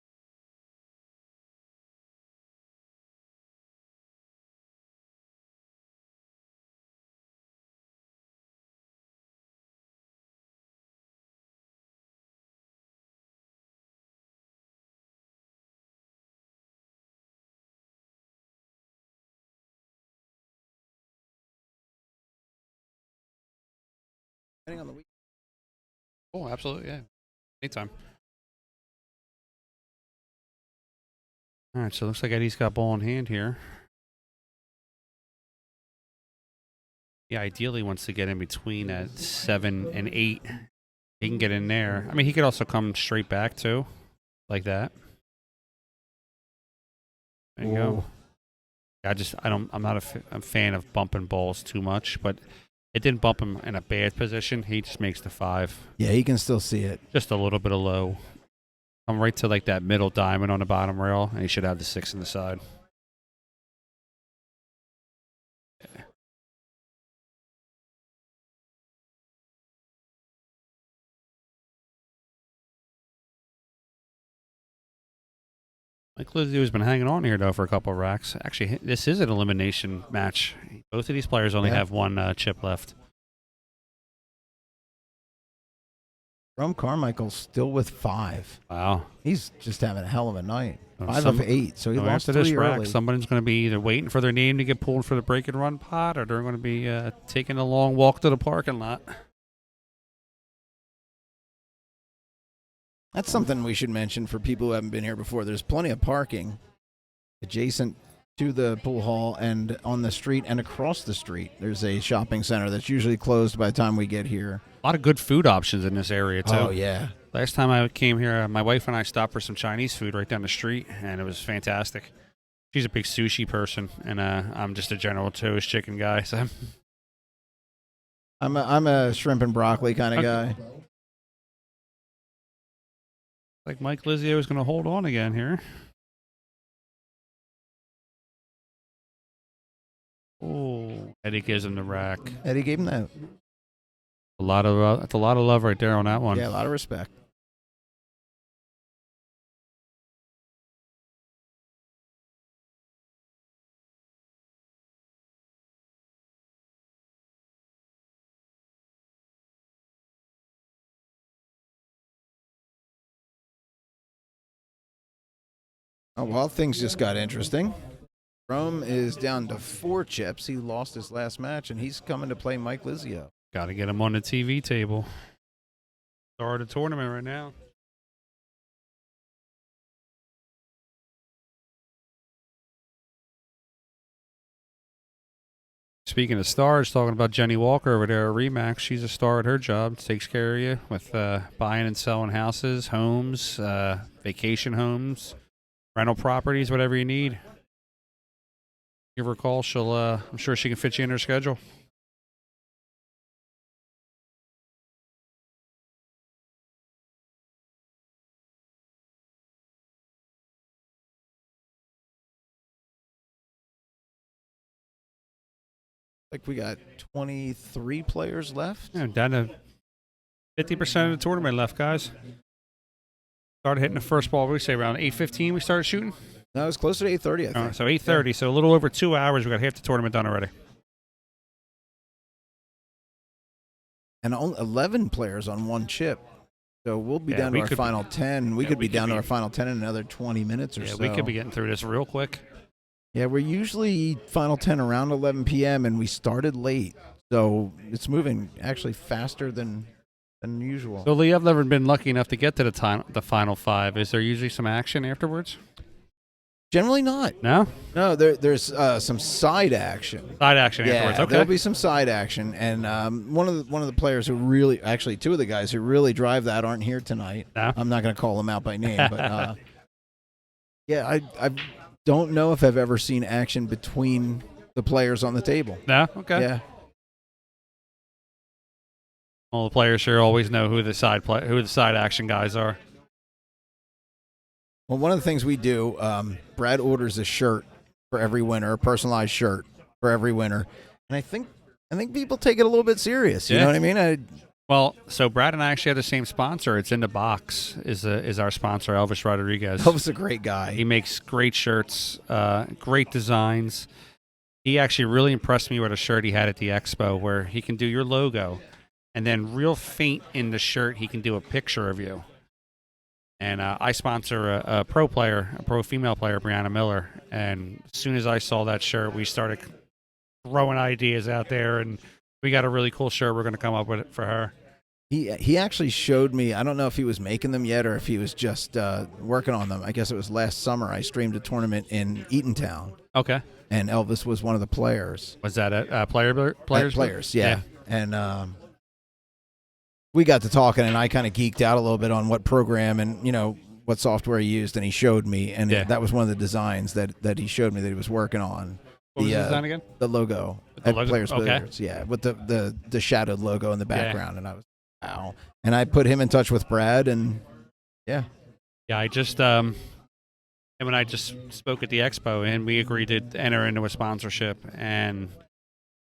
Depending on the week. Oh, absolutely, yeah. Anytime. All right, so it looks like Eddie's got ball in hand here. He ideally wants to get in between at 7 and 8. He can get in there. I mean, he could also come straight back too, like that. There you go. I'm not a fan of bumping balls too much, but it didn't bump him in a bad position. He just makes the 5. Yeah, he can still see it. Just a little bit of low. Come right to like that middle diamond on the bottom rail, and he should have the 6 on the side. Mike Lizio has been hanging on here though for a couple of racks. Actually, this is an elimination match. Both of these players only have 1 chip left. Rome Carmichael's still with 5. Wow. He's just having a hell of a night. Well, 5 of 8, so he lost after 3 this rack, early. somebody's going to be either waiting for their name to get pulled for the break and run pot, or they're going to be taking a long walk to the parking lot. That's something we should mention for people who haven't been here before. There's plenty of parking adjacent to the pool hall and on the street and across the street. There's a shopping center that's usually closed by the time we get here. A lot of good food options in this area, too. Oh, yeah. Last time I came here, my wife and I stopped for some Chinese food right down the street, and it was fantastic. She's a big sushi person, and I'm just a General Tso's chicken guy. So I'm a shrimp and broccoli kind of guy. like Mike Lizio is going to hold on again here. Oh, Eddie gives him the rack. Eddie gave him that. That's a lot of love right there on that one. Yeah, a lot of respect. Oh, well, things just got interesting. Rome is down to 4 chips. He lost his last match, and he's coming to play Mike Lizio. Got to get him on the TV table. Start of the tournament right now. Speaking of stars, talking about Jenny Walker over there at Remax, she's a star at her job. Takes care of you with buying and selling houses, homes, vacation homes, rental properties, whatever you need. Give her a call. I'm sure she can fit you in her schedule. Like we got 23 players left. Yeah, down to 50% of the tournament left, guys. Started hitting the first ball. We say around 8:15. We started shooting. No, it was closer to 8:30. I think. So 8:30. So a little over 2 hours. We got half the tournament done already. And only 11 players on 1 chip. So we'll be down to our final 10. We could be down to our final 10 in another 20 minutes or so. Yeah, we could be getting through this real quick. Yeah, we're usually Final 10 around 11 p.m. and we started late, so it's moving actually faster than usual. So, Lee, I've never been lucky enough to get to the final 5. Is there usually some action afterwards? Generally not. No? No, there's some side action. Side action Yeah, afterwards. Okay. there'll be some side action, and one of the players who really, actually, two of the guys who really drive that aren't here tonight. No? I'm not going to call them out by name, but yeah, I don't know if I've ever seen action between the players on the table. No? Okay. Yeah, All the players here always know who the side action guys are. well, one of the things we do, Brad orders a shirt for every winner, a personalized shirt for every winner, and I think people take it a little bit serious. You Yeah. know what I mean? Well, so Brad and I actually have the same sponsor. It's In the Box is our sponsor, Elvis Rodriguez. Elvis is a great guy. He makes great shirts, great designs. He actually really impressed me with a shirt he had at the expo where he can do your logo, and then real faint in the shirt, he can do a picture of you. And I sponsor a pro female player, Brianna Miller. And as soon as I saw that shirt, we started throwing ideas out there, and we got a really cool shirt we're going to come up with for her. He actually showed me, I don't know if he was making them yet or if he was just working on them. I guess it was last summer. I streamed a tournament in Eatontown, Okay. and Elvis was one of the players. Was that a players? Players, yeah. And we got to talking, and I kind of geeked out a little bit on what program and, what software he used, and he showed me, and Yeah. that was one of the designs that he showed me that he was working on. What was the design again? The logo The at logo? Players Okay. Billiards, yeah, with the shadowed logo in the background, and I was, wow. And I put him in touch with Brad, and yeah. Yeah, I just him and I just spoke at the expo, and we agreed to enter into a sponsorship. And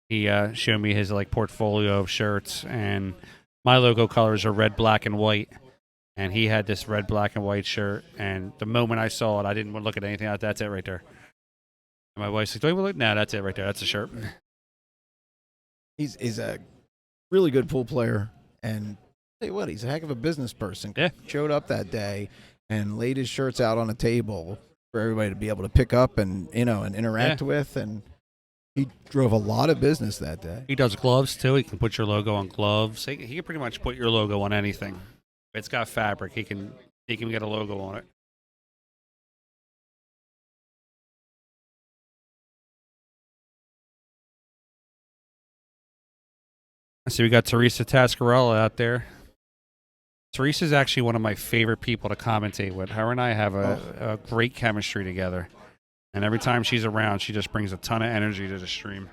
he showed me his portfolio of shirts, and my logo colors are red, black, and white. And he had this red, black, and white shirt. And the moment I saw it, I didn't want to look at anything else. That's it right there. And my wife's like, "Do you want to look?" No, that's it right there. That's the shirt. He's a really good pool player, and tell you what, he's a heck of a business person. Yeah. Showed up that day and laid his shirts out on a table for everybody to be able to pick up and and interact with, and he drove a lot of business that day. He does gloves too. He can put your logo on gloves. He can pretty much put your logo on anything. If it's got fabric, he can get a logo on it. So we got Teresa Tascarella out there. Teresa's actually one of my favorite people to commentate with. Her and I have a great chemistry together. And every time she's around, she just brings a ton of energy to the stream.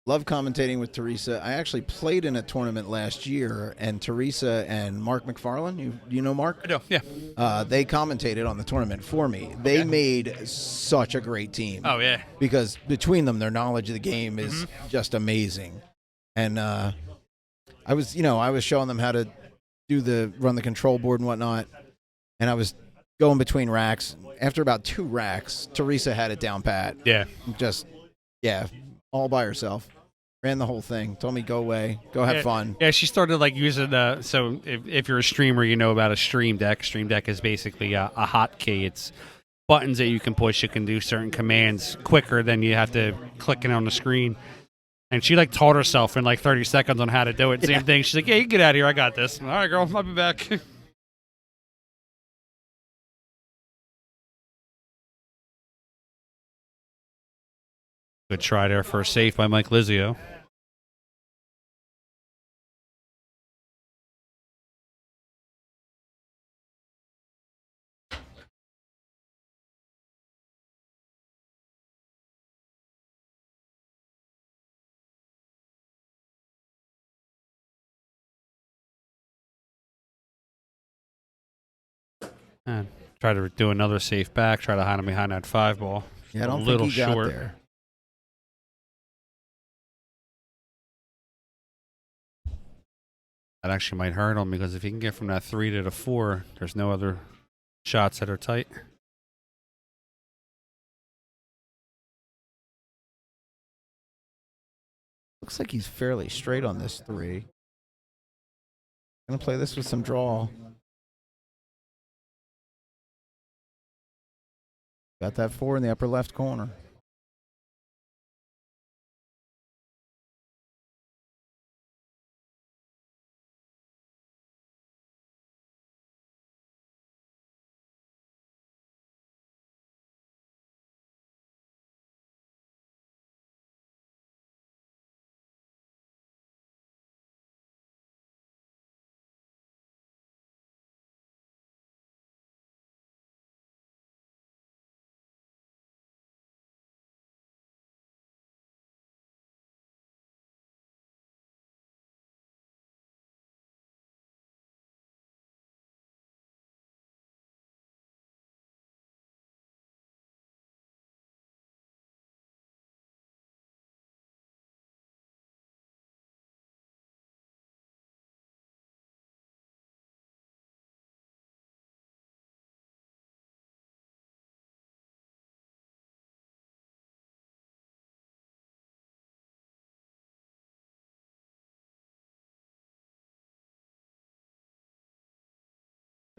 Love commentating with Teresa. I actually played in a tournament last year, and Teresa and Mark McFarland, you know Mark? I know, yeah. They commentated on the tournament for me. They made such a great team. Oh, yeah. Because between them, their knowledge of the game is just amazing. And I was showing them how to run the control board and whatnot, and I was going between racks. After about 2 racks, Teresa had it down pat. Yeah. Just, all by herself. Ran the whole thing. Told me, go away. Go have fun. Yeah, she started using so if you're a streamer, you know about a Stream Deck. Stream Deck is basically a hotkey. It's buttons that you can push. You can do certain commands quicker than you have to clicking on the screen. And she taught herself in 30 seconds on how to do it. Same thing. She's like, "Yeah, you get out of here. I got this." All right, girl. I'll be back. Good try there for a safe by Mike Lizio. And try to do another safe back. Try to hide him behind that 5 ball. Yeah, I don't a little think he got short. there. That actually might hurt him because if he can get from that 3 to the 4, there's no other shots that are tight. Looks like he's fairly straight on this 3. Gonna play this with some draw. Got that 4 in the upper left corner.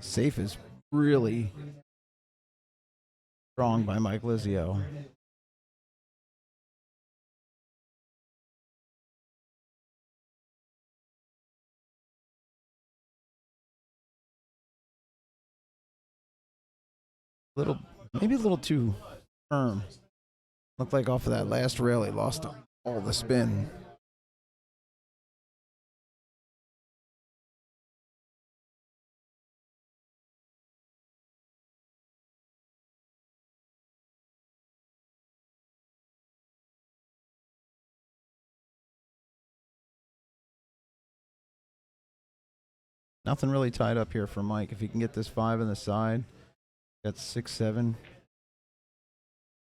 Safe is really strong by Mike Lizio. Maybe a little too firm. Looked like off of that last rail, he lost all the spin. Nothing really tied up here for Mike. If he can get this 5 on the side, got 6, 7.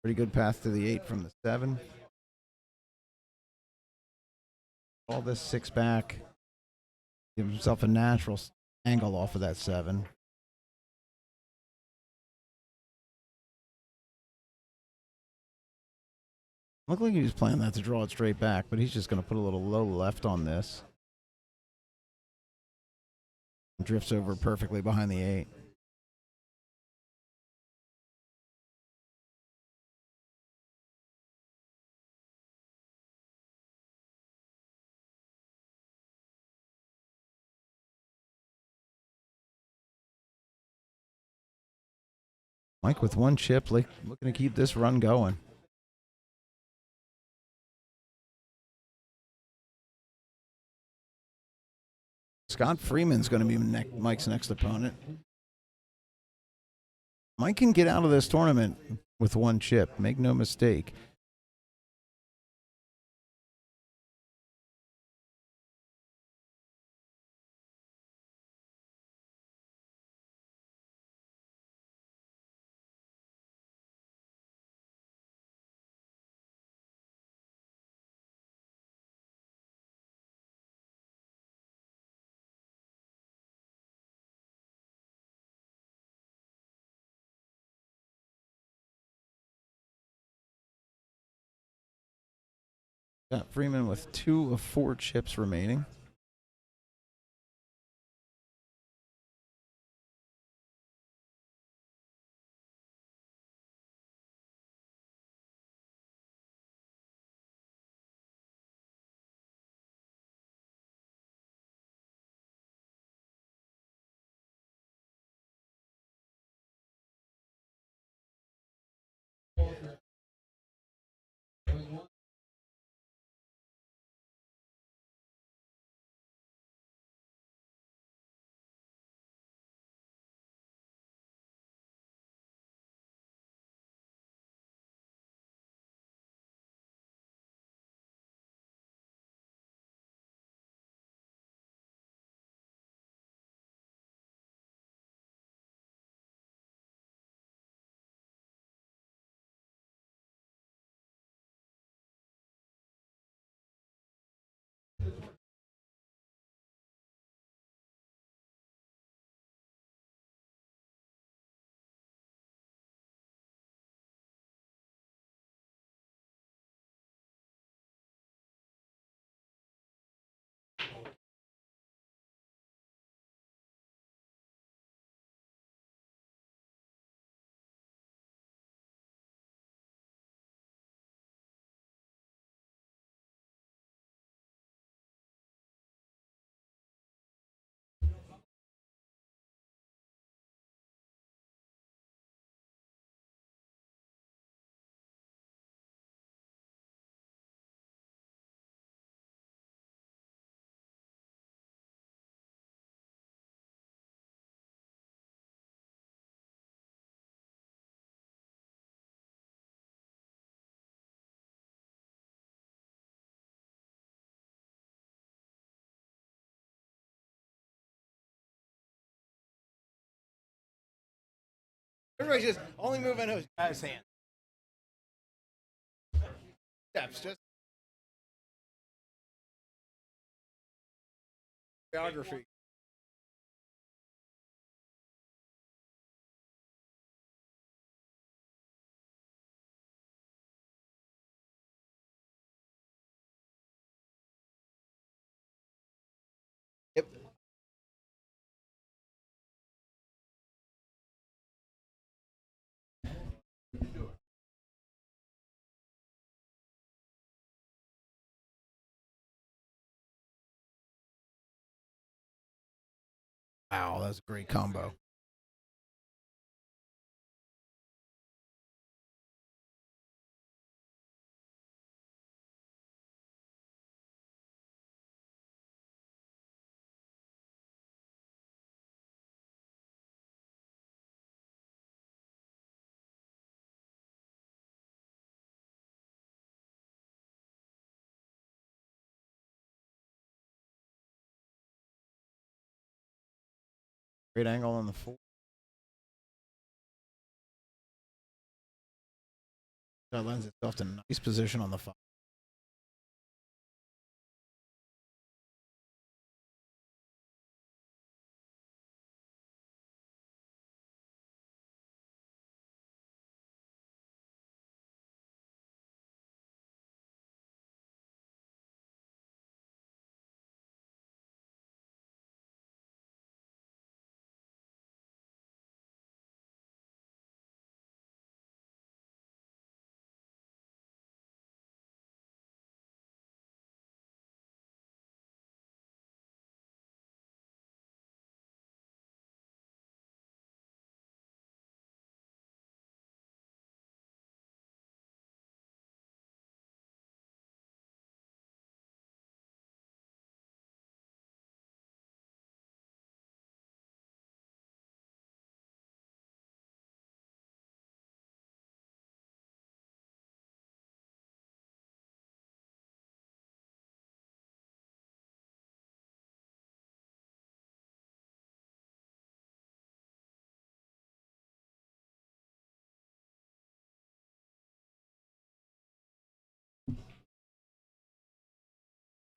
Pretty good path to the 8 from the 7. All this 6 back. Give himself a natural angle off of that 7. Looked like he was playing that to draw it straight back, but he's just going to put a little low left on this. Drifts over perfectly behind the 8. Mike with 1 chip, looking to keep this run going. Scott Freeman's going to be Mike's next opponent. Mike can get out of this tournament with 1 chip. Make no mistake. Got Freeman with 2 of 4 chips remaining. Everybody just only moving those guys' hands. Steps, just geography. Yep. Wow, that's a great combo. Great angle on the 4. That lends itself to nice position on the 5.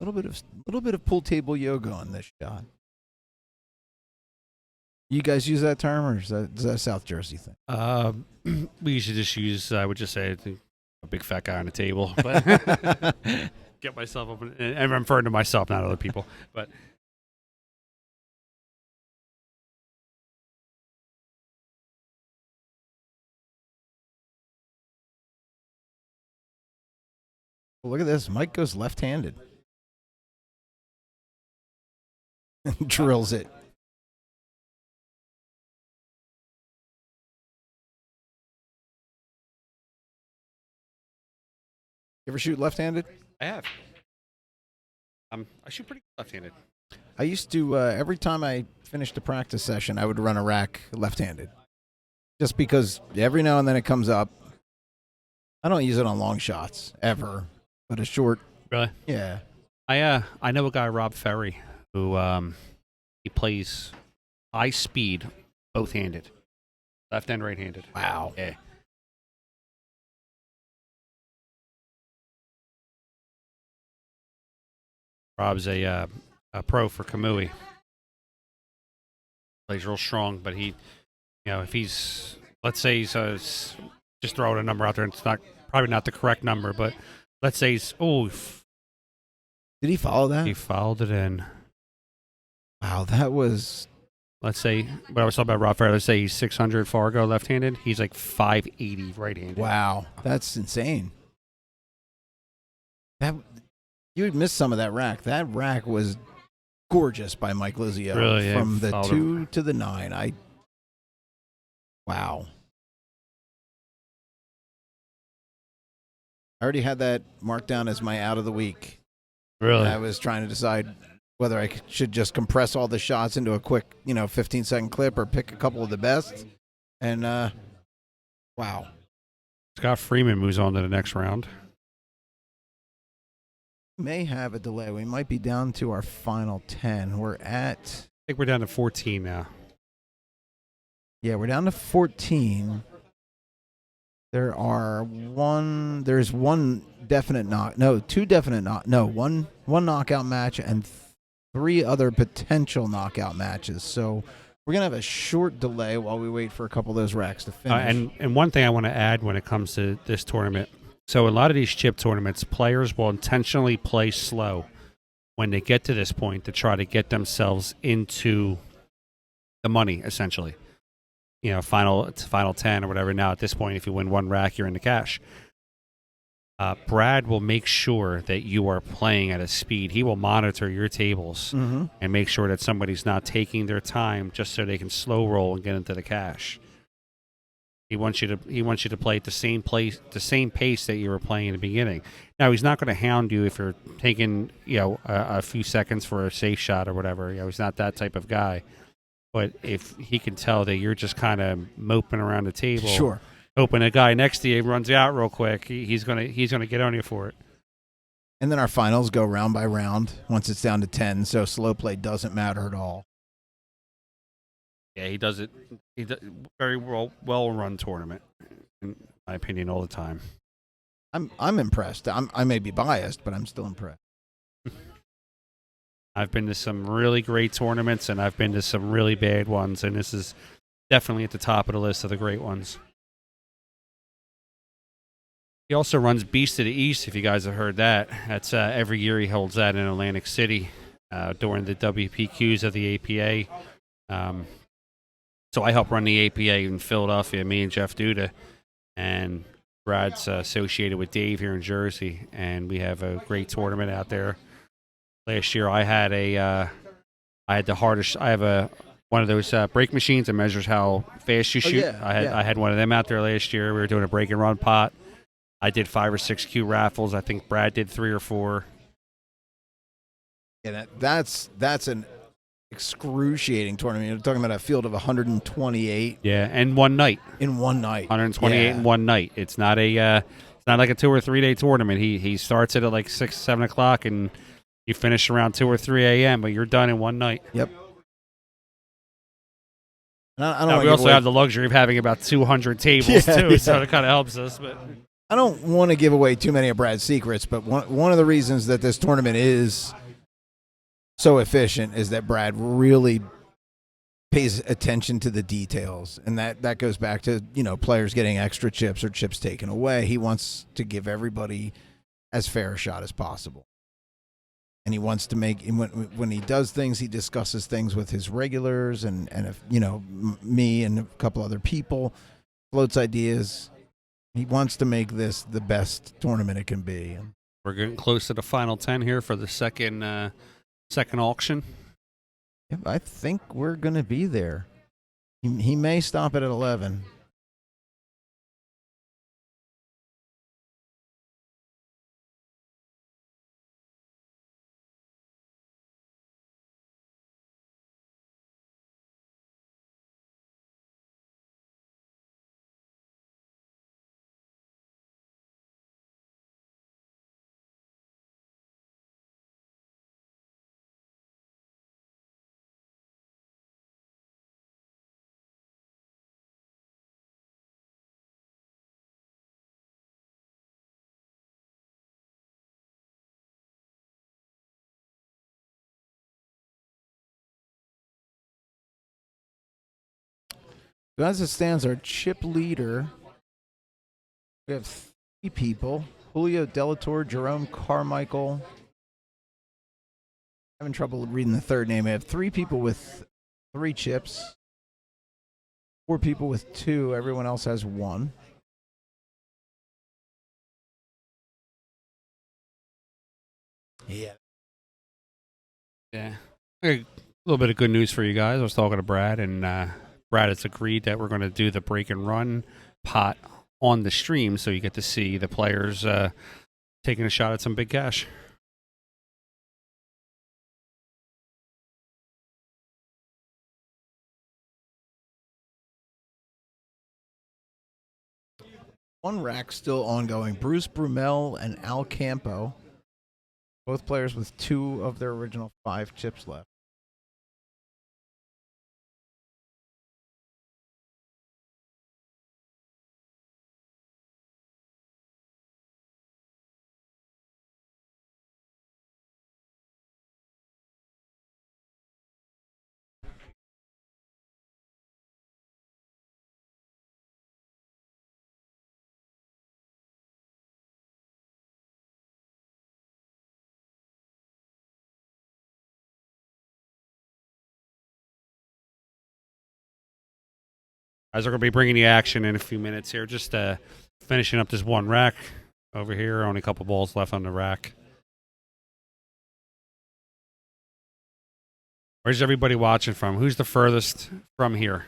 A little bit of pool table yoga on this shot. You guys use that term, or is that a South Jersey thing? We usually just use. I would just say a big fat guy on the table, but get myself up, and I'm referring to myself, not other people. But Well, look at this. Mike goes left-handed. Drills it. You ever shoot left-handed? I have. I shoot pretty left-handed. I used to, every time I finished a practice session, I would run a rack left-handed. Just because every now and then it comes up. I don't use it on long shots, ever. But a short. Really? Yeah. I know a guy, Rob Ferry, who he plays high speed, both-handed, left and right-handed. Wow. Yeah. Rob's a pro for Kamui. Plays real strong, but he, if he's, let's say he's just throwing a number out there, and it's probably not the correct number, but let's say he's, did he follow that? He fouled it in. Wow, that was. Let's say, what I was talking about Rob Ferry, let's say he's 600 Fargo left-handed. He's like 580 right-handed. Wow, that's insane. You would miss some of that rack. That rack was gorgeous by Mike Lizio. Really, yeah, from the 2 to the 9. Wow. I already had that marked down as my out of the week. Really? I was trying to decide whether I should just compress all the shots into a quick, 15-second clip or pick a couple of the best. And, wow. Scott Freeman moves on to the next round. May have a delay. We might be down to our final 10. We're at. I think we're down to 14 now. Yeah, we're down to 14. There's one definite two definite one knockout match and 3 other potential knockout matches. So we're gonna have a short delay while we wait for a couple of those racks to finish. And one thing I want to add when it comes to this tournament, so a lot of these chip tournaments, players will intentionally play slow when they get to this point to try to get themselves into the money, essentially. Final 10 or whatever. Now, at this point, if you win one rack, you're in the cash. Brad will make sure that you are playing at a speed. He will monitor your tables and make sure that somebody's not taking their time just so they can slow roll and get into the cash. He wants you to play at the same pace that you were playing in the beginning. Now, he's not going to hound you if you're taking a few seconds for a safe shot or whatever. He's not that type of guy. But if he can tell that you're just kind of moping around the table, sure, hoping a guy next to you runs out real quick, he's gonna get on you for it. And then our finals go round by round once it's down to 10, so slow play doesn't matter at all. Yeah, he does it. Very well run tournament, in my opinion, all the time. I'm impressed. I may be biased, but I'm still impressed. I've been to some really great tournaments, and I've been to some really bad ones, and this is definitely at the top of the list of the great ones. He also runs Beast of the East, if you guys have heard that. That's every year he holds that in Atlantic City during the WPQs of the APA. So I help run the APA in Philadelphia, me and Jeff Duda, and Brad's associated with Dave here in Jersey, and we have a great tournament out there. Last year, I had one of those break machines that measures how fast you shoot. I had one of them out there last year. We were doing a break and run pot. I did 5 or 6 Q raffles. I think Brad did 3 or 4. Yeah, that's an excruciating tournament. You're talking about a field of 128. Yeah, and one night. In one night. 128 in one night. It's not like a 2 or 3 day tournament. He starts it at like 6, 7 o'clock and you finish around 2 or 3 a.m., but you're done in one night. Yep. We also have the luxury of having about 200 tables, too, so it kind of helps us. But I don't want to give away too many of Brad's secrets, but one of the reasons that this tournament is so efficient is that Brad really pays attention to the details, and that goes back to players getting extra chips or chips taken away. He wants to give everybody as fair a shot as possible. And he wants to make, when he does things, he discusses things with his regulars and if, me and a couple other people, floats ideas. He wants to make this the best tournament it can be. We're getting close to the final 10 here for the second auction. Yeah, I think we're going to be there. He may stop it at 11. As it stands, our chip leader, we have 3 people: Julio Delatorre, Jerome Carmichael. Having trouble reading the third name. I have 3 people with 3 chips, 4 people with 2. Everyone else has 1. Yeah. A little bit of good news for you guys. I was talking to Brad, and Brad has agreed that we're going to do the break and run pot on the stream, so you get to see the players taking a shot at some big cash. One rack still ongoing. Bruce Brumel and Al Campo, both players with 2 of their original 5 chips left. Guys are going to be bringing you action in a few minutes here. Just finishing up this one rack over here. Only a couple balls left on the rack. Where's everybody watching from? Who's the furthest from here?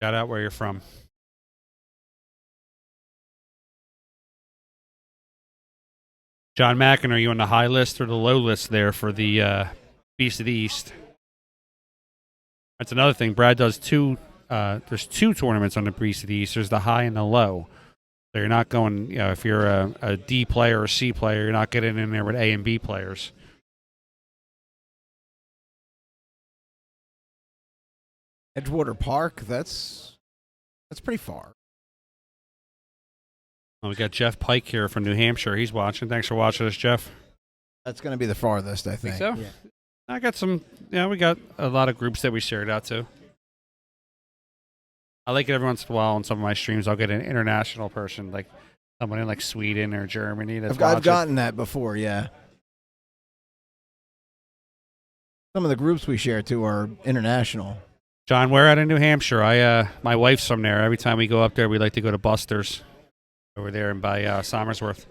Shout out where you're from. John Mackin, are you on the high list or the low list there for the Beast of the East? That's another thing. Brad does there's 2 tournaments on the Beast of the East. There's the high and the low. So you're not going, if you're a D player or a C player, you're not getting in there with A and B players. Edgewater Park, that's pretty far. Oh, we got Jeff Pike here from New Hampshire. He's watching. Thanks for watching us, Jeff. That's going to be the farthest, I think. So? Yeah. I got some, we got a lot of groups that we shared out to. I like it every once in a while on some of my streams. I'll get an international person, like someone in like Sweden or Germany. That's I've gotten that before, yeah. Some of the groups we share to are international. John, we're out in New Hampshire. My wife's from there. Every time we go up there, we like to go to Buster's over there and by Somersworth.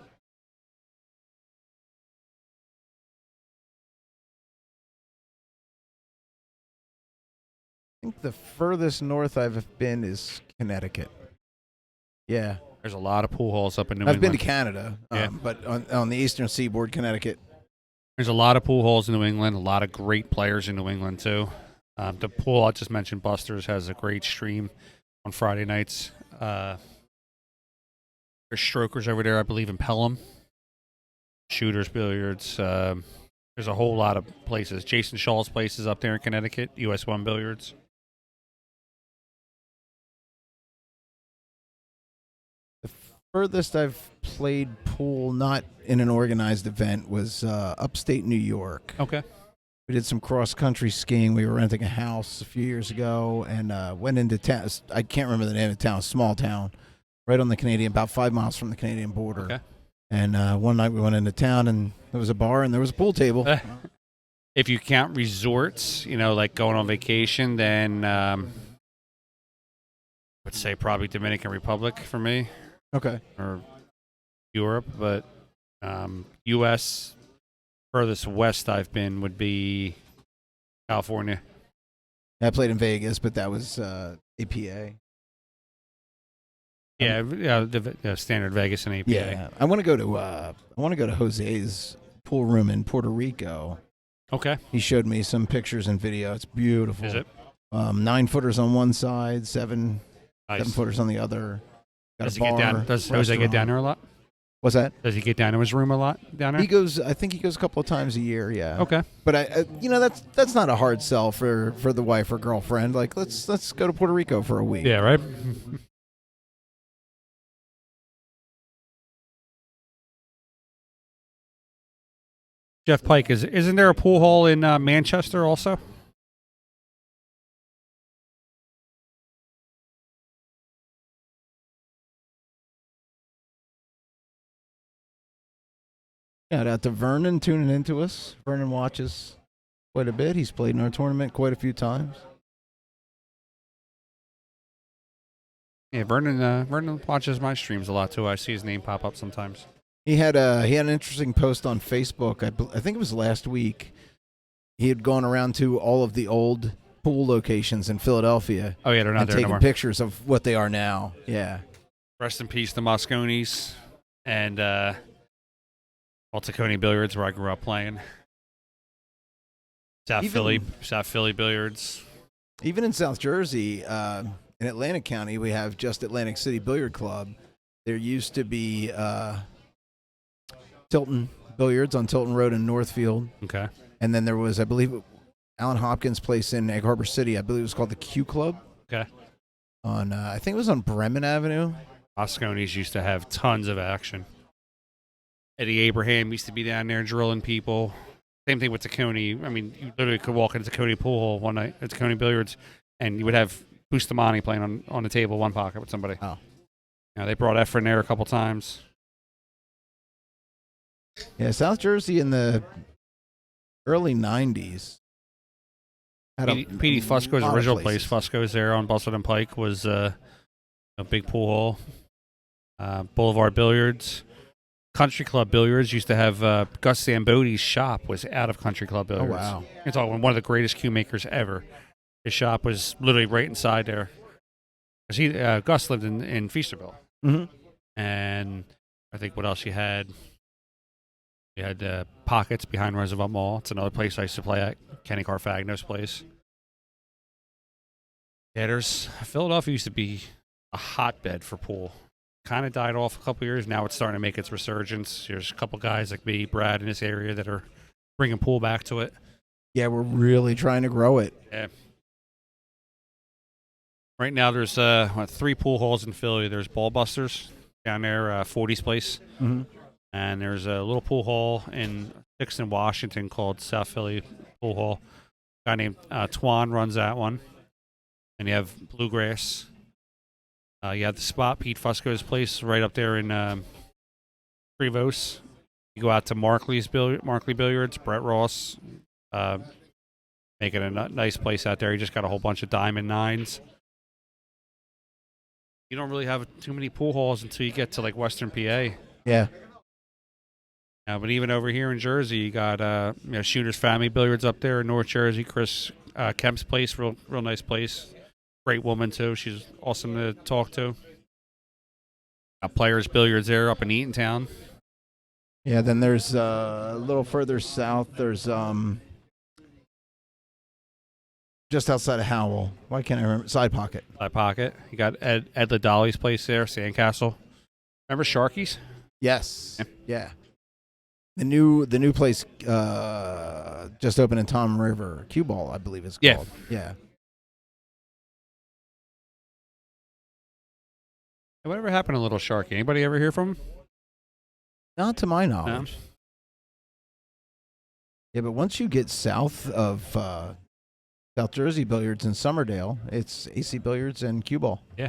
I think the furthest north I've been is Connecticut. Yeah. There's a lot of pool halls up in New England. I've been to Canada, Yeah. But on the eastern seaboard, Connecticut. There's a lot of pool halls in New England, a lot of great players in New England, too. The pool I just mentioned, Buster's, has a great stream on Friday nights. There's strokers over there, I believe, in Pelham. Shooters, billiards. There's a whole lot of places. Jason Shaw's place is up there in Connecticut, US 1 Billiards. The furthest I've played pool, not in an organized event, was upstate New York. Okay. We did some cross-country skiing. We were renting a house a few years ago and went into town. I can't remember the name of the town, small town, right on the Canadian, about 5 miles from the Canadian border. Okay. And one night we went into town, and there was a bar, and there was a pool table. If you count resorts, like going on vacation, then I would say probably Dominican Republic for me. Okay. Or Europe, but U.S. furthest west I've been would be California. I played in Vegas, but that was APA. Yeah, the standard Vegas and APA. Yeah, I want to go to Jose's pool room in Puerto Rico. Okay. He showed me some pictures and video. It's beautiful. Is it? 9 footers on one side, 7 footers on the other. Got Does a bar. Does Jose get down there a lot? What's that? Does he get down to his room a lot down there? I think he goes a couple of times a year. Yeah. Okay. But that's not a hard sell for the wife or girlfriend. Like let's go to Puerto Rico for a week. Yeah. Right. Jeff Pike, isn't there a pool hall in Manchester also? Shout out to Vernon tuning into us. Vernon watches quite a bit. He's played in our tournament quite a few times. Yeah, Vernon watches my streams a lot too. I see his name pop up sometimes. He had an interesting post on Facebook. I think it was last week. He had gone around to all of the old pool locations in Philadelphia. Oh yeah, they're not and there taking anymore. pictures of what they are now. Yeah. Rest in peace, the Mosconis and Balticoni Billiards, where I grew up playing. South Philly Billiards. Even in South Jersey, in Atlantic County, we have just Atlantic City Billiard Club. There used to be Tilton Billiards on Tilton Road in Northfield. Okay. And then there was, I believe, Alan Hopkins' place in Egg Harbor City. I believe it was called the Q Club. Okay. On, I think it was on Bremen Avenue. Mosconis used to have tons of action. Eddie Abraham used to be down there drilling people. Same thing with Tacony. I mean, you literally could walk into Tacony Pool Hall one night at Tacony Billiards, and you would have Bustamante playing on the table, one pocket with somebody. Oh. They brought Efren there a couple times. Yeah, South Jersey in the early 90s. Had a Petey Fusco's lot of original place, places. Fusco's there on Bustle and Pike, was a big pool hall. Boulevard Billiards. Country Club Billiards used to have Gus Zamboti's shop was out of Country Club Oh Billiards. wow. It's all one of the greatest cue makers ever. His shop was literally right inside there. 'Cause Gus lived in Feasterville. Mm-hmm. And I think what else you had? You had Pockets behind Roosevelt Mall. It's another place I used to play at. Kenny Carfagno's place. Yeah, Philadelphia used to be a hotbed for pool. Kind of died off a couple years. Now it's starting to make its resurgence. There's a couple guys like me, Brad, in this area that are bringing pool back to it. Yeah, we're really trying to grow it. Yeah. Right now, there's 3 pool halls in Philly. There's Ballbusters down there, 40's place. Mm-hmm. And there's a little pool hall in Dixon, Washington called South Philly Pool Hall. A guy named Twan runs that one. And you have Bluegrass. You have the spot, Pete Fusco's place, right up there in Prevost. You go out to Markley Billiards, Brett Ross, making a nice place out there. You just got a whole bunch of diamond nines. You don't really have too many pool halls until you get to like Western PA. Yeah. But even over here in Jersey, you got Shooter's Family Billiards up there in North Jersey. Chris Kemp's place, real nice place. Great woman too. She's awesome to talk to. Got Players Billiards there up in Eatontown. Yeah. Then there's a little further south. There's just outside of Howell. Why can't I remember? Side Pocket. Side Pocket. You got Ed Ladolli's place there, Sandcastle. Remember Sharky's? Yes. Yeah. The new place just opened in Tom River. Cue Ball, I believe it's called. Yeah. Whatever happened to Little Sharky? Anybody ever hear from him? Not to my knowledge. No? Yeah, but once you get south of South Jersey Billiards in Summerdale, it's AC Billiards and Cue Ball. Yeah.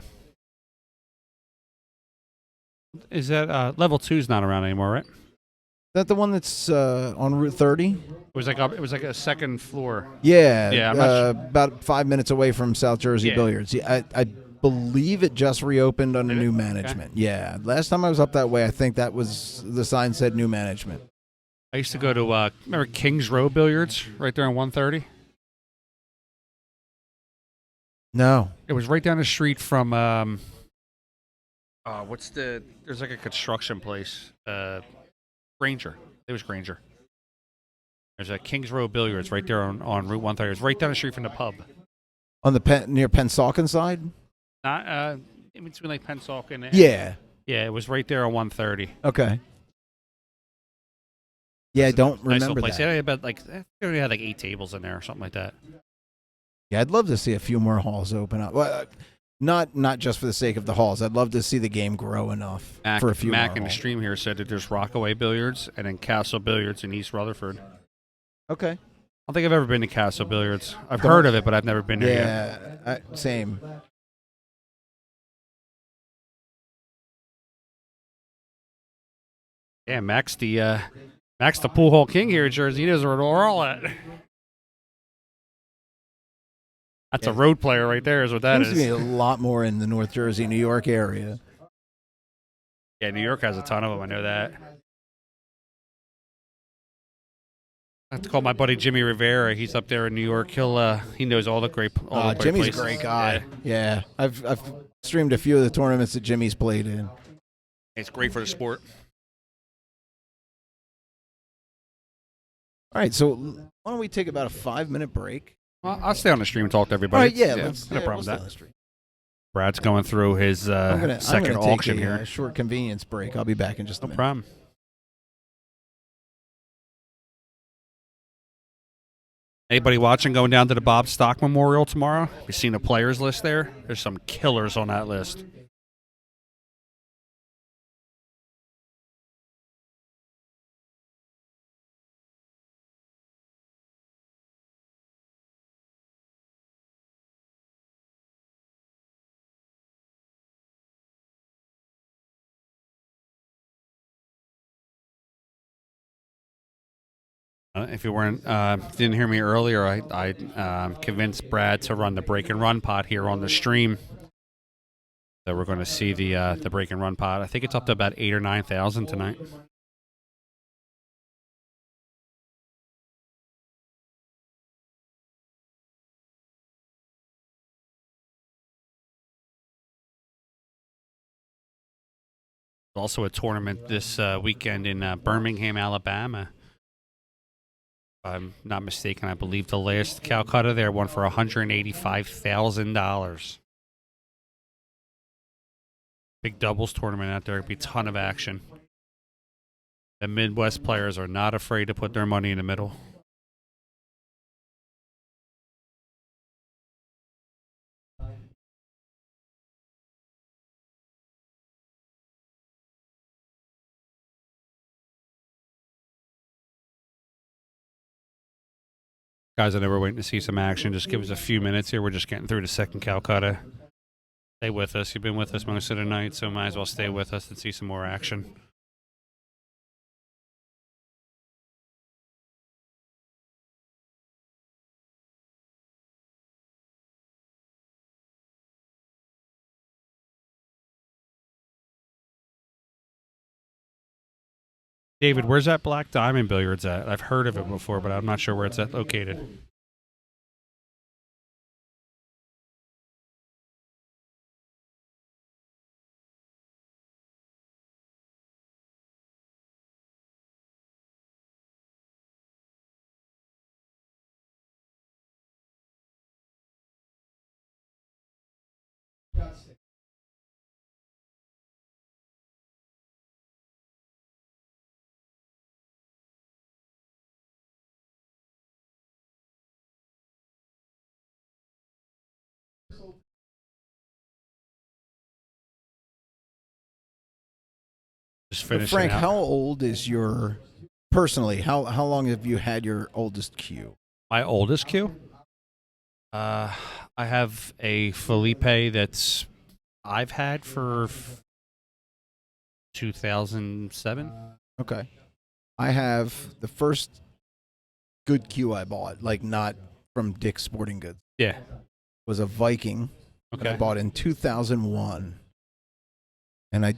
Is that Level 2's not around anymore, right? Is that the one that's on Route 30? It was like a second floor. Yeah. Yeah, I'm not about 5 minutes away from South Jersey Yeah. Billiards. Yeah, I believe it just reopened under Did it? new Okay. management. Yeah. Last time I was up that way, I think that was the sign said new management. I used to go to remember Kings Row Billiards right there on 130. No. It was right down the street from there's like a construction place. Granger. It was Granger. There's a Kings Row Billiards right there on Route 130. It's right down the street from the pub. On the near Pennsauken side? Not in between like Pennsauken and Yeah. Yeah, it was right there on 130. Okay. Yeah, I don't Nice little remember place. that. Yeah, about they only had like 8 tables in there or something like that. Yeah, I'd love to see a few more halls open up. Well, not just for the sake of the halls. I'd love to see the game grow enough for a few Mac more in the halls. stream here said that there's Rockaway Billiards and then Castle Billiards in East Rutherford. Okay. I don't think I've ever been to Castle Billiards. I've heard of it, but I've never been there yet. Yeah, same. Yeah, Max the pool hall king here in Jersey. He knows where we're all at. That's a road player right there, is what that Seems to be a is. lot more in the North Jersey, New York area. Yeah, New York has a ton of them. I know that. I have to call my buddy Jimmy Rivera. He's up there in New York. He knows all the great Jimmy's places. a great guy. Yeah. I've streamed a few of the tournaments that Jimmy's played in. It's great for the sport. All right, so why don't we take about a 5-minute break? Well, I'll stay on the stream and talk to All everybody. right, yeah, no let's problem we'll with stay on that. the stream. Brad's going through his I'm gonna second take auction a here. short convenience break. I'll be back in just a No minute. problem. Anybody watching going down to the Bob Stock Memorial tomorrow? You seen the players list there? There's some killers on that list. If you weren't didn't hear me earlier, I convinced Brad to run the break and run pot here on the stream. So we're going to see the break and run pot. I think it's up to about 8,000 or 9,000 tonight. Also a tournament this weekend in Birmingham, Alabama. If I'm not mistaken, I believe the last Calcutta there won for $185,000. Big doubles tournament out there. It'll be a ton of action. The Midwest players are not afraid to put their money in the middle. Guys, I know we're waiting to see some action. Just give us a few minutes here. We're just getting through the second Calcutta. Stay with us. You've been with us most of the night, so might as well stay with us and see some more action. David, where's that Black Diamond Billiards at? I've heard of it before, but I'm not sure where it's at located. Just finishing Frank, out. how old is your personally? How long have you had your oldest cue? My oldest cue? I have a Felipe that's I've had for 2007. Okay, I have the first good cue I bought, like not from Dick's Sporting Goods, Yeah. was a Viking that I Okay. bought in 2001, and I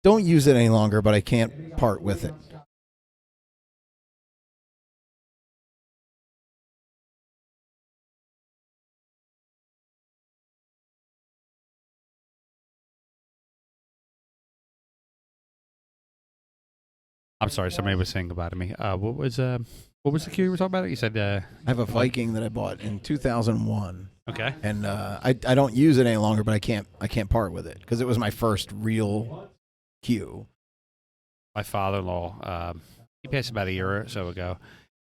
don't use it any longer, but I can't part with it. I'm sorry, somebody was saying goodbye to me. What was the cue you were talking about? You said I have a Viking that I bought in 2001, okay. and I don't use it any longer, but I can't part with it because it was my first real cue. My father-in-law, he passed about a year or so ago.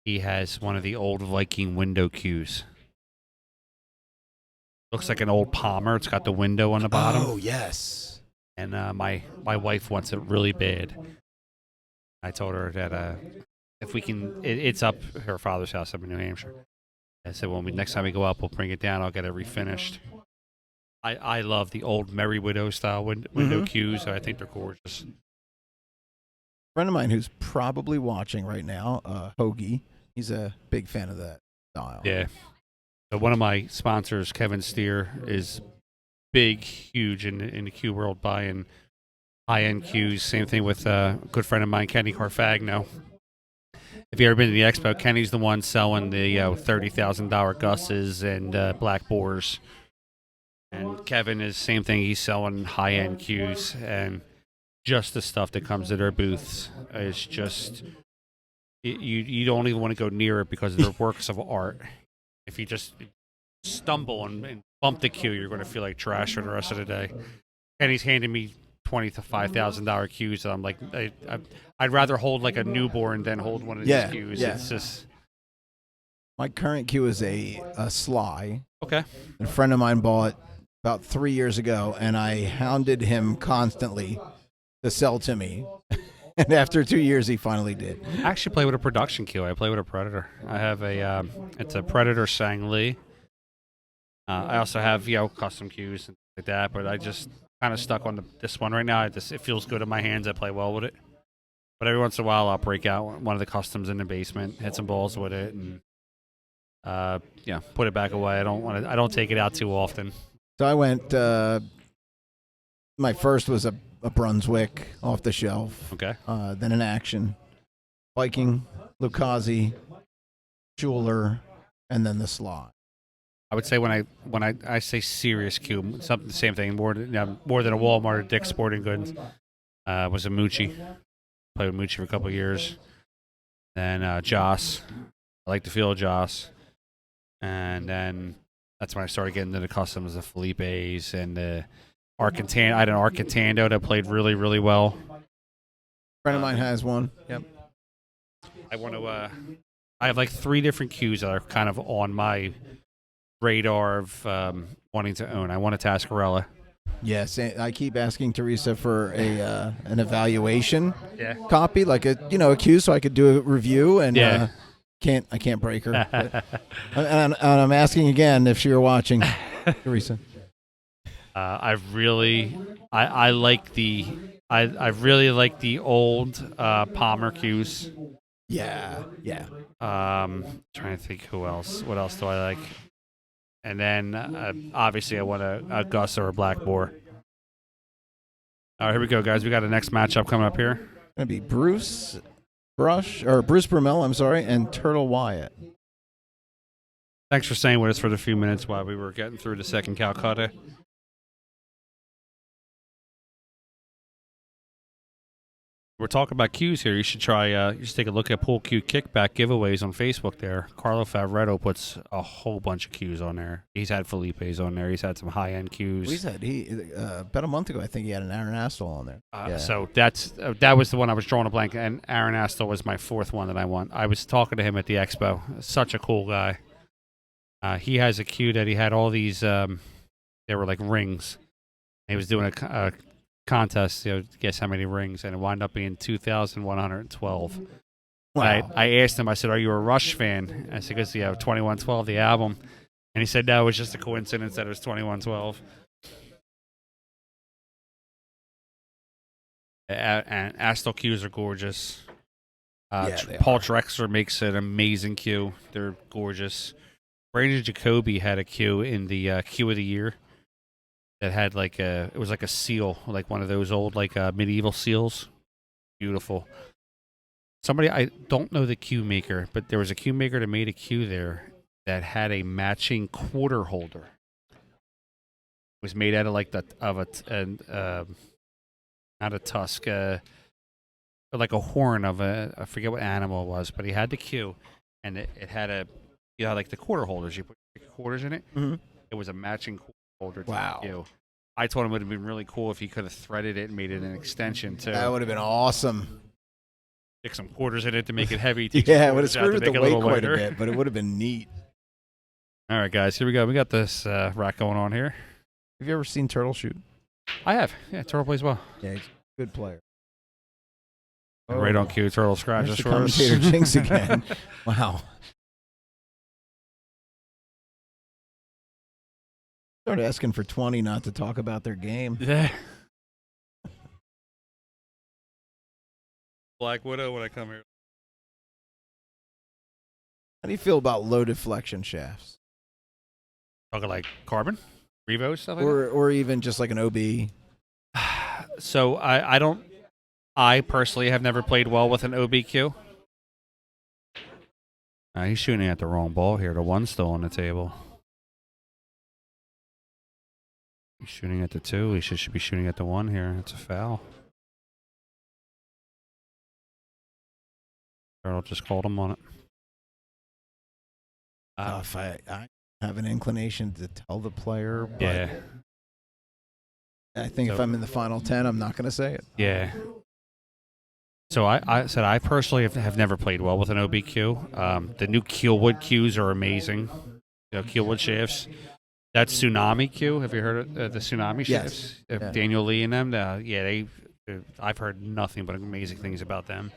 He has one of the old Viking window cues. Looks like an old Palmer. It's got the window on the bottom. Oh yes. And my wife wants it really bad. I told her that if we can, it's up her father's house up in New Hampshire. I said, well, next time we go up, we'll bring it down. I'll get it refinished. I love the old Merry Widow style window cues. I think they're gorgeous. Friend of mine who's probably watching right now, Hoagie. He's a big fan of that style. Yeah. So one of my sponsors, Kevin Steer, is big, huge in the cue world, buying high-end cues. Same thing with a good friend of mine, Kenny Carfagno. If you ever been to the expo, Kenny's the one selling the $30,000 Gusses and Black Boars. And Kevin is same thing. He's selling high-end cues, and just the stuff that comes to their booths is just you don't even want to go near it because they're works of art. If you just stumble and bump the cue, you're going to feel like trash for the rest of the day. Kenny's handing me $20,000 to $5,000 cues, and I'm like, I'd rather hold like a newborn than hold one of these cues. Yeah. It's just My current cue is a Sly. okay. A friend of mine bought about 3 years ago, and I hounded him constantly to sell to me. And after 2 years, he finally did. I actually play with a production cue. I play with a Predator. I have it's a Predator Sang Lee. I also have custom cues and like that, but I just kind of stuck on this one right now. It feels good in my hands. I play well with it. But every once in a while, I'll break out one of the customs in the basement, hit some balls with it, and put it back away. I don't take it out too often. So I went. My first was a Brunswick off the shelf. Okay. Then an Action, Viking, Lucchese, Schuler, and then the Slot. I would say when I say serious cube, something the same thing, more than a Walmart or Dick's Sporting Goods, was a Mucci. Played with Mucci for a couple of years. Then Joss. I like the feel of Joss. And then that's when I started getting into the customs, the Felipe's and the Arcantando. I had an Arcantando that played really, really well. A friend of mine has one. Yep. I want to. I have like 3 different cues that are kind of on my radar of wanting to own. I want a Tascarella. Yes, I keep asking Teresa for an evaluation Yeah. copy, like a cue, so I could do a review. And I can't break her. and I'm asking again if she were watching, Teresa. I really like the old Palmer cues. Yeah. Trying to think who else. What else do I like? And then obviously I want a Gus or a Black Boar. All right, here we go, guys. We got the next matchup coming up here. Gonna be Bruce Brummel, I'm sorry, and Turtle Wyatt. Thanks for staying with us for the few minutes while we were getting through the second Calcutta. We're talking about cues here. You should try. You should take a look at Pool Cue Kickback giveaways on Facebook. There, Carlo Favretto puts a whole bunch of cues on there. He's had Felipe's on there. He's had some high end cues. He said about a month ago, I think he had an Aaron Astle on there. So that was the one I was drawing a blank, and Aaron Astle was my 4th one that I won. I was talking to him at the expo. Such a cool guy. He has a cue that he had all these. They were like rings. He was doing a contest, guess how many rings, and it wound up being 2,112. Wow. I asked him, I said, "Are you a Rush fan?" I said, "Because 2112, the album," and he said, "No, it was just a coincidence that it was 2112." And Astle cues are gorgeous. Paul Drexler makes an amazing cue. They're gorgeous. Brandon Jacoby had a cue in the cue of the year. That had it was like a seal, like one of those old medieval seals. Beautiful. Somebody, I don't know the cue maker, but there was a cue maker that made a cue there that had a matching quarter holder. It was made out of not a tusk, but like a horn of I forget what animal it was, but he had the cue, and it had like the quarter holders. You put quarters in it. Mm-hmm. It was a matching quarter holder. Wow. I told him it would have been really cool if he could have threaded it and made it an extension too. That would have been awesome. Stick some quarters in it to make it heavy. Yeah, it would have screwed with the weight quite a bit, but it would have been neat. All right, guys, here we go. We got this rack going on here. Have you ever seen Turtle shoot? I have. Yeah, Turtle plays well. Yeah, he's a good player. Right on cue, Turtle scratches the for us. commentator jinx again. Wow. Started asking for 20 not to talk about their game. Yeah. Black Widow when I come here. How do you feel about low deflection shafts? Talking like carbon, Revo stuff like or even just like an OB? So I personally have never played well with an OBQ. He's shooting at the wrong ball here. The one's still on the table. He's shooting at the 2. He should be shooting at the 1 here. It's a foul. Earl just called him on it. If I have an inclination to tell the player, but Yeah. I think if I'm in the final 10, I'm not going to say it. Yeah. So I said I personally have never played well with an OBQ. The new Keelwood cues are amazing. Keelwood shafts. That Tsunami cue, have you heard of the Tsunami shafts? Yes. Yeah. Daniel Lee and them. I've heard nothing but amazing things about them.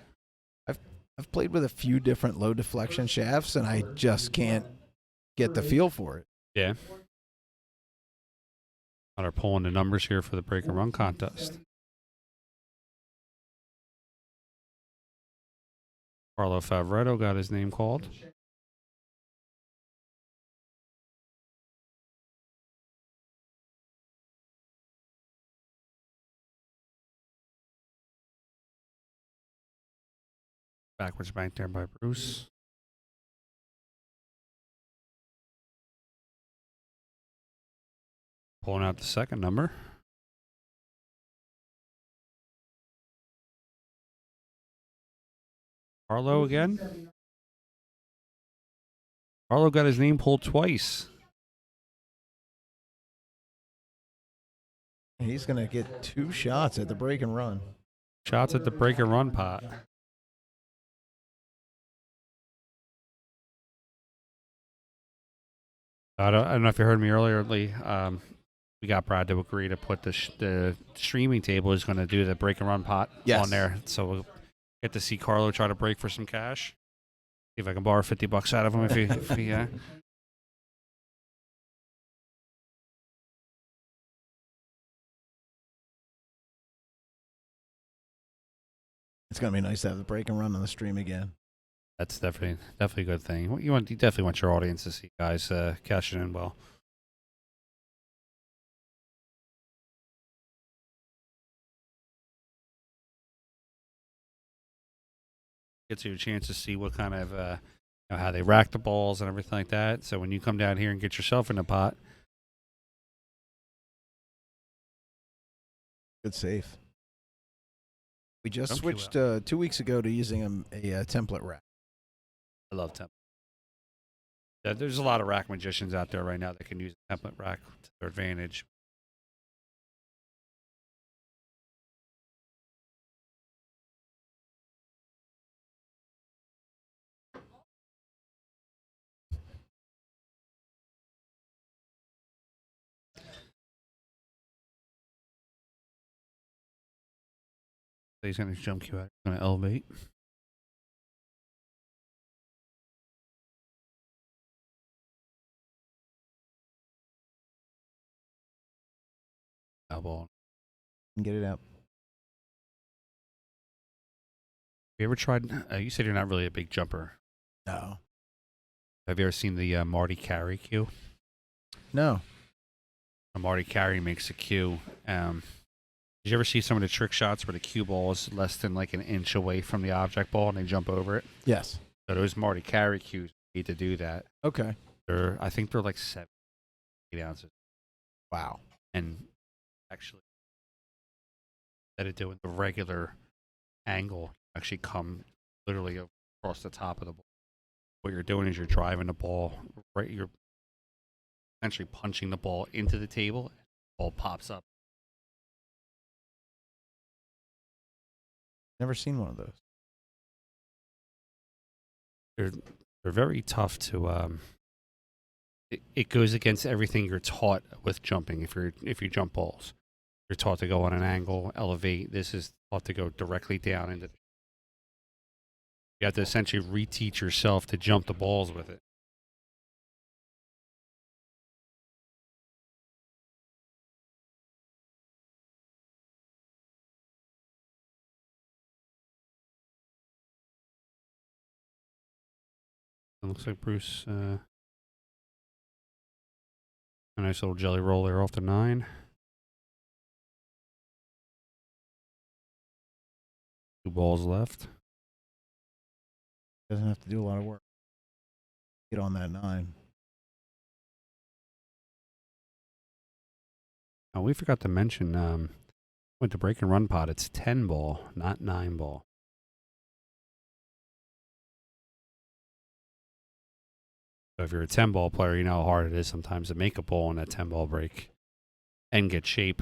I've played with a few different low deflection shafts, and I just can't get the feel for it. Yeah. They're pulling the numbers here for the break and run contest. Carlo Favretto got his name called. Backwards bank there by Bruce. Pulling out the second number. Carlo again. Carlo got his name pulled twice. He's going to get 2 shots at the break and run. Shots at the break and run pot. I don't know if you heard me earlier, Lee. We got Brad to agree to put the streaming table is going to do the break and run pot on there. So we'll get to see Carlo try to break for some cash. See if I can borrow $50 out of him if he It's going to be nice to have the break and run on the stream again. That's definitely a good thing. You definitely want your audience to see guys cashing in well. Gets you a chance to see what kind of how they rack the balls and everything like that. So when you come down here and get yourself in the pot, good save. We just switched 2 weeks ago to using a template rack. I love template. Yeah, there's a lot of rack magicians out there right now that can use a template rack to their advantage. He's going to jump you out. Going to elevate. Ball. Get it out. Have you ever tried? You said you're not really a big jumper. No. Have you ever seen the Marty Carey cue? No. Marty Carey makes a cue. Did you ever see some of the trick shots where the cue ball is less than like an inch away from the object ball and they jump over it? Yes. So those Marty Carey cues need to do that. Okay. I think they're like 7, 8 ounces. Wow. And actually, instead of doing the regular angle, actually come literally across the top of the ball. What you're doing is you're driving the ball right. You're essentially punching the ball into the table. And the ball pops up. Never seen one of those. They're very tough to. It goes against everything you're taught with jumping. If you jump balls, you're taught to go on an angle, elevate. This is taught to go directly down into. You have to essentially reteach yourself to jump the balls with it. It looks like Bruce. A nice little jelly roll there off the 9. 2 balls left. Doesn't have to do a lot of work. Get on that 9. Oh, we forgot to mention with the break and run pot, it's 10 ball, not 9 ball. So if you're a 10 ball player, you know how hard it is sometimes to make a ball in that 10 ball break and get shape.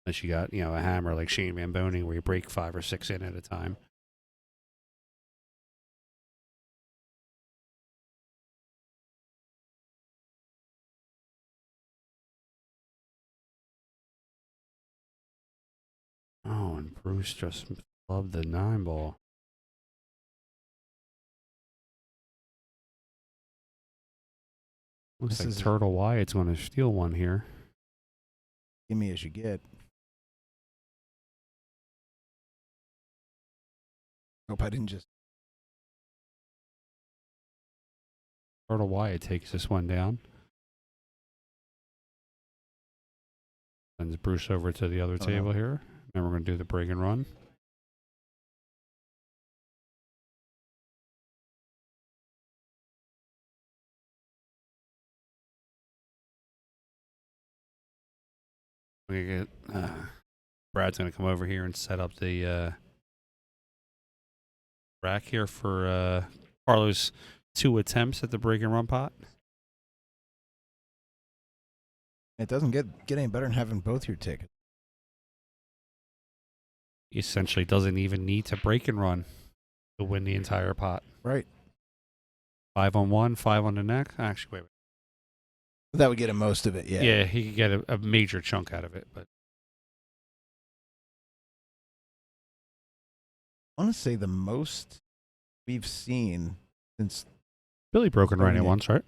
Unless you got, a hammer like Shane Van Boning where you break 5 or 6 in at a time. Oh, and Bruce just loved the 9 ball. Looks like Turtle Wyatt's going to steal one here. Give me as you get. Hope I didn't just Turtle Wyatt takes this one down. Sends Bruce over to the other table here. Then we're going to do the break and run. We get Brad's going to come over here and set up the rack here for Carlos' 2 attempts at the break and run pot. It doesn't get any better than having both your tickets. He essentially doesn't even need to break and run to win the entire pot. Right. 5 on one, 5 on the neck. Actually, wait. That would get him most of it, yeah. Yeah, he could get a major chunk out of it. But I want to say the most we've seen since Billy broke and ran it once, right?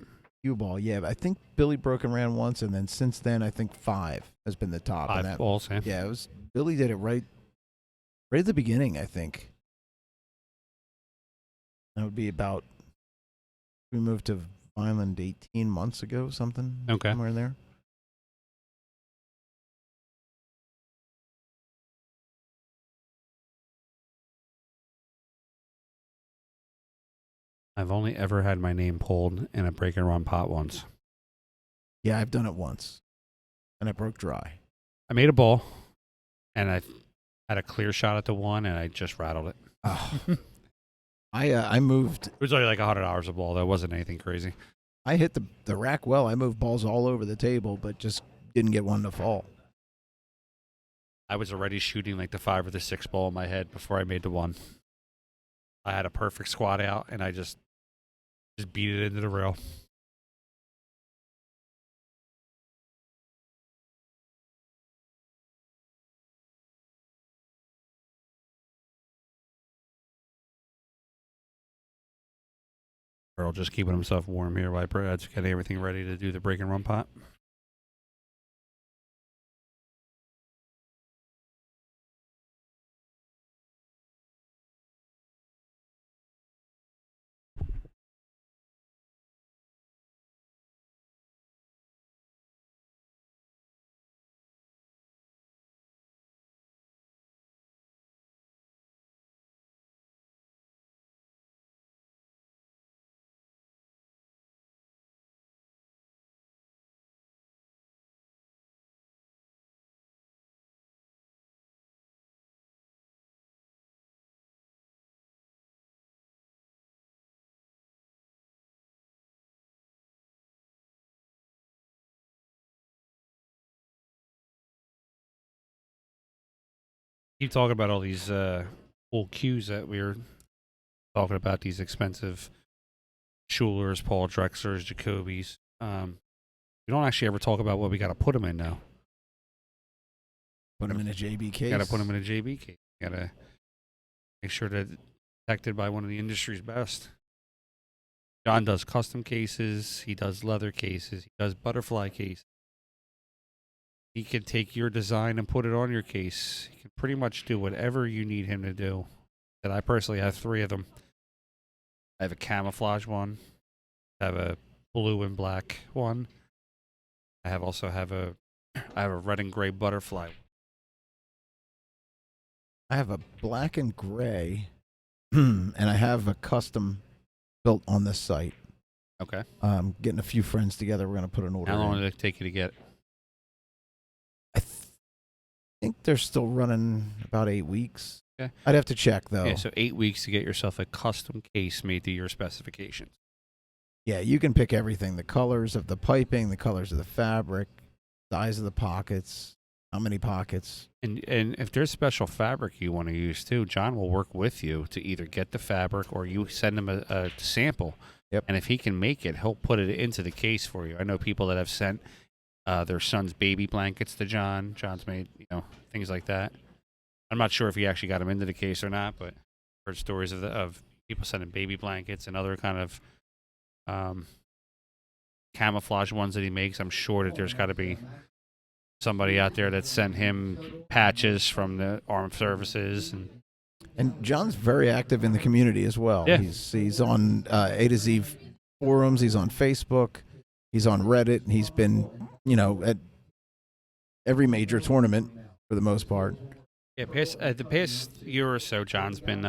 cue ball, yeah. I think Billy broke and ran once, and then since then, I think 5 has been the top. 5 balls, yeah. Yeah, it was Billy did it right at the beginning, I think. That would be about, we moved to Vineland 18 months ago, something. Okay. Somewhere in there. I've only ever had my name pulled in a break and run pot once. Yeah, I've done it once, and I broke dry. I made a ball, and I had a clear shot at the one, and I just rattled it. Oh. I moved. It was only like $100 a ball. That wasn't anything crazy. I hit the rack well. I moved balls all over the table, but just didn't get one to fall. I was already shooting like the 5 or the 6 ball in my head before I made the one. I had a perfect squat out, and I just beat it into the rail. Earl just keeping himself warm here while Brad's getting everything ready to do the break and run pot. Keep talking about all these cool cues that we were talking about, these expensive Schulers, Paul Drexlers, Jacobys. We don't actually ever talk about what we got to put them in now. Put them in a JB case. Got to put them in a JB case. Got to make sure that it's protected by one of the industry's best. John does custom cases. He does leather cases. He does butterfly cases. He can take your design and put it on your case. He can pretty much do whatever you need him to do. And I personally have 3 of them. I have a camouflage one. I have a blue and black one. I have a red and gray butterfly. I have a black and gray, and I have a custom built on this site. Okay. Getting a few friends together. We're going to put an order How long in. did it take you to get? I think they're still running about 8 weeks. Okay. I'd have to check, though. Yeah, so 8 weeks to get yourself a custom case made to your specifications. Yeah, you can pick everything. The colors of the piping, the colors of the fabric, size of the pockets, how many pockets. And if there's special fabric you want to use too, John will work with you to either get the fabric or you send him a sample. Yep. And if he can make it, he'll put it into the case for you. I know people that have sent their son's baby blankets to John. John's made, things like that. I'm not sure if he actually got them into the case or not, but I've heard stories of people sending baby blankets and other kind of camouflage ones that he makes. I'm sure that there's got to be somebody out there that sent him patches from the armed services. And John's very active in the community as well. Yeah. He's on A to Z forums. He's on Facebook. He's on Reddit. And he's been, at every major tournament for the most part. Yeah, the past year or so, John's been,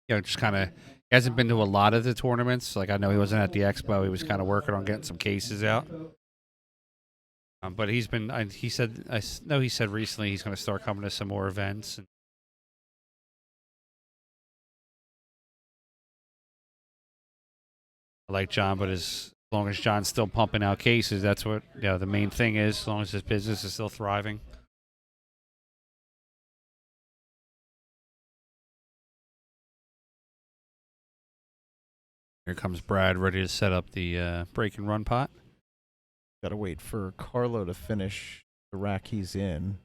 just kind of hasn't been to a lot of the tournaments. Like I know he wasn't at the expo. He was kind of working on getting some cases out. But he's been. He said. He said recently he's going to start coming to some more events. And I like John, but as long as John's still pumping out cases, that's what the main thing is. As long as his business is still thriving. Here comes Brad, ready to set up the break and run pot. Got to wait for Carlo to finish the rack he's in.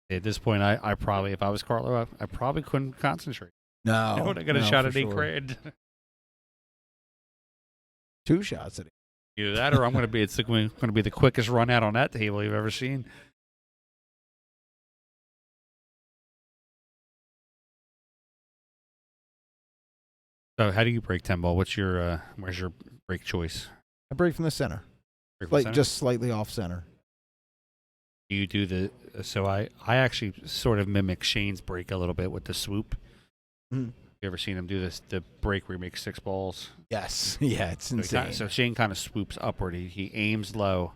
At this point, I probably, if I was Carlo, I probably couldn't concentrate. No, I would have got a shot at sure. $8,000. 2 shots at it. Either that, or I'm going to be. It's going to be the quickest run out on that table you've ever seen. So, how do you break 10 ball? Where's your break choice? I break from the center, just slightly off center. Do you do the? So I actually sort of mimic Shane's break a little bit with the swoop. Mm. You ever seen him do this? The break where he makes 6 balls. Yes. Yeah, it's insane. So Shane kind of swoops upward. He aims low,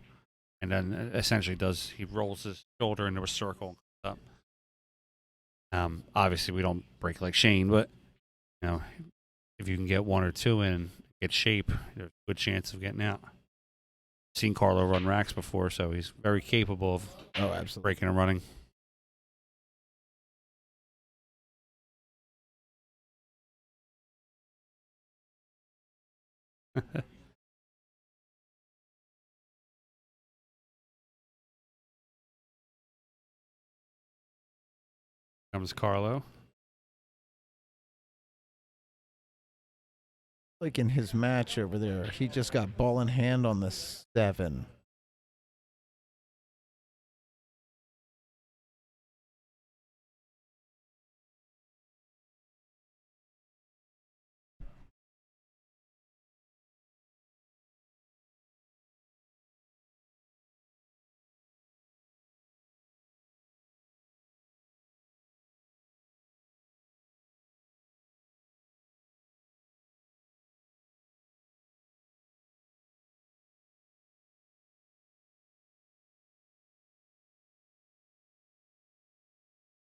and then essentially he rolls his shoulder into a circle and comes up. Obviously we don't break like Shane, but if you can get 1 or 2 in, get shape, there's a good chance of getting out. Seen Carlo run racks before, so he's very capable of absolutely breaking and running. Comes Carlo. Like in his match over there, he just got ball in hand on the 7.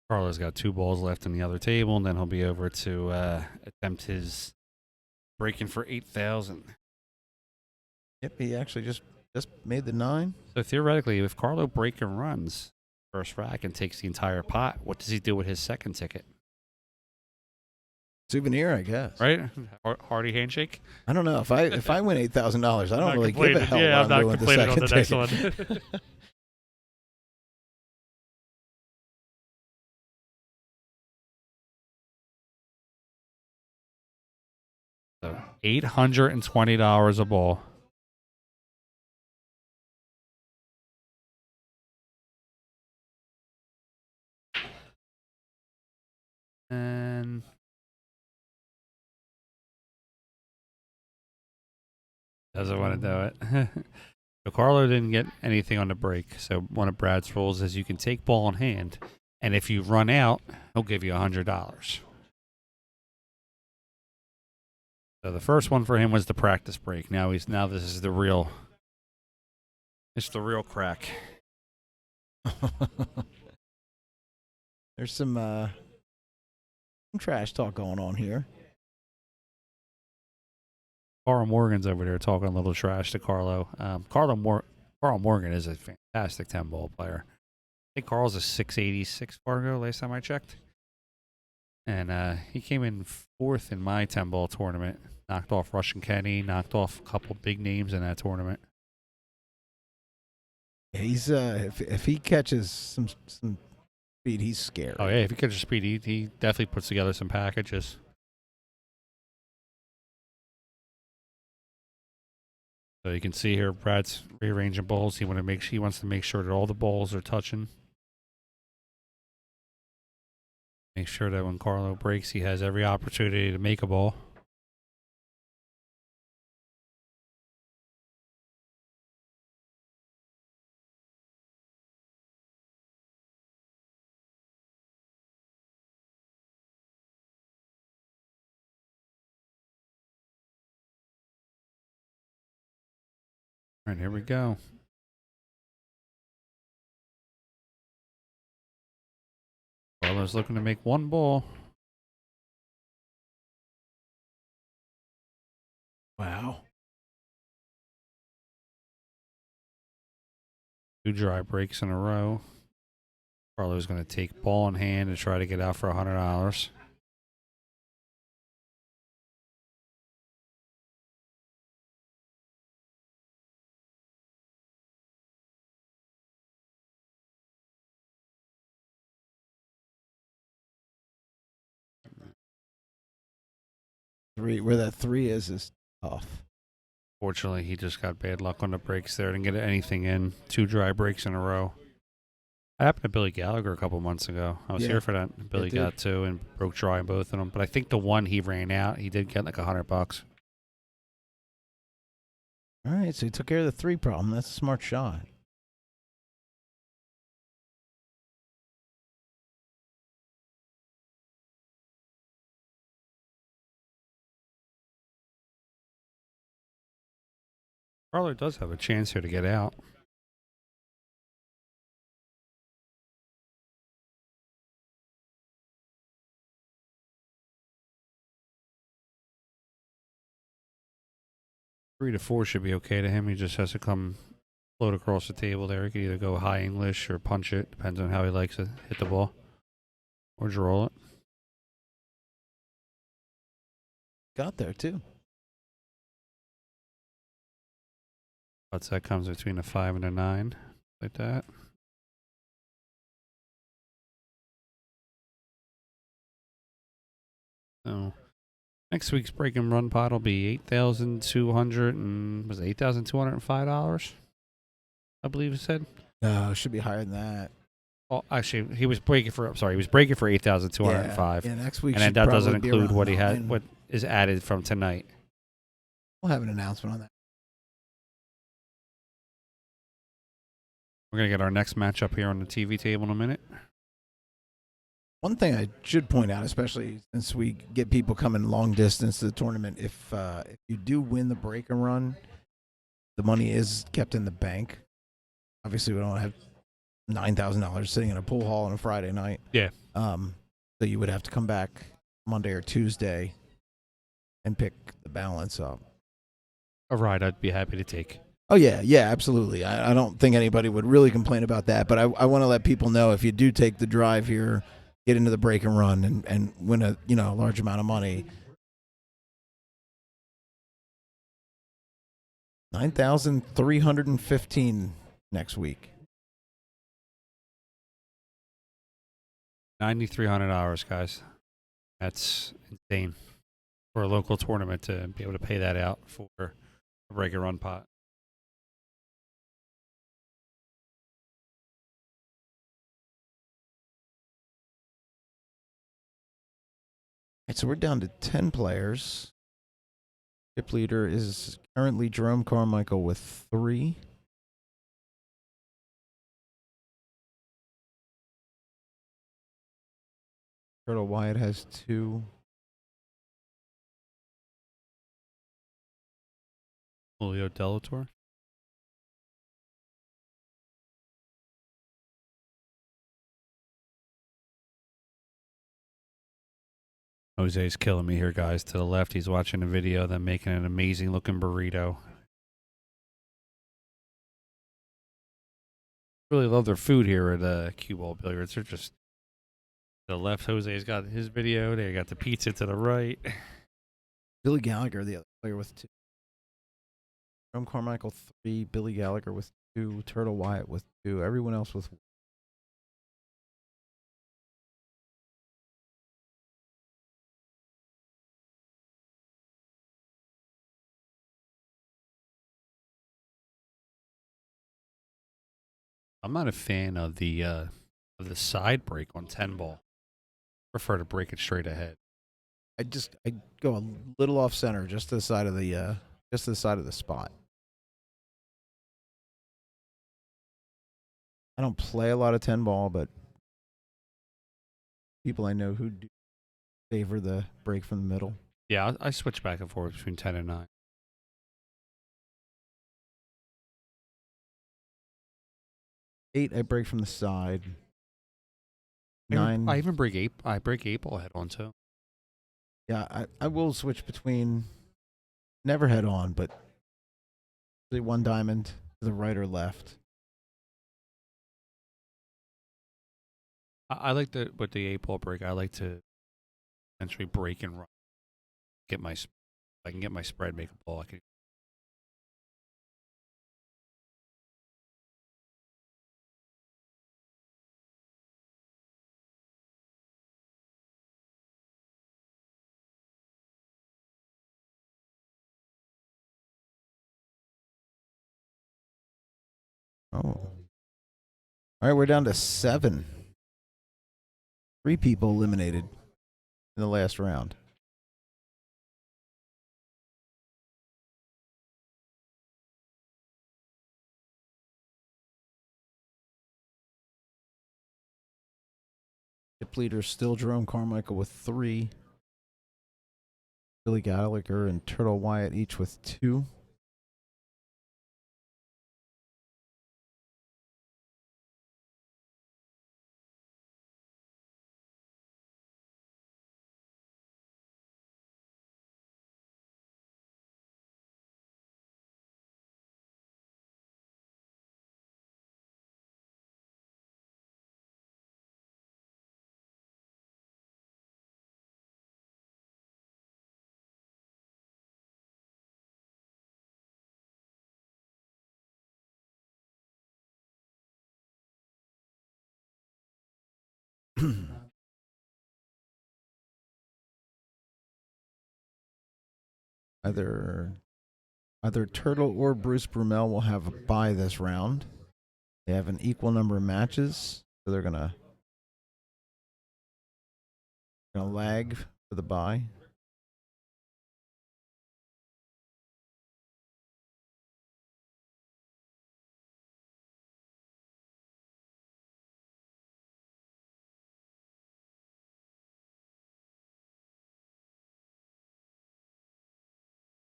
Carlo's got 2 balls left on the other table, and then he'll be over to attempt his breaking for 8,000. Yep, he actually just made the 9. So theoretically, if Carlo break and runs first rack and takes the entire pot, what does he do with his second ticket? Souvenir, I guess. Right? Hearty handshake? I don't know. If I win $8,000, I don't really give a hell. Yeah, I'm not doing complaining on the next ticket. one. So $820 a ball. And doesn't want to do it. So Carlo didn't get anything on the break. So one of Brad's rules is you can take ball in hand, and if you run out, he'll give you $100. So the first one for him was the practice break. Now this is the real. It's the real crack. There's some trash talk going on here. Carl Morgan's over there talking a little trash to Carlo. Carl Morgan is a fantastic 10-ball player. I think Carl's a 686 Fargo last time I checked. And he came in 4th in my 10-ball tournament. Knocked off Russian Kenny, knocked off a couple big names in that tournament. He's if he catches some speed, he's scary. Oh yeah, if he catches speed, he definitely puts together some packages. So you can see here, Brad's rearranging balls. He wants to make sure that all the balls are touching. Make sure that when Carlo breaks, he has every opportunity to make a ball. All right, here we go. Carlo's looking to make one ball. Wow. 2 dry breaks in a row. Carlo's going to take ball in hand and try to get out for $100. Where that 3 is tough. Fortunately, he just got bad luck on the breaks there. Didn't get anything in. 2 dry breaks in a row. That happened to Billy Gallagher a couple months ago. I was Yeah, here for that. Billy got 2 and broke dry in both of them. But I think the one he ran out, he did get like $100. All right, so he took care of the 3 problem. That's a smart shot. Carlo does have a chance here to get out. Three to four should be okay to him. He just has to come float across the table there. He can either go high English or punch it. Depends on how he likes to hit the ball. Or draw it. Got there, too. But that comes between a 5 and a 9. Like that. So next week's break and run pot will be $8,205. I believe it said. No, it should be higher than that. Oh, actually, he was breaking for. I'm sorry, he was breaking for 8,205. Yeah, next week. And then should that doesn't probably be include around what he 9. had, what is added from tonight. We'll have an announcement on that. We're gonna get our next matchup here on the TV table in a minute. One thing I should point out, especially since we get people coming long distance to the tournament, if you do win the break and run, the money is kept in the bank. Obviously, we don't have $9,000 sitting in a pool hall on a Friday night. Yeah. So you would have to come back Monday or Tuesday and pick the balance up. A ride I'd be happy to take. Oh, yeah, absolutely. I don't think anybody would really complain about that, but I want to let people know if you do take the drive here, get into the break and run and win a large amount of money. 9,315 next week. $9,300, guys. That's insane for a local tournament to be able to pay that out for a break and run pot. Right, so we're down to 10 players. Chip leader is currently Jerome Carmichael with 3. Turtle Wyatt has 2. Julio Delator. Jose's killing me here, guys. To the left, he's watching a video of them making an amazing looking burrito. Really love their food here at Cue Ball Billiards. They're just to the left. Jose's got his video. They got the pizza to the right. Billy Gallagher, the other player, with 2. Jerome Carmichael 3. Billy Gallagher with 2. Turtle Wyatt with 2. Everyone else with 1. I'm not a fan of the side break on 10 ball. prefer to break it straight ahead. I go a little off center, just to the side of the spot. I don't play a lot of 10 ball, but people I know who do favor the break from the middle. Yeah, I switch back and forth between 10 and 9. 8, I break from the side. 9, I even break 8. I break 8 ball head on too. yeah, I will switch between never head on, but one diamond to the right or left. I like with the 8 ball break. I like to essentially break and run. If I can get my spread, make a ball. I can. Oh. All right, we're down to 7. 3 people eliminated in the last round. Chip leader still Jerome Carmichael with 3. Billy Gallagher and Turtle Wyatt each with 2. Either Turtle or Bruce Brumell will have a bye this round. They have an equal number of matches, so they're gonna lag for the bye.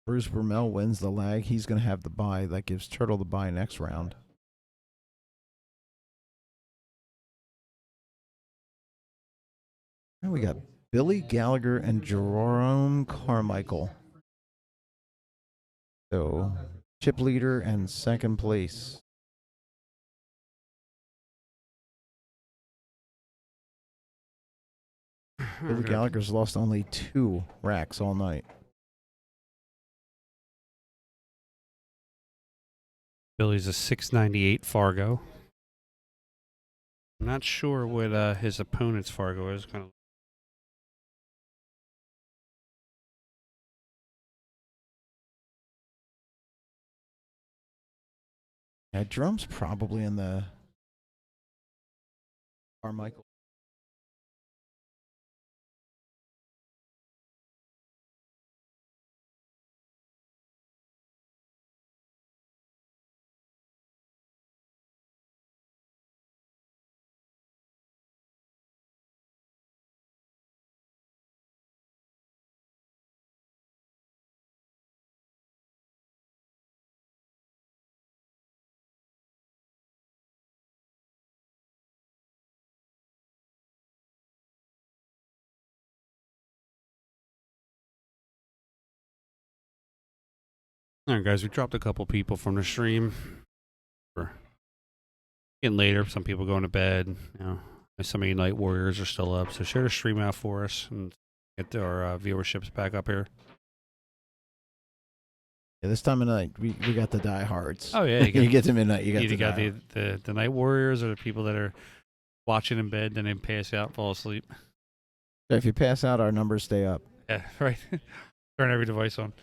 Bruce Brumell wins the lag. He's going to have the bye. That gives Turtle the bye next round. And we got Billy Gallagher and Jerome Carmichael. So, chip leader and second place. Billy Gallagher's lost only 2 racks all night. Billy's a 698 Fargo. I'm not sure what his opponent's Fargo is. Kind of. Yeah, Jerome's probably in the Carmichael. All right, guys, we dropped a couple people from the stream. We're getting later. Some people going to bed. Some of you Night Warriors are still up. So share the stream out for us and get our viewerships back up here. Yeah, this time of night, we got the diehards. Oh, yeah. You get to midnight, you got the Night Warriors or the people that are watching in bed, then they pass out, fall asleep. If you pass out, our numbers stay up. Yeah, right. Turn every device on.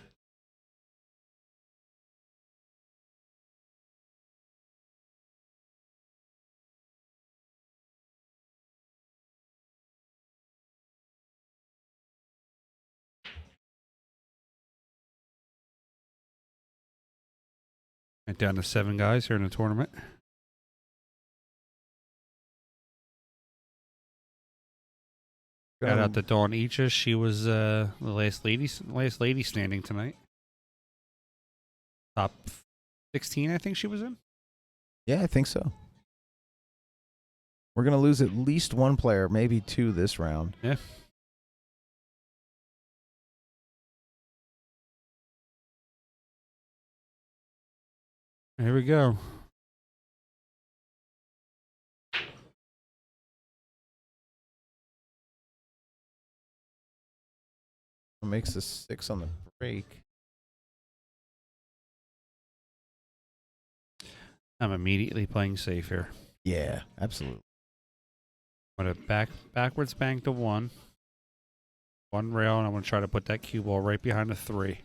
And down to 7 guys here in the tournament. Shout out to Dawn Eaches. She was the last lady standing tonight. Top 16, I think she was in. Yeah, I think so. We're going to lose at least one player, maybe 2 this round. Yeah. Here we go. Makes a 6 on the break. I'm immediately playing safe here. Yeah, absolutely. I'm going to backwards bank to 1. 1 rail, and I'm going to try to put that cue ball right behind the 3.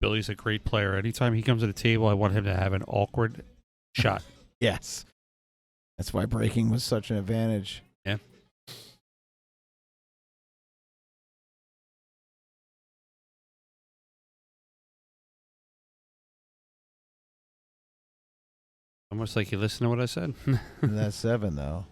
Billy's a great player. Anytime he comes to the table, I want him to have an awkward shot. Yes. That's why breaking was such an advantage. Yeah. Almost like you listen to what I said. That's 7, though.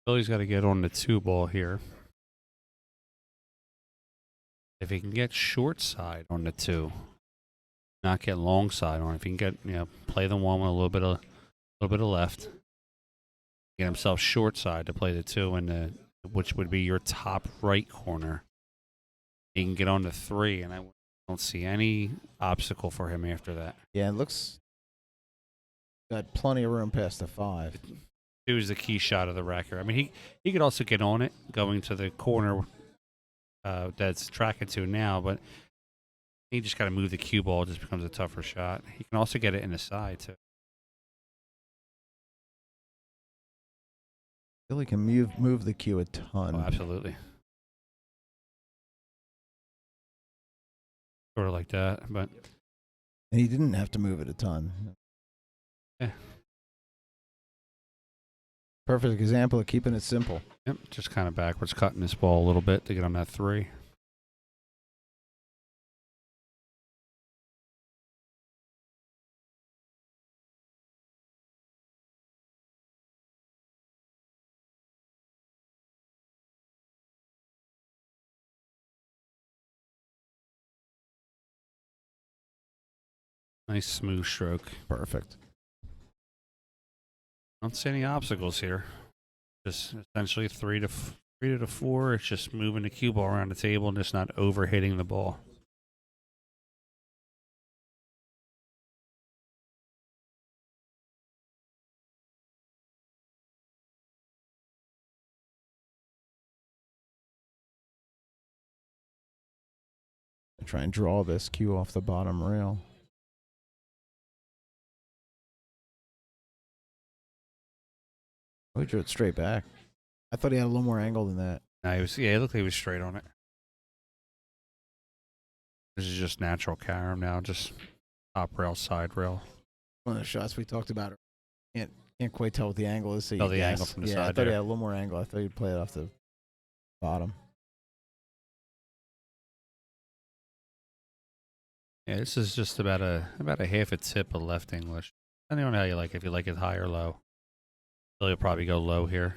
Billy's got to get on the 2 ball here. If he can get short side on the 2, not get long side on. If he can get, play the 1 with a little bit of left, get himself short side to play the 2 in the, which would be your top right corner. He can get on the 3, and I don't see any obstacle for him after that. Yeah, it looks got plenty of room past the 5. 2 is the key shot of the racket. I mean, he could also get on it going to the corner that's tracking to now, but he just got to move the cue ball. It just becomes a tougher shot. He can also get it in the side, too. Billy can move the cue a ton. Oh, absolutely. Sort of like that, but... And he didn't have to move it a ton. Yeah. Perfect example of keeping it simple. Yep, just kind of backwards cutting this ball a little bit to get on that 3. Nice smooth stroke. Perfect. I don't see any obstacles here. Just essentially 3 to 4. It's just moving the cue ball around the table and just not overhitting the ball. Try and draw this cue off the bottom rail. Oh, he drew it straight back. I thought he had a little more angle than that. No, it looked like he was straight on it. This is just natural carom now, just top rail, side rail. One of the shots we talked about. Can't quite tell what the angle is. So Tell the angle from the side I thought there. he had a little more angle. I thought he'd play it off the bottom. Yeah, this is just about a half a tip of left English. Depending on how you like it, if you like it high or low. He'll probably go low here.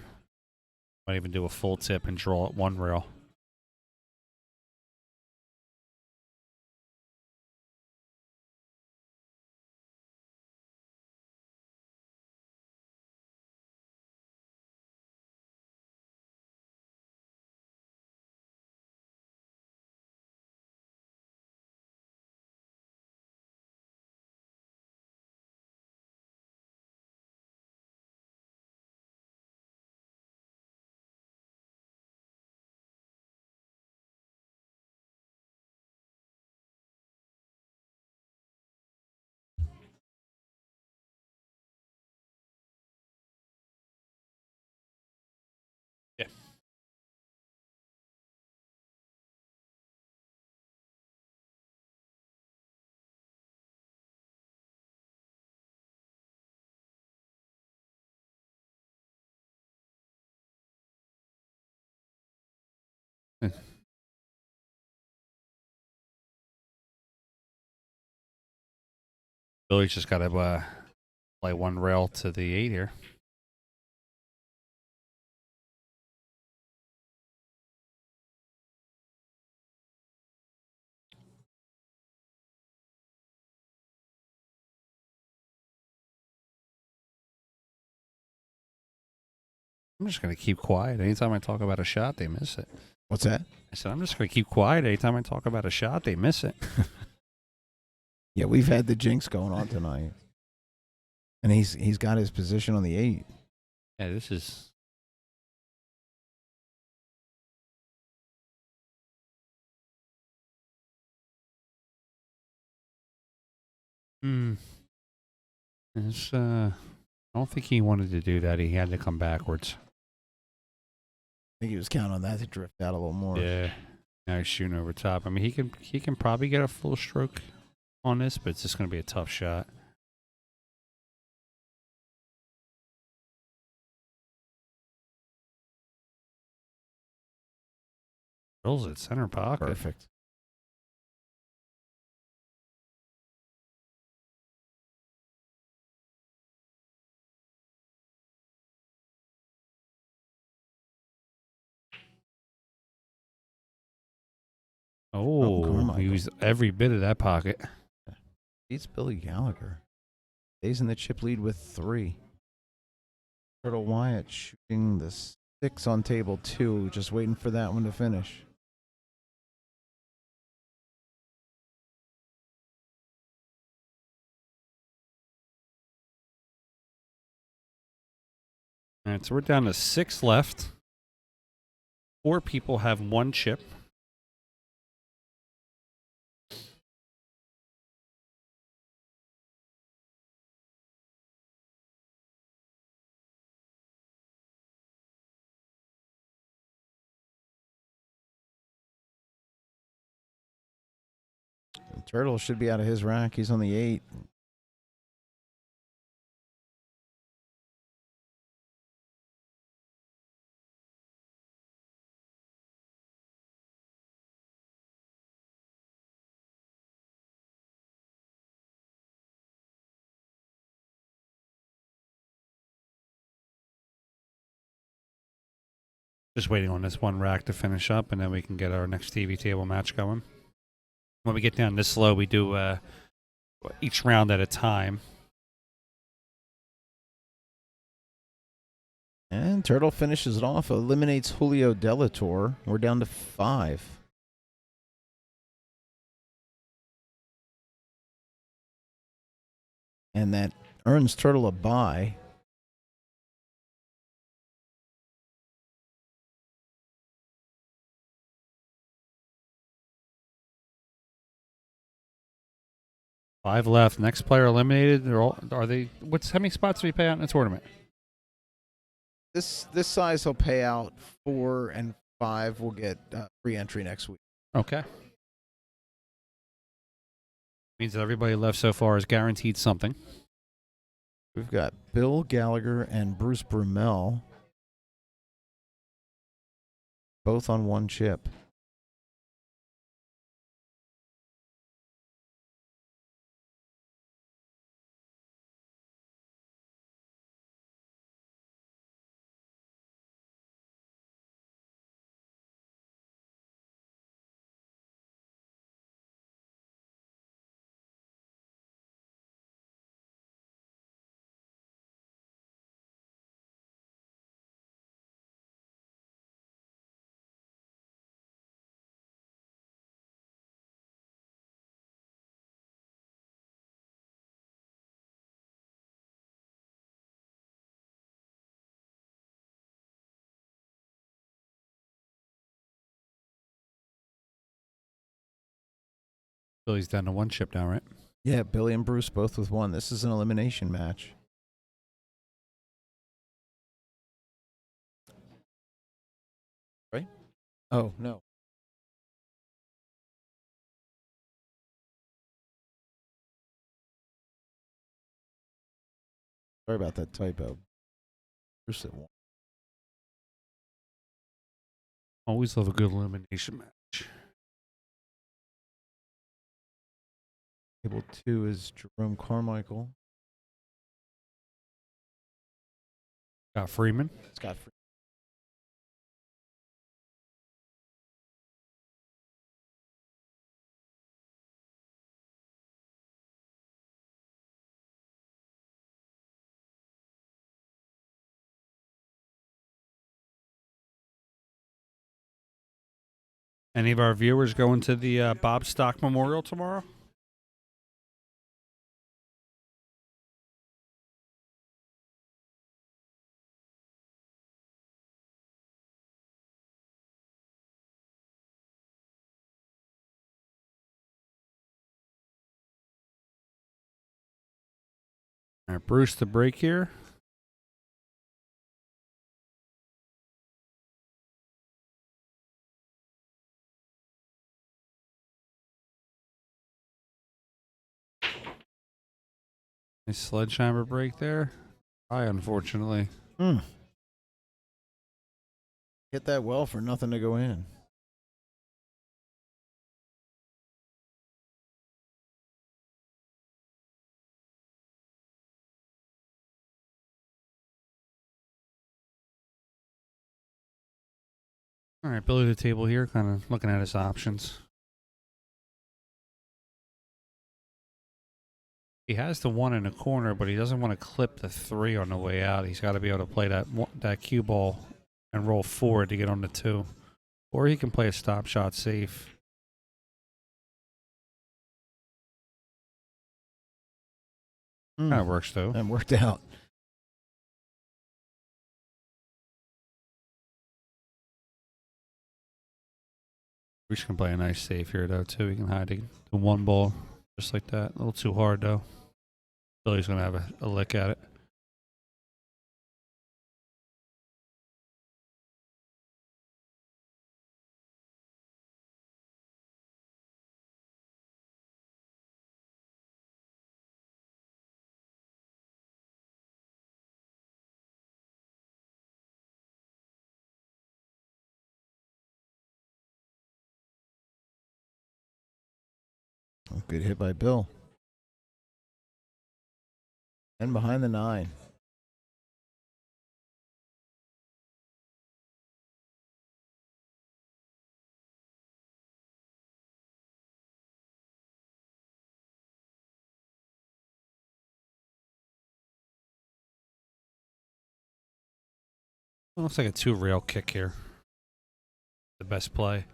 Might even do a full tip and draw at 1 rail. Billy's just got to play one rail to the 8 here. I'm just going to keep quiet. Anytime I talk about a shot, they miss it. What's that? I said, I'm just going to keep quiet. Anytime I talk about a shot, they miss it. Yeah, we've had the jinx going on tonight, and he's got his position on the 8. Yeah, this is. It's, I don't think he wanted to do that. He had to come backwards. I think he was counting on that to drift out a little more. Yeah. Now he's shooting over top. I mean, he can probably get a full stroke on this, but it's just going to be a tough shot. Drills at center pocket. Perfect. Oh, he used every bit of that pocket. Beats Billy Gallagher. Stays in the chip lead with 3. Turtle Wyatt shooting the 6 on table 2, just waiting for that one to finish. All right, so we're down to 6 left. 4 people have 1 chip. The Turtle should be out of his rack. He's on the 8. Just waiting on this one rack to finish up, and then we can get our next TV table match going. When we get down this low, we do each round at a time. And Turtle finishes it off, eliminates Julio Delator. We're down to 5. And that earns Turtle a bye. Five left. Next player eliminated. Are they? How many spots do we pay out in the tournament? This size will pay out 4 and 5. We'll get free entry next week. Okay. Means that everybody left so far is guaranteed something. We've got Bill Gallagher and Bruce Brumell, both on 1 chip. Billy's down to 1 chip now, right? Yeah, Billy and Bruce both with 1. This is an elimination match. Right? Oh, no. Sorry about that typo. Bruce at 1. Always love a good elimination match. Table 2 is Jerome Carmichael. Got Freeman. Scott Free. Any of our viewers going to the Bob Stock Memorial tomorrow? All right, Bruce, the break here. Nice sledgehammer break there. High, unfortunately. Hit that well for nothing to go in. All right, Billy the table here, kind of looking at his options. He has the 1 in the corner, but he doesn't want to clip the 3 on the way out. He's got to be able to play that cue ball and roll forward to get on the 2. Or he can play a stop shot safe. Kind of works, though. That worked out. We can play a nice safe here, though, too. He can hide the 1 ball just like that. A little too hard, though. Billy's going to have a lick at it. Good hit by Bill. And behind the 9. It looks like a 2-rail kick here. The best play.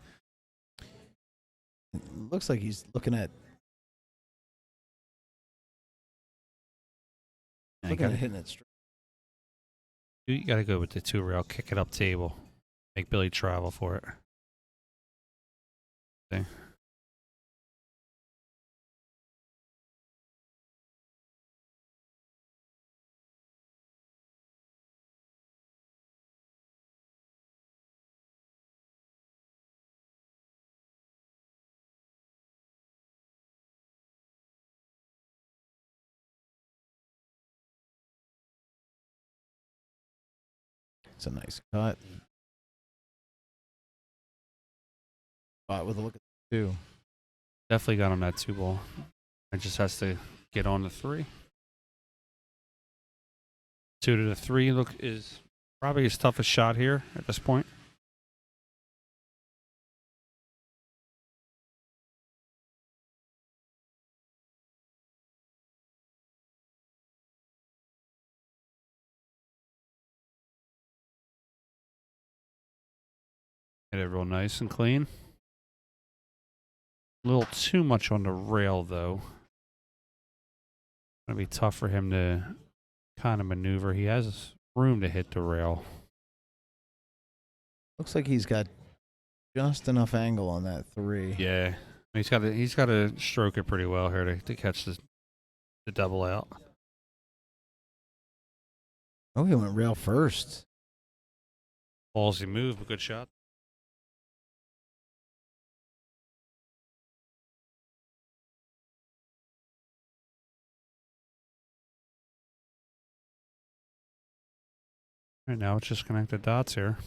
It looks like he's looking at hitting it straight. You got to go with the 2-rail, kick it up table. Make Billy travel for it. Okay. It's a nice cut. Spot with a look at the 2. Definitely got on that 2 ball. It just has to get on the 3. 2 to the 3 look is probably his toughest shot here at this point. Hit it real nice and clean. A little too much on the rail, though. Gonna be tough for him to kind of maneuver. He has room to hit the rail. Looks like he's got just enough angle on that 3. Yeah, he's got to stroke it pretty well here to catch the double out. Oh, he went rail first. Ballsy move, but good shot. Right now, it's just connect the dots here.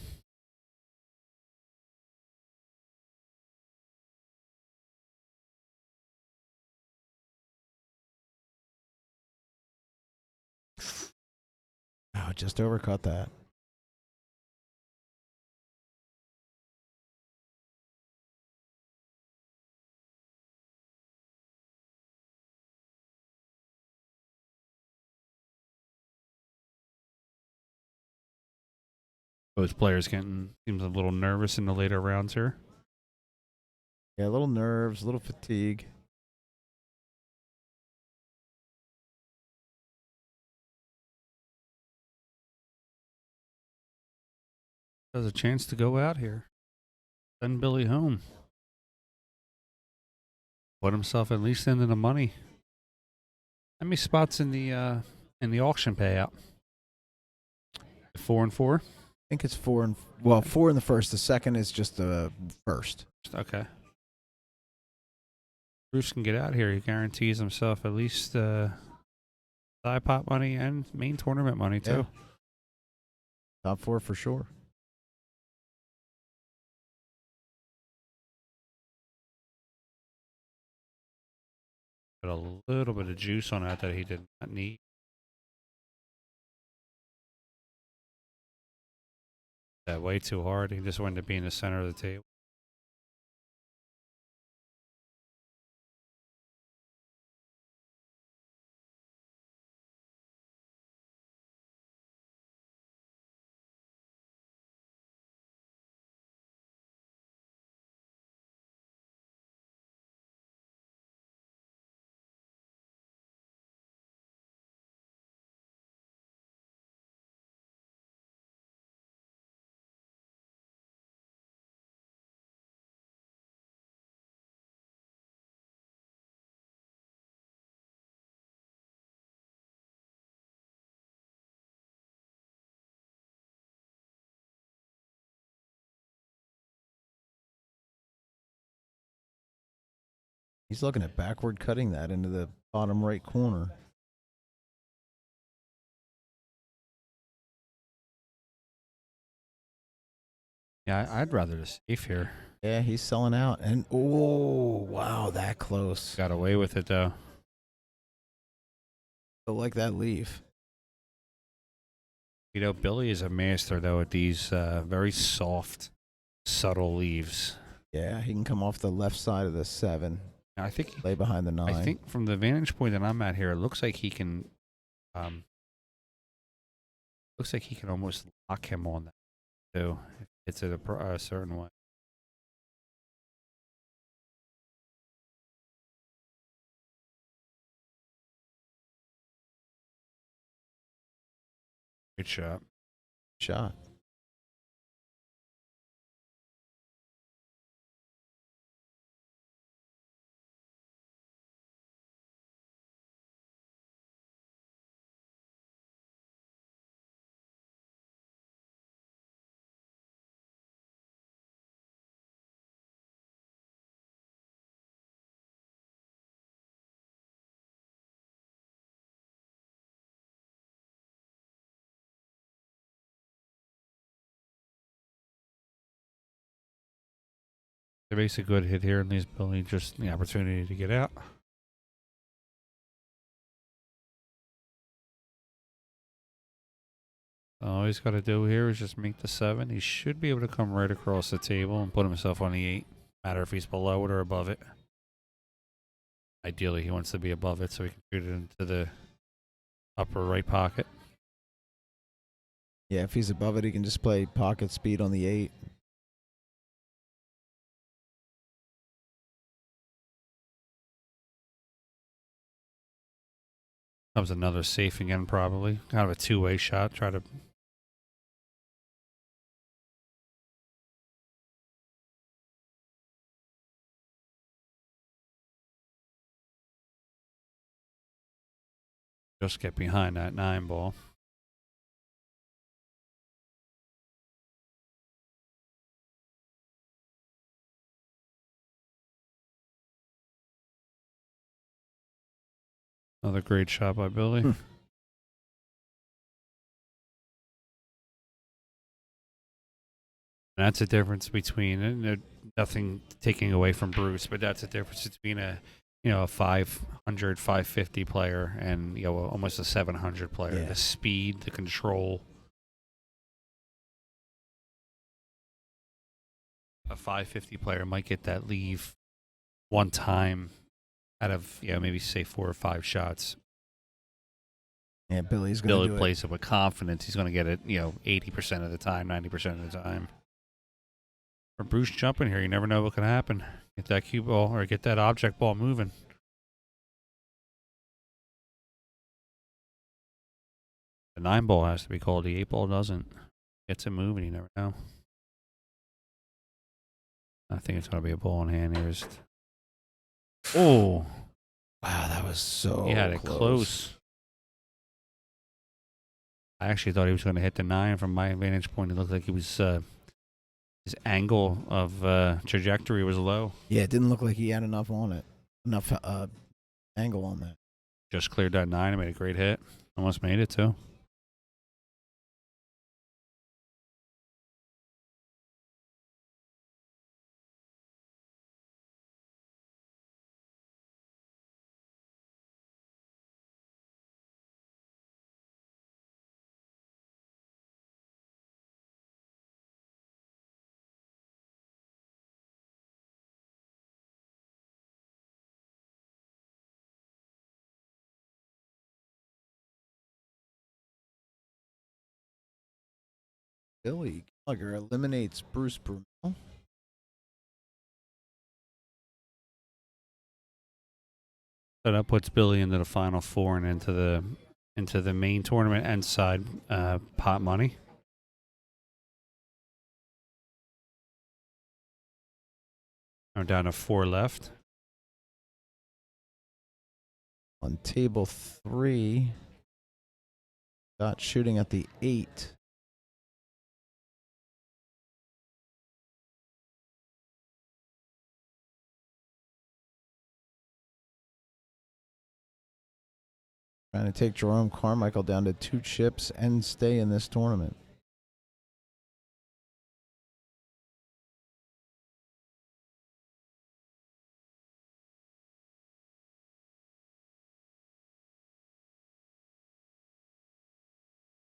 just overcut that. Both players seems a little nervous in the later rounds here. Yeah, a little nerves, a little fatigue. Has a chance to go out here. Send Billy home. Put himself at least into the money. How many spots in the auction payout? 4 and 4. I think it's 4 in the first. The second is just the first. Okay. Bruce can get out here. He guarantees himself at least side pot money and main tournament money too. Yeah. Top 4 for sure. But a little bit of juice on that he did not need. That way too hard. He just wanted to be in the center of the table. He's looking at backward cutting that into the bottom right corner. Yeah, I'd rather just safe here. Yeah, he's selling out. And, oh, wow, that close. Got away with it, though. I like that leaf. You know, Billy is a master, though, at these very soft, subtle leaves. Yeah, he can come off the left side of the 7. I think lay behind the 9. I think from the vantage point that I'm at here, it looks like he can almost lock him on that, too, if it's a certain way. Good shot. Shot. There makes a good hit here, and leaves Billy just the opportunity to get out. All he's got to do here is just make the 7. He should be able to come right across the table and put himself on the 8. Matter if he's below it or above it. Ideally, he wants to be above it so he can shoot it into the upper right pocket. Yeah, if he's above it, he can just play pocket speed on the 8. Comes another safe again, probably. Kind of a two-way shot. Try to... just get behind that 9 ball. Another great shot by Billy. That's a difference between, and nothing taking away from Bruce, but that's a difference between a a 500, 550 player and almost a 700 player. Yeah. The speed, the control. A 550 player might get that leave one time out of maybe say 4 or 5 shots. Yeah, Billy's going Billy to do plays it with confidence. He's going to get it 80% of the time, 90% of the time. Or Bruce jumping here, you never know what can happen. Get that cue ball or get that object ball moving. The 9 ball has to be called. The 8 ball doesn't. Gets it moving. You never know. I think it's going to be a ball in hand here. Oh, Wow, that was so he had it close. I actually thought he was going to hit the 9 from my vantage point. It looked like he was his angle of trajectory was low. Yeah, it didn't look like he had enough on it. Enough angle on that. Just cleared that 9 and made a great hit. Almost made it too. Billy Gallagher eliminates Bruce Brunel. So that puts Billy into the final 4 and into the main tournament and side pot money. I'm down to 4 left. On table 3, Scott shooting at the 8. Trying to take Jerome Carmichael down to 2 chips and stay in this tournament.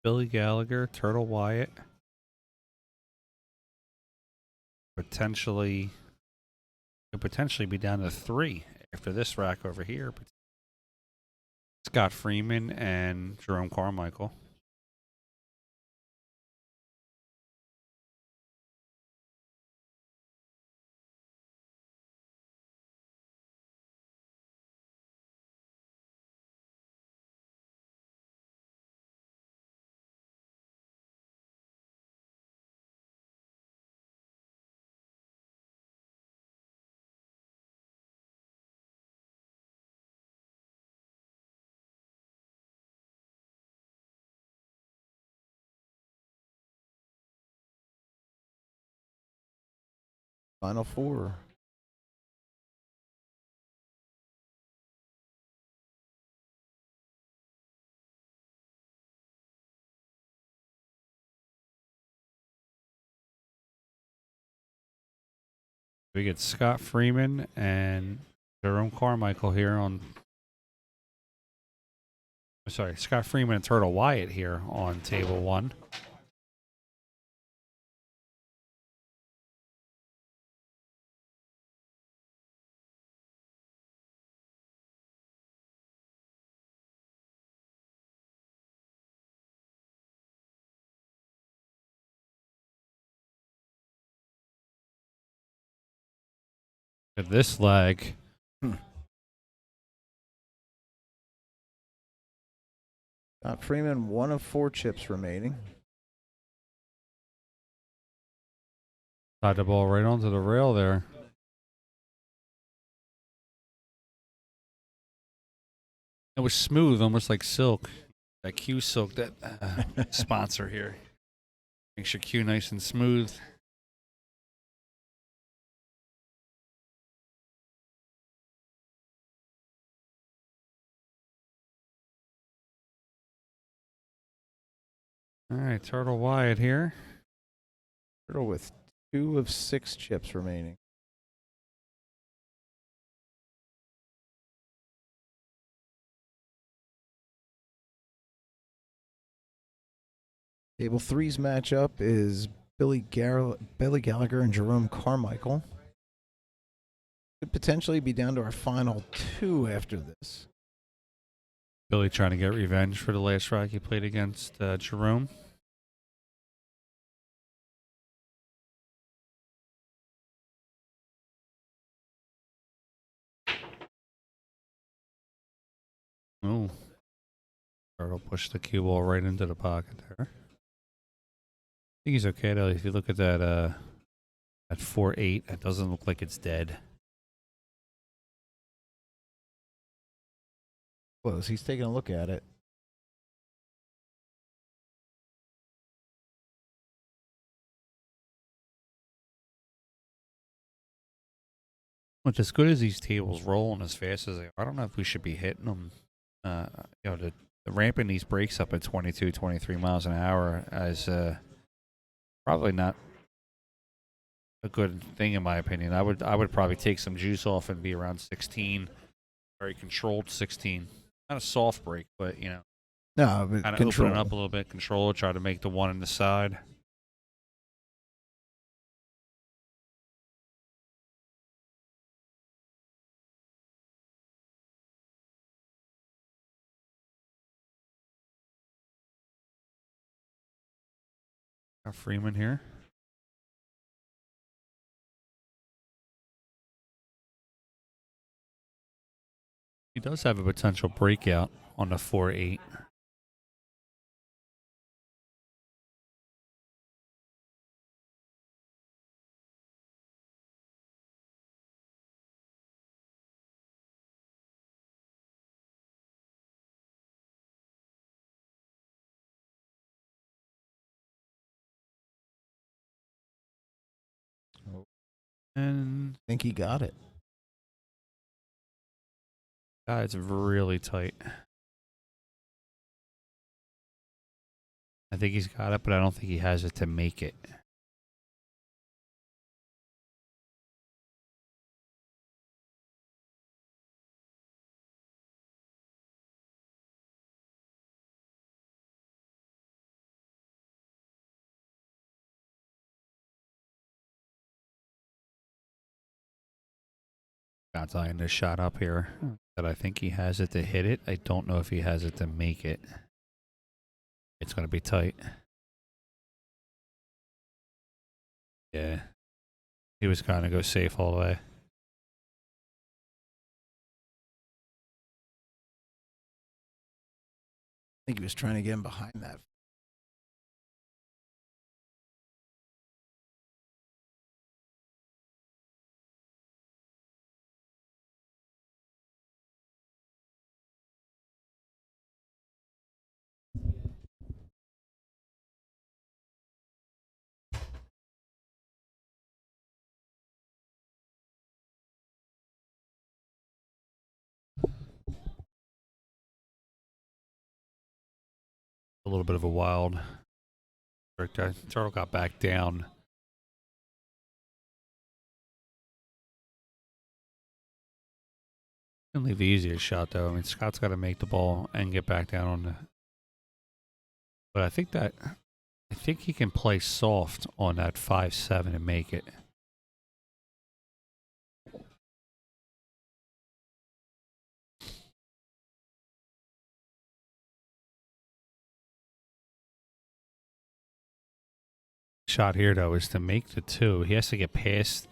Billy Gallagher, Turtle Wyatt. Could potentially be down to 3 after this rack over here. Scott Freeman and Jerome Carmichael. Final 4. We get Scott Freeman and Jerome Carmichael here on. Sorry, Scott Freeman and Turtle Wyatt here on table 1. At this leg, Scott Freeman, 1 of 4 chips remaining. tied the ball right onto the rail there. It was smooth, almost like silk. That Q Silk, that sponsor here. Makes your Q nice and smooth. All right, Turtle Wyatt here. Turtle with 2 of 6 chips remaining. Table three's matchup is Billy Gallagher and Jerome Carmichael. Could potentially be down to our final two after this. Billy trying to get revenge for the last rock he played against Jerome. Oh. Will push the cue ball right into the pocket there. I think he's okay though. If you look at that at 4-8, it doesn't look like it's dead. Close. He's taking a look at it. But as good as these tables roll and as fast as they are, I don't know if we should be hitting them. The ramping these breaks up at 22, 23 miles an hour is probably not a good thing in my opinion. I would probably take some juice off and be around 16, very controlled 16. Not a soft break, but you know, no, but kind of control. open it up a little bit, control it, try to make the one in the side. Got Freeman here. He does have a potential breakout on the 4-8. And I think he got it. God, it's really tight. I think he's got it, but I don't think he has it to make it. God's eyeing this shot up here. That I think he has it to hit it. I don't know if he has it to make it. It's going to be tight. Yeah. He was going to go safe all the way. I think he was trying to get him behind that. A little bit of a wild. Turtle got back down. Didn't leave the easiest shot though. I mean, Scott's got to make the ball and get back down on the. But I think he can play soft on that 5-7 and make it. Shot here though is to make the 2. He has to get past.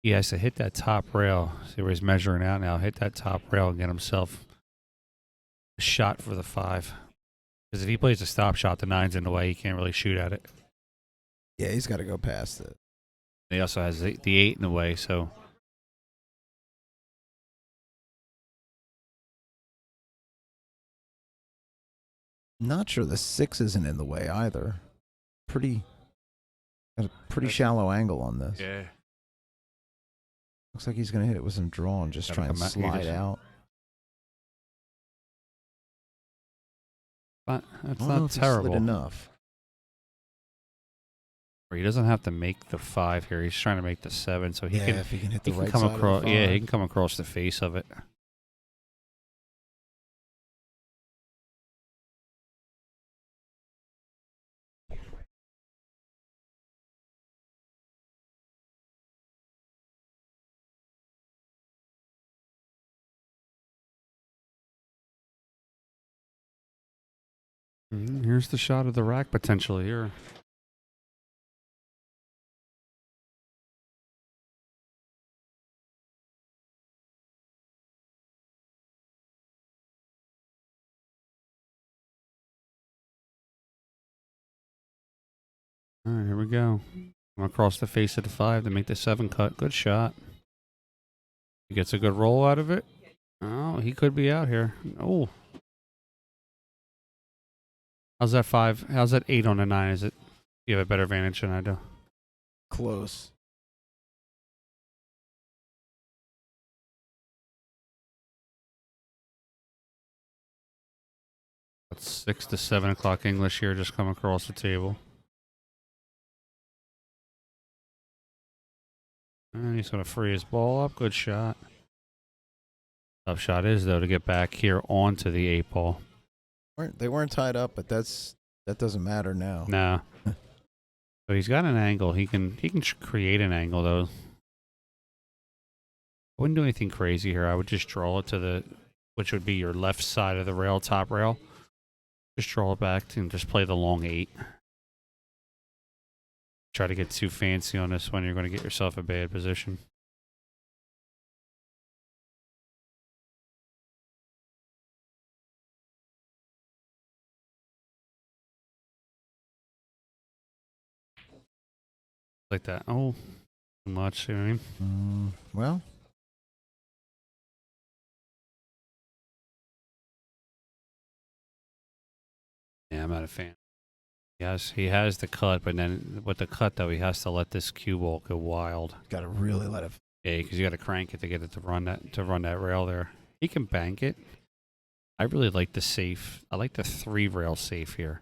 He has to hit that top rail. See where he's measuring out now. Hit that top rail and get himself a shot for the 5. Because if he plays a stop shot, the 9's in the way. He can't really shoot at it. Yeah, he's got to go past it. He also has the 8 in the way, so. Not sure the 6 isn't in the way either. Got a pretty shallow angle on this. Yeah. Looks like he's going to hit it with some draw and just try and slide out. But that's not terrible. Enough. He doesn't have to make the 5 here. He's trying to make the 7, so he can. If he can hit the right come side across. of the 5. Yeah, he can come across the face of it. Here's the shot of the rack potential here. All right, here we go. I'm across the face of the 5 to make the 7 cut. Good shot. He gets a good roll out of it. Oh, he could be out here. Oh. How's that 5? How's that 8 on the 9? Is it? You have a better advantage than I do. Close. That's 6 to 7 o'clock English here. Just come across the table. And he's going to free his ball up. Good shot. Tough shot is, though, to get back here onto the 8 ball. They weren't tied up, but that doesn't matter now. No. But he's got an angle. He can create an angle, though. I wouldn't do anything crazy here. I would just draw it to the, which would be your left side of the rail, top rail. Just draw it back and just play the long 8. Try to get too fancy on this one, you're going to get yourself a bad position. Like that. Oh, too much. You know what I mean? Well, Yeah, I'm not a fan. Yes, he has the cut, but then with the cut though, he has to let this cue ball go wild. got to really let it. Yeah, because you got to crank it to get it to run that rail there. He can bank it. I really like the safe. I like the 3 rail safe here.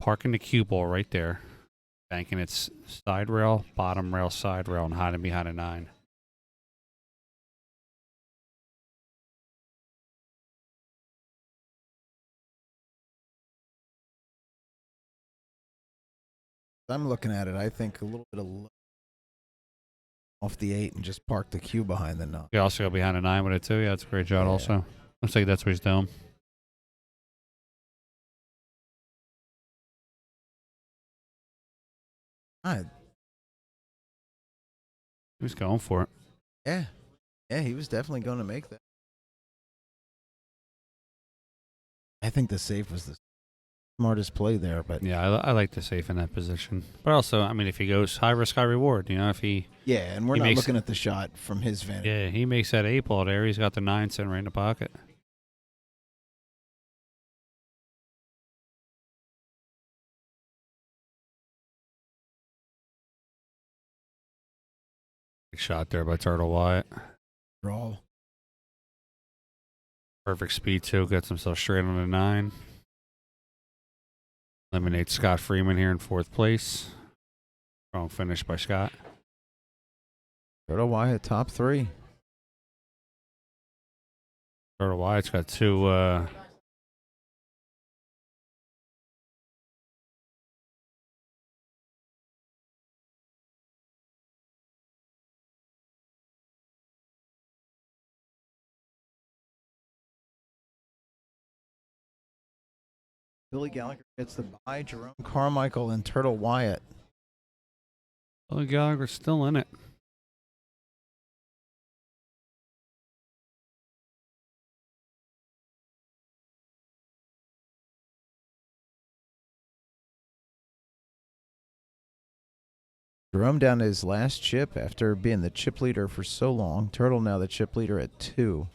Parking the cue ball right there, banking its side rail, bottom rail, side rail, and hiding behind a 9. I'm looking at it. I think a little bit of off the 8 and just park the cue behind the 9. You also go behind a 9 with it too. Yeah, that's a great shot. Yeah. Also, looks like that's what he's doing. He was going for it. Yeah, he was definitely going to make that. I think the safe was the smartest play there, but Yeah, I like the safe in that position. But also, I mean, if he goes high risk, high reward. You know, if he yeah, and we're He not makes- looking at the shot from his vantage. he makes that 8 ball there, he's got the 9 sitting right in the pocket. Good shot there by Turtle Wyatt. Draw. Perfect speed too. Gets himself straight on the 9. Eliminates Scott Freeman here in 4th place. Strong finish by Scott. Turtle Wyatt, top 3. Turtle Wyatt's got 2. Billy Gallagher gets the bye. Jerome Carmichael and Turtle Wyatt. Billy Gallagher's still in it. Jerome down to his last chip after being the chip leader for so long. Turtle now the chip leader at 2.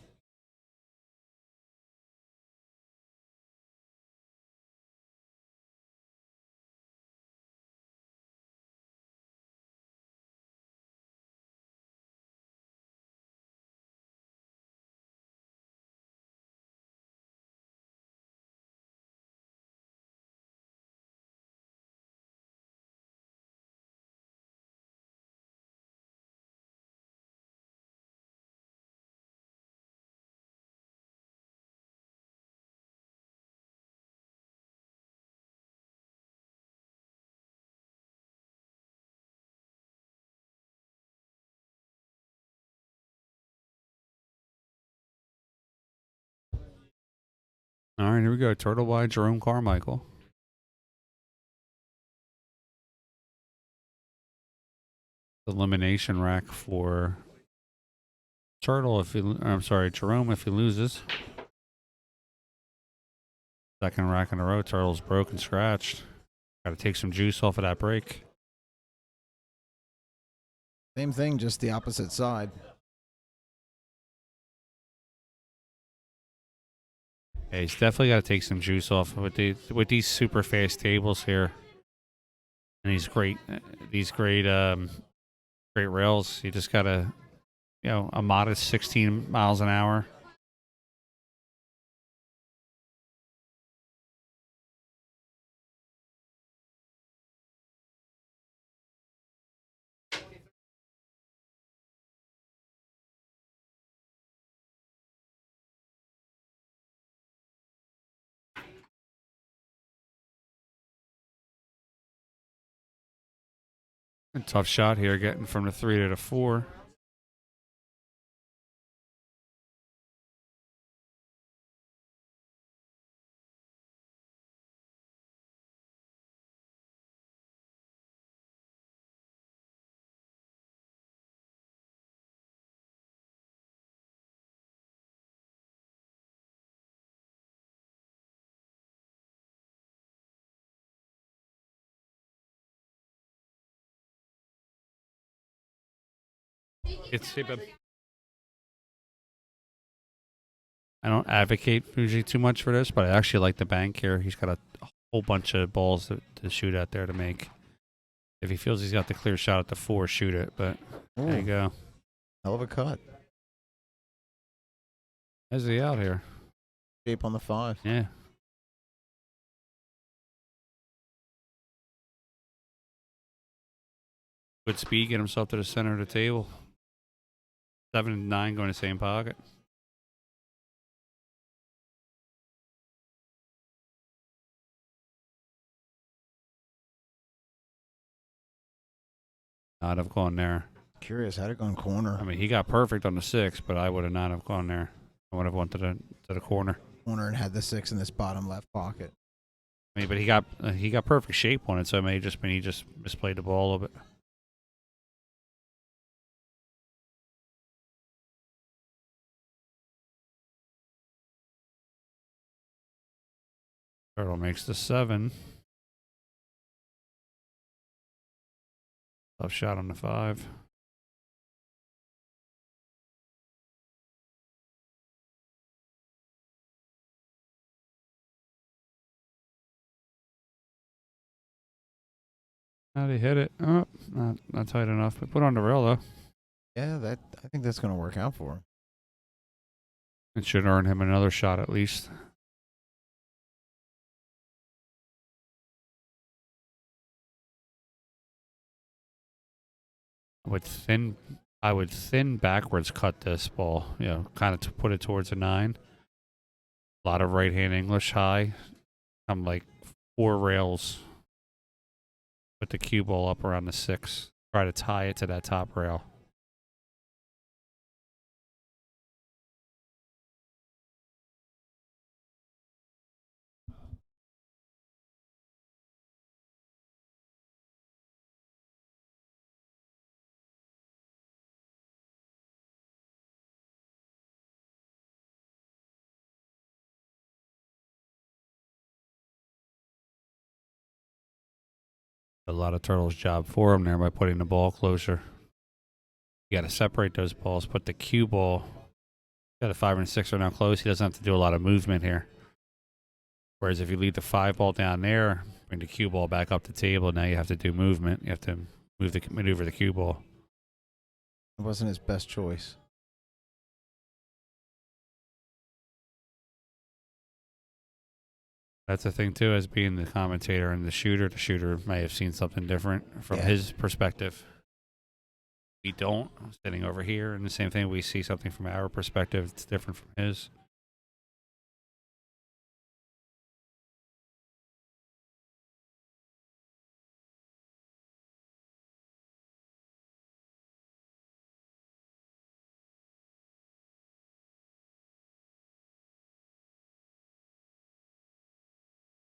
All right, here we go. Turtle by Jerome Carmichael. Elimination rack for Turtle if he, I'm sorry, Jerome if he loses. Second rack in a row. Turtle's broken, scratched. Got to take some juice off of that break. Same thing, just the opposite side. Yeah, he's definitely got to take some juice off with these super fast tables here, and these great rails. You just got to, a modest 16 miles an hour. A tough shot here, getting from the 3 to the 4. I don't advocate usually too much for this, but I actually like the bank here. He's got a whole bunch of balls to shoot at there to make. If he feels he's got the clear shot at the 4, shoot it. But there you go. Hell of a cut. How's he out here? Shape on the 5. Yeah. Good speed, get himself to the center of the table. 7 and 9 going to the same pocket. Not have gone there. Curious, how'd it go in corner? I mean, he got perfect on the 6, but I would have not have gone there. I would have went to the corner. Corner and had the 6 in this bottom left pocket. I mean, but he got perfect shape on it, so it may have just been he just misplayed the ball a little bit. Turtle makes the 7. Tough shot on the 5. How'd he hit it? Oh, not tight enough. But put on the rail, though. Yeah, I think that's going to work out for him. It should earn him another shot at least. I would thin backwards cut this ball, kind of to put it towards a 9. A lot of right hand English high. I'm like 4 rails. Put the cue ball up around the 6. Try to tie it to that top rail. A lot of Turtle's job for him there by putting the ball closer. You got to separate those balls. Put the cue ball. Got a 5 and 6 are now close. He doesn't have to do a lot of movement here. Whereas if you leave the 5 ball down there, bring the cue ball back up the table, now you have to do movement. You have to maneuver the cue ball. It wasn't his best choice. That's the thing too, as being the commentator and the shooter may have seen something different from his perspective. We don't, sitting over here, and the same thing, we see something from our perspective that's different from his.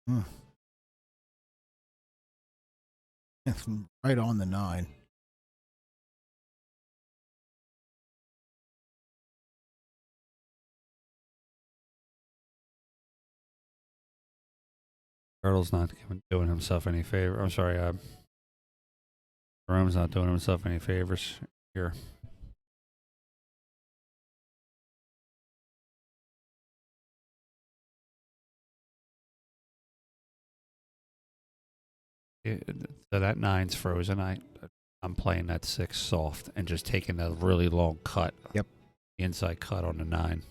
Hmm. It's right on the 9. Turtle's not doing himself any favor. I'm sorry, Rome's not doing himself any favors here. So that 9's frozen. I'm playing that 6 soft and just taking a really long cut. Yep. The inside cut on the 9.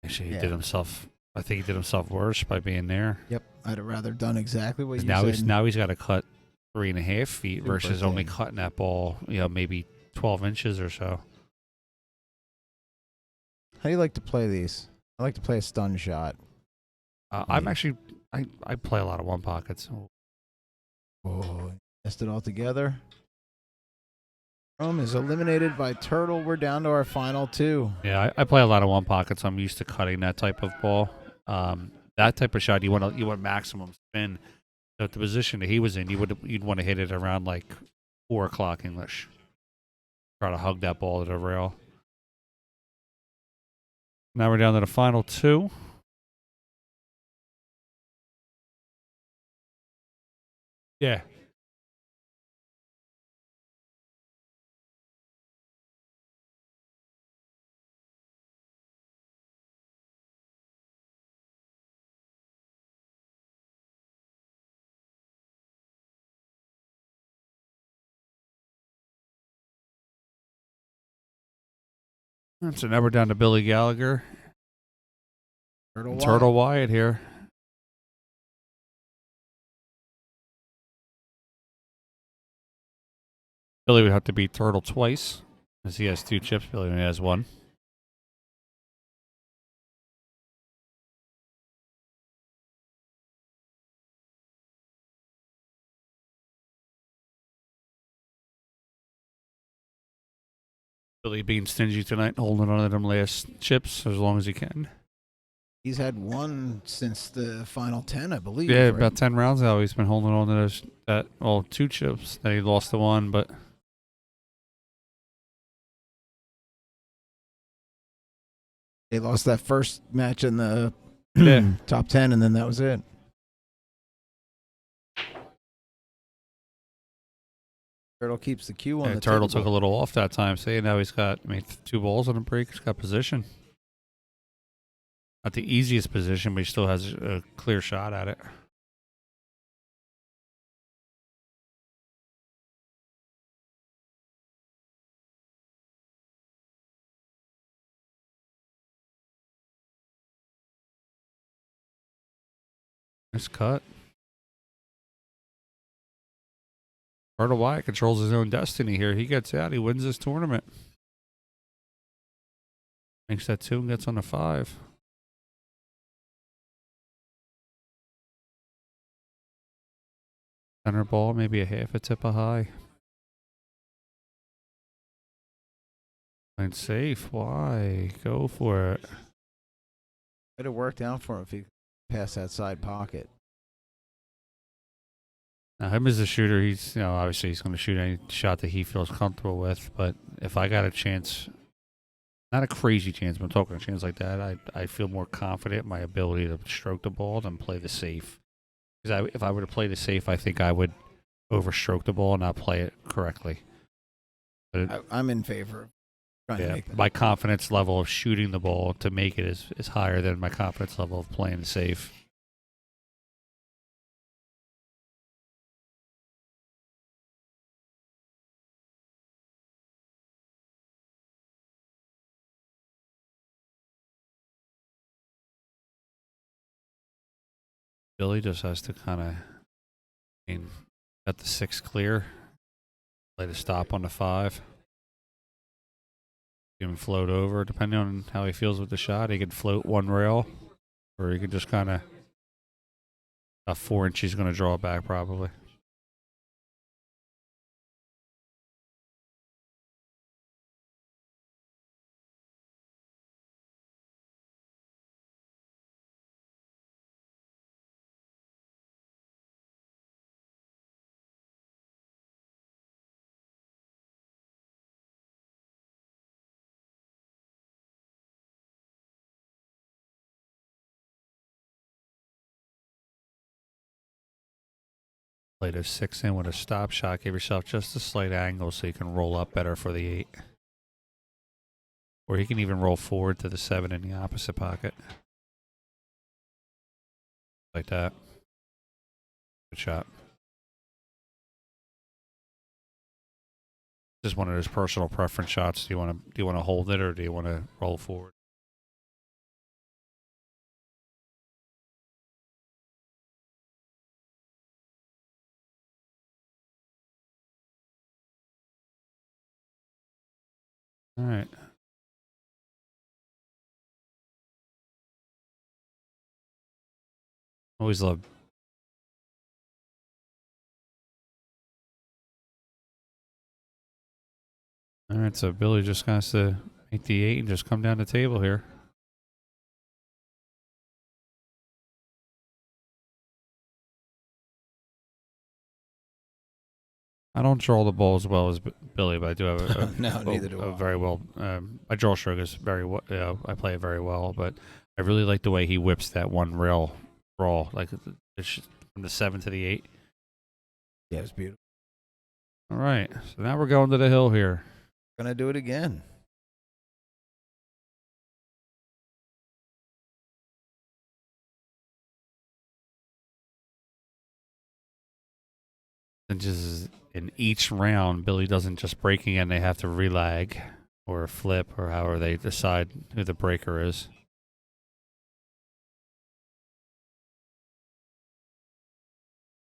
Actually, he did himself. I think he did himself worse by being there. Yep. I'd have rather done exactly what you Now said. he's got to cut 3.5 feet versus only cutting that ball, maybe 12 inches or so. How do you like to play these? I like to play a stun shot. I'm actually I play a lot of 1 pockets. Oh, messed it all together. Rome is eliminated by Turtle. We're down to our final 2. Yeah, I play a lot of 1 pockets. I'm used to cutting that type of ball. That type of shot, you want maximum spin. So at the position that he was in, you'd want to hit it around like 4 o'clock English. Try to hug that ball to the rail. Now we're down to the final 2. Yeah. So now we're down to Billy Gallagher. Turtle Wyatt here. Billy would have to beat Turtle twice, as he has 2 chips. Billy only has 1. Billy being stingy tonight, holding on to them last chips as long as he can. He's had 1 since the final 10, I believe. Yeah, right? about 10 rounds now. He's been holding on to those 2 chips. Then he lost the 1, but They lost that first match in the yeah. top 10, and then that was it. Turtle keeps the cue on the Turtle table. took a little off that time. See, now he's got 2 balls on a break. He's got position. Not the easiest position, but he still has a clear shot at it. Nice cut. Turtle Wyatt controls his own destiny here. He gets out. He wins this tournament. Makes that 2 and gets on a 5. Center ball, maybe a half a tip of high. And safe. Why? Go for it. Could have worked out for him if he passed that side pocket. Now, him as a shooter, he's obviously he's going to shoot any shot that he feels comfortable with. But if I got a chance, not a crazy chance, but I'm talking a chance like that, I feel more confident in my ability to stroke the ball than play the safe. Because if I were to play the safe, I think I would overstroke the ball and not play it correctly. But I'm in favor of trying to make that. My confidence level of shooting the ball to make it is higher than my confidence level of playing the safe. Billy just has to kind of, got the 6 clear, play the stop on the 5. He can float over, depending on how he feels with the shot. He could float 1 rail, or he could just kind of, about 4 inches, he's going to draw it back probably. Play the 6 in with a stop shot. Give yourself just a slight angle so you can roll up better for the 8. Or you can even roll forward to the 7 in the opposite pocket. Like that. Good shot. Just one of those personal preference shots. Do you want to hold it or do you want to roll forward? All right. Always love. All right, so Billy just has to make the 8 and just come down the table here. I don't draw the ball as well as Billy, but I do have neither do a I. very well. My draw stroke is very well. I play it very well, but I really like the way he whips that one rail draw, like from the 7 to the 8. Yeah, it's beautiful. All right, so now we're going to the hill here. Gonna do it again. And just in each round, Billy doesn't just break again. They have to relag or flip or however they decide who the breaker is.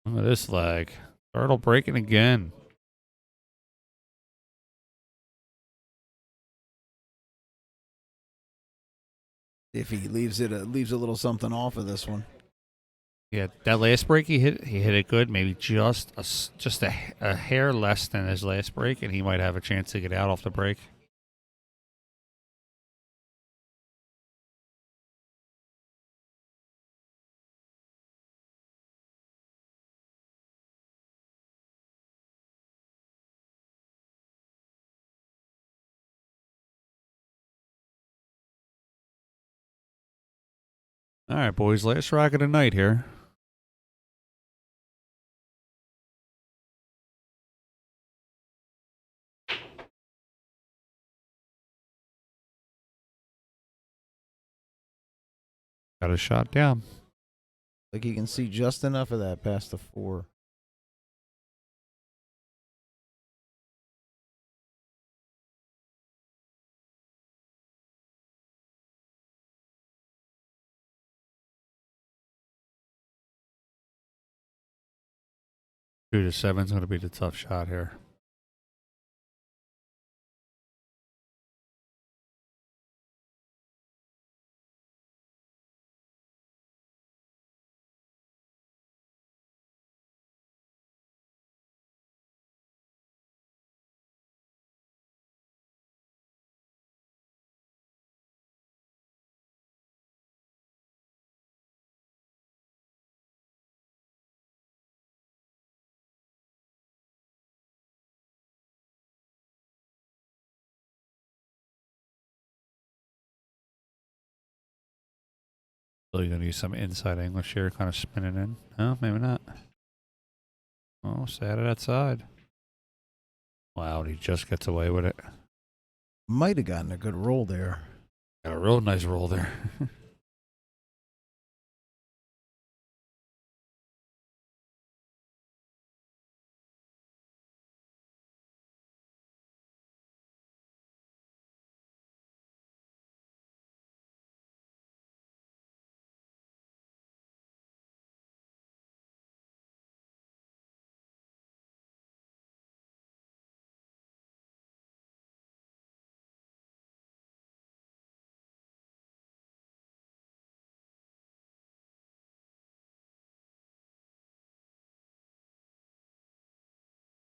Look at this lag. Turtle breaking again. If he leaves a little something off of this one. Yeah, that last break he hit it good. Maybe just a hair less than his last break, and he might have a chance to get out off the break. All right, boys, last rock of the night here. Got a shot down. Like you can see just enough of that past the 4. Two to 7's going to be the tough shot here. Really going to use some inside English here, kind of spinning in. No, maybe not. Oh, stay out of that side. Wow, he just gets away with it. Might have gotten a good roll there. Got a real nice roll there.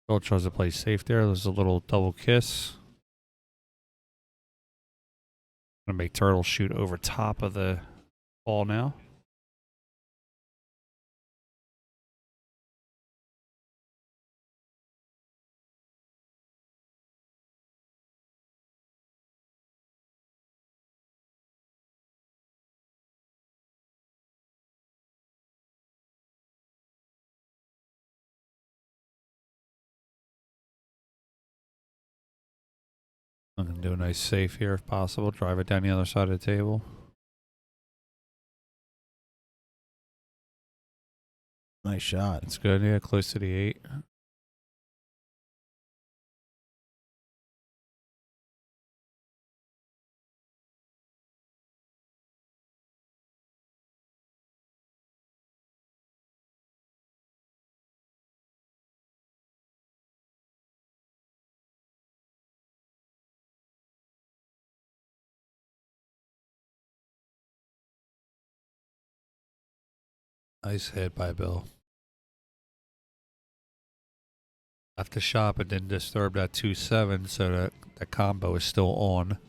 Gold tries to play safe there. There's a little double kiss. Gonna make Turtle shoot over top of the ball now. I'm going to do a nice safe here if possible. Drive it down the other side of the table. Nice shot. It's good. Yeah, close to the 8. Nice hit by Bill. Left the shop and didn't disturb that 2-7, so that the combo is still on.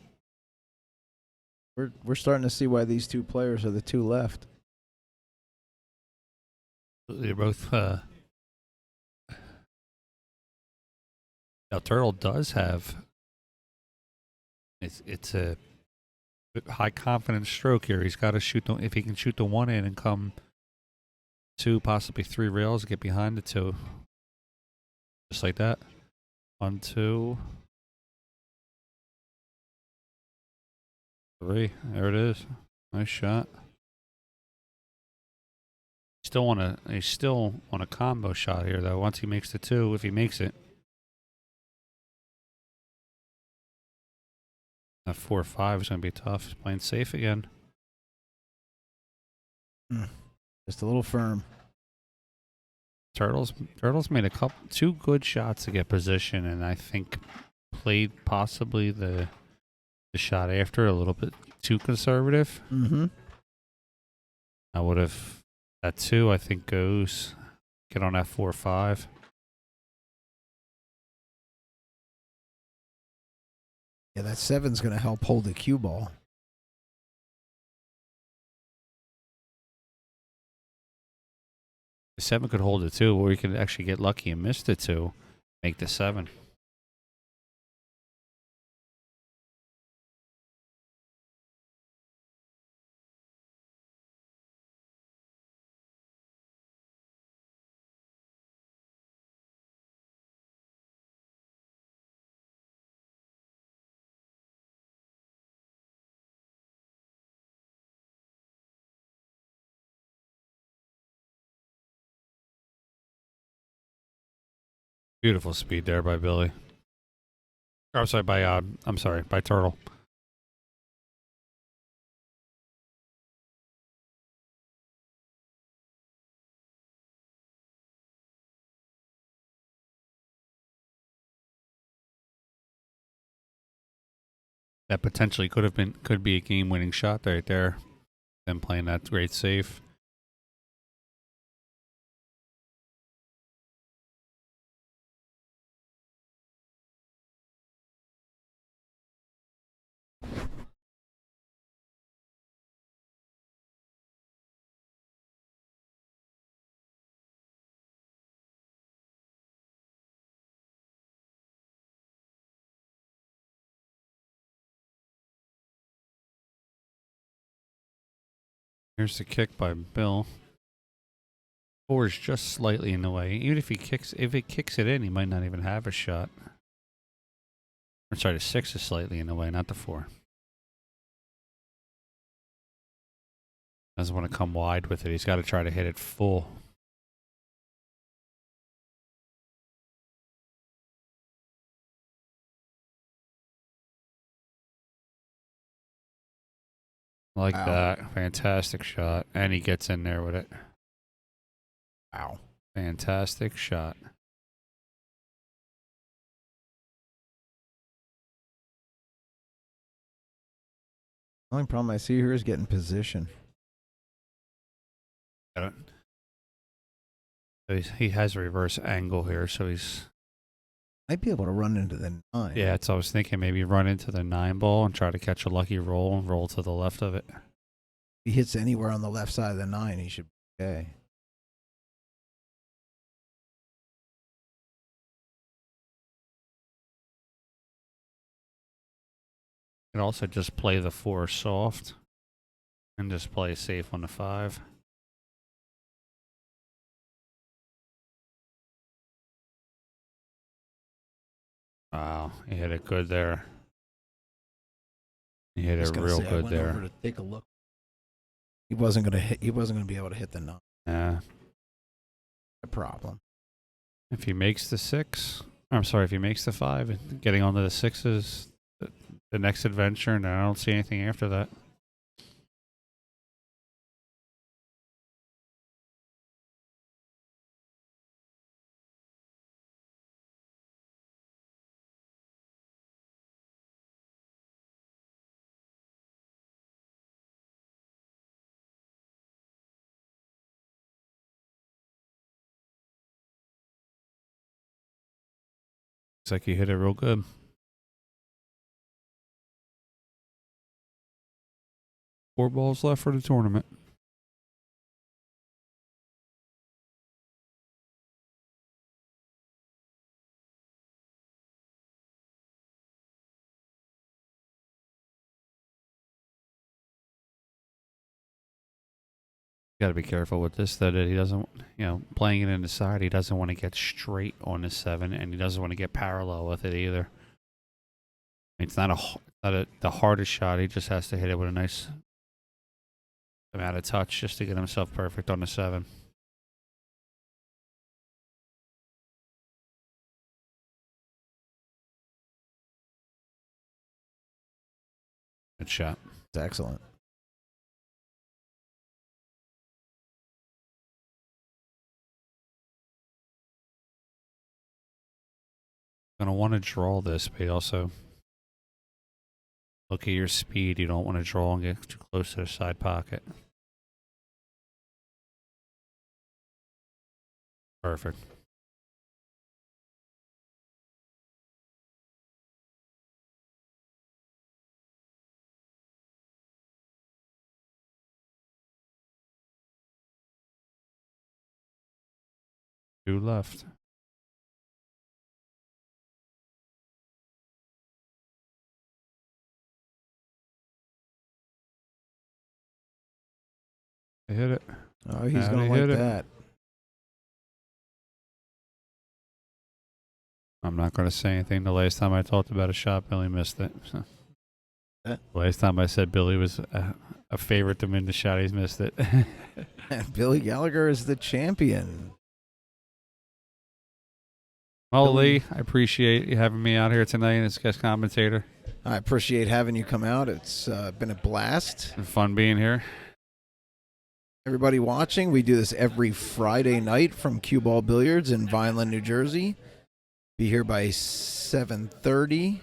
We're starting to see why these two players are the two left. They're both. Now, Turtle does have. It's a high confidence stroke here. He's got to shoot the. If he can shoot the 1 in and come 2, possibly 3 rails, get behind the 2. Just like that. 1, 2, 3. There it is. Nice shot. He's still on a combo shot here though. Once he makes the 2, if he makes it. That 4-5 is gonna be tough. He's playing safe again. Just a little firm. Turtles made 2 good shots to get position, and I think played possibly the shot after a little bit too conservative. Mm-hmm. I would have that 2. I think goes get on that 4-5. Yeah, that 7's going to help hold the cue ball. The 7 could hold it 2, or you could actually get lucky and miss the 2, make the 7. Beautiful speed there by Billy. Or, I'm sorry, by Turtle. That potentially could be a game-winning shot right there. Them playing that great safe. Here's the kick by Bill. 4 is just slightly in the way. Even if it kicks it in, he might not even have a shot. I'm sorry, the 6 is slightly in the way, not the 4. Doesn't want to come wide with it. He's got to try to hit it full. Like Wow. that. Fantastic shot. And he gets in there with it. Wow. Fantastic shot. The only problem I see here is getting position. So he has a reverse angle here, so he's... Might be able to run into the 9. Yeah, so I was thinking maybe run into the 9 ball and try to catch a lucky roll and roll to the left of it. If he hits anywhere on the left side of the 9, he should be okay. And also just play the 4 soft and just play safe on the 5. Wow, he hit it good there. He hit Just it gonna real say, I good went over there. to take a look. He wasn't gonna hit. He wasn't gonna be able to hit the 9. Yeah. A problem. If he makes the 6, I'm sorry, if he makes the 5, and getting onto the 6 is the next adventure, and I don't see anything after that. Looks like he hit it real good. Four balls left for the tournament. Got to be careful with this, that he doesn't, playing it in the side, he doesn't want to get straight on the 7, and he doesn't want to get parallel with it either. It's not the hardest shot. He just has to hit it with a nice amount of touch just to get himself perfect on the 7. Good shot. It's excellent. Gonna want to draw this, but also look at your speed. You don't want to draw and get too close to the side pocket. Perfect. Two left. They hit it. Oh, he's How'd gonna he like hit it? that. I'm not going to say anything. The last time I talked about a shot, Billy missed it. So. Huh? Last time I said Billy was a favorite to win the shot, he's missed it. Billy Gallagher is the champion. Well, Lee, I appreciate you having me out here tonight as guest commentator. I appreciate having you come out. It's been a blast. It's fun being here. Everybody watching, we do this every Friday night from Cue Ball Billiards in Vineland, New Jersey. Be here by 7:30.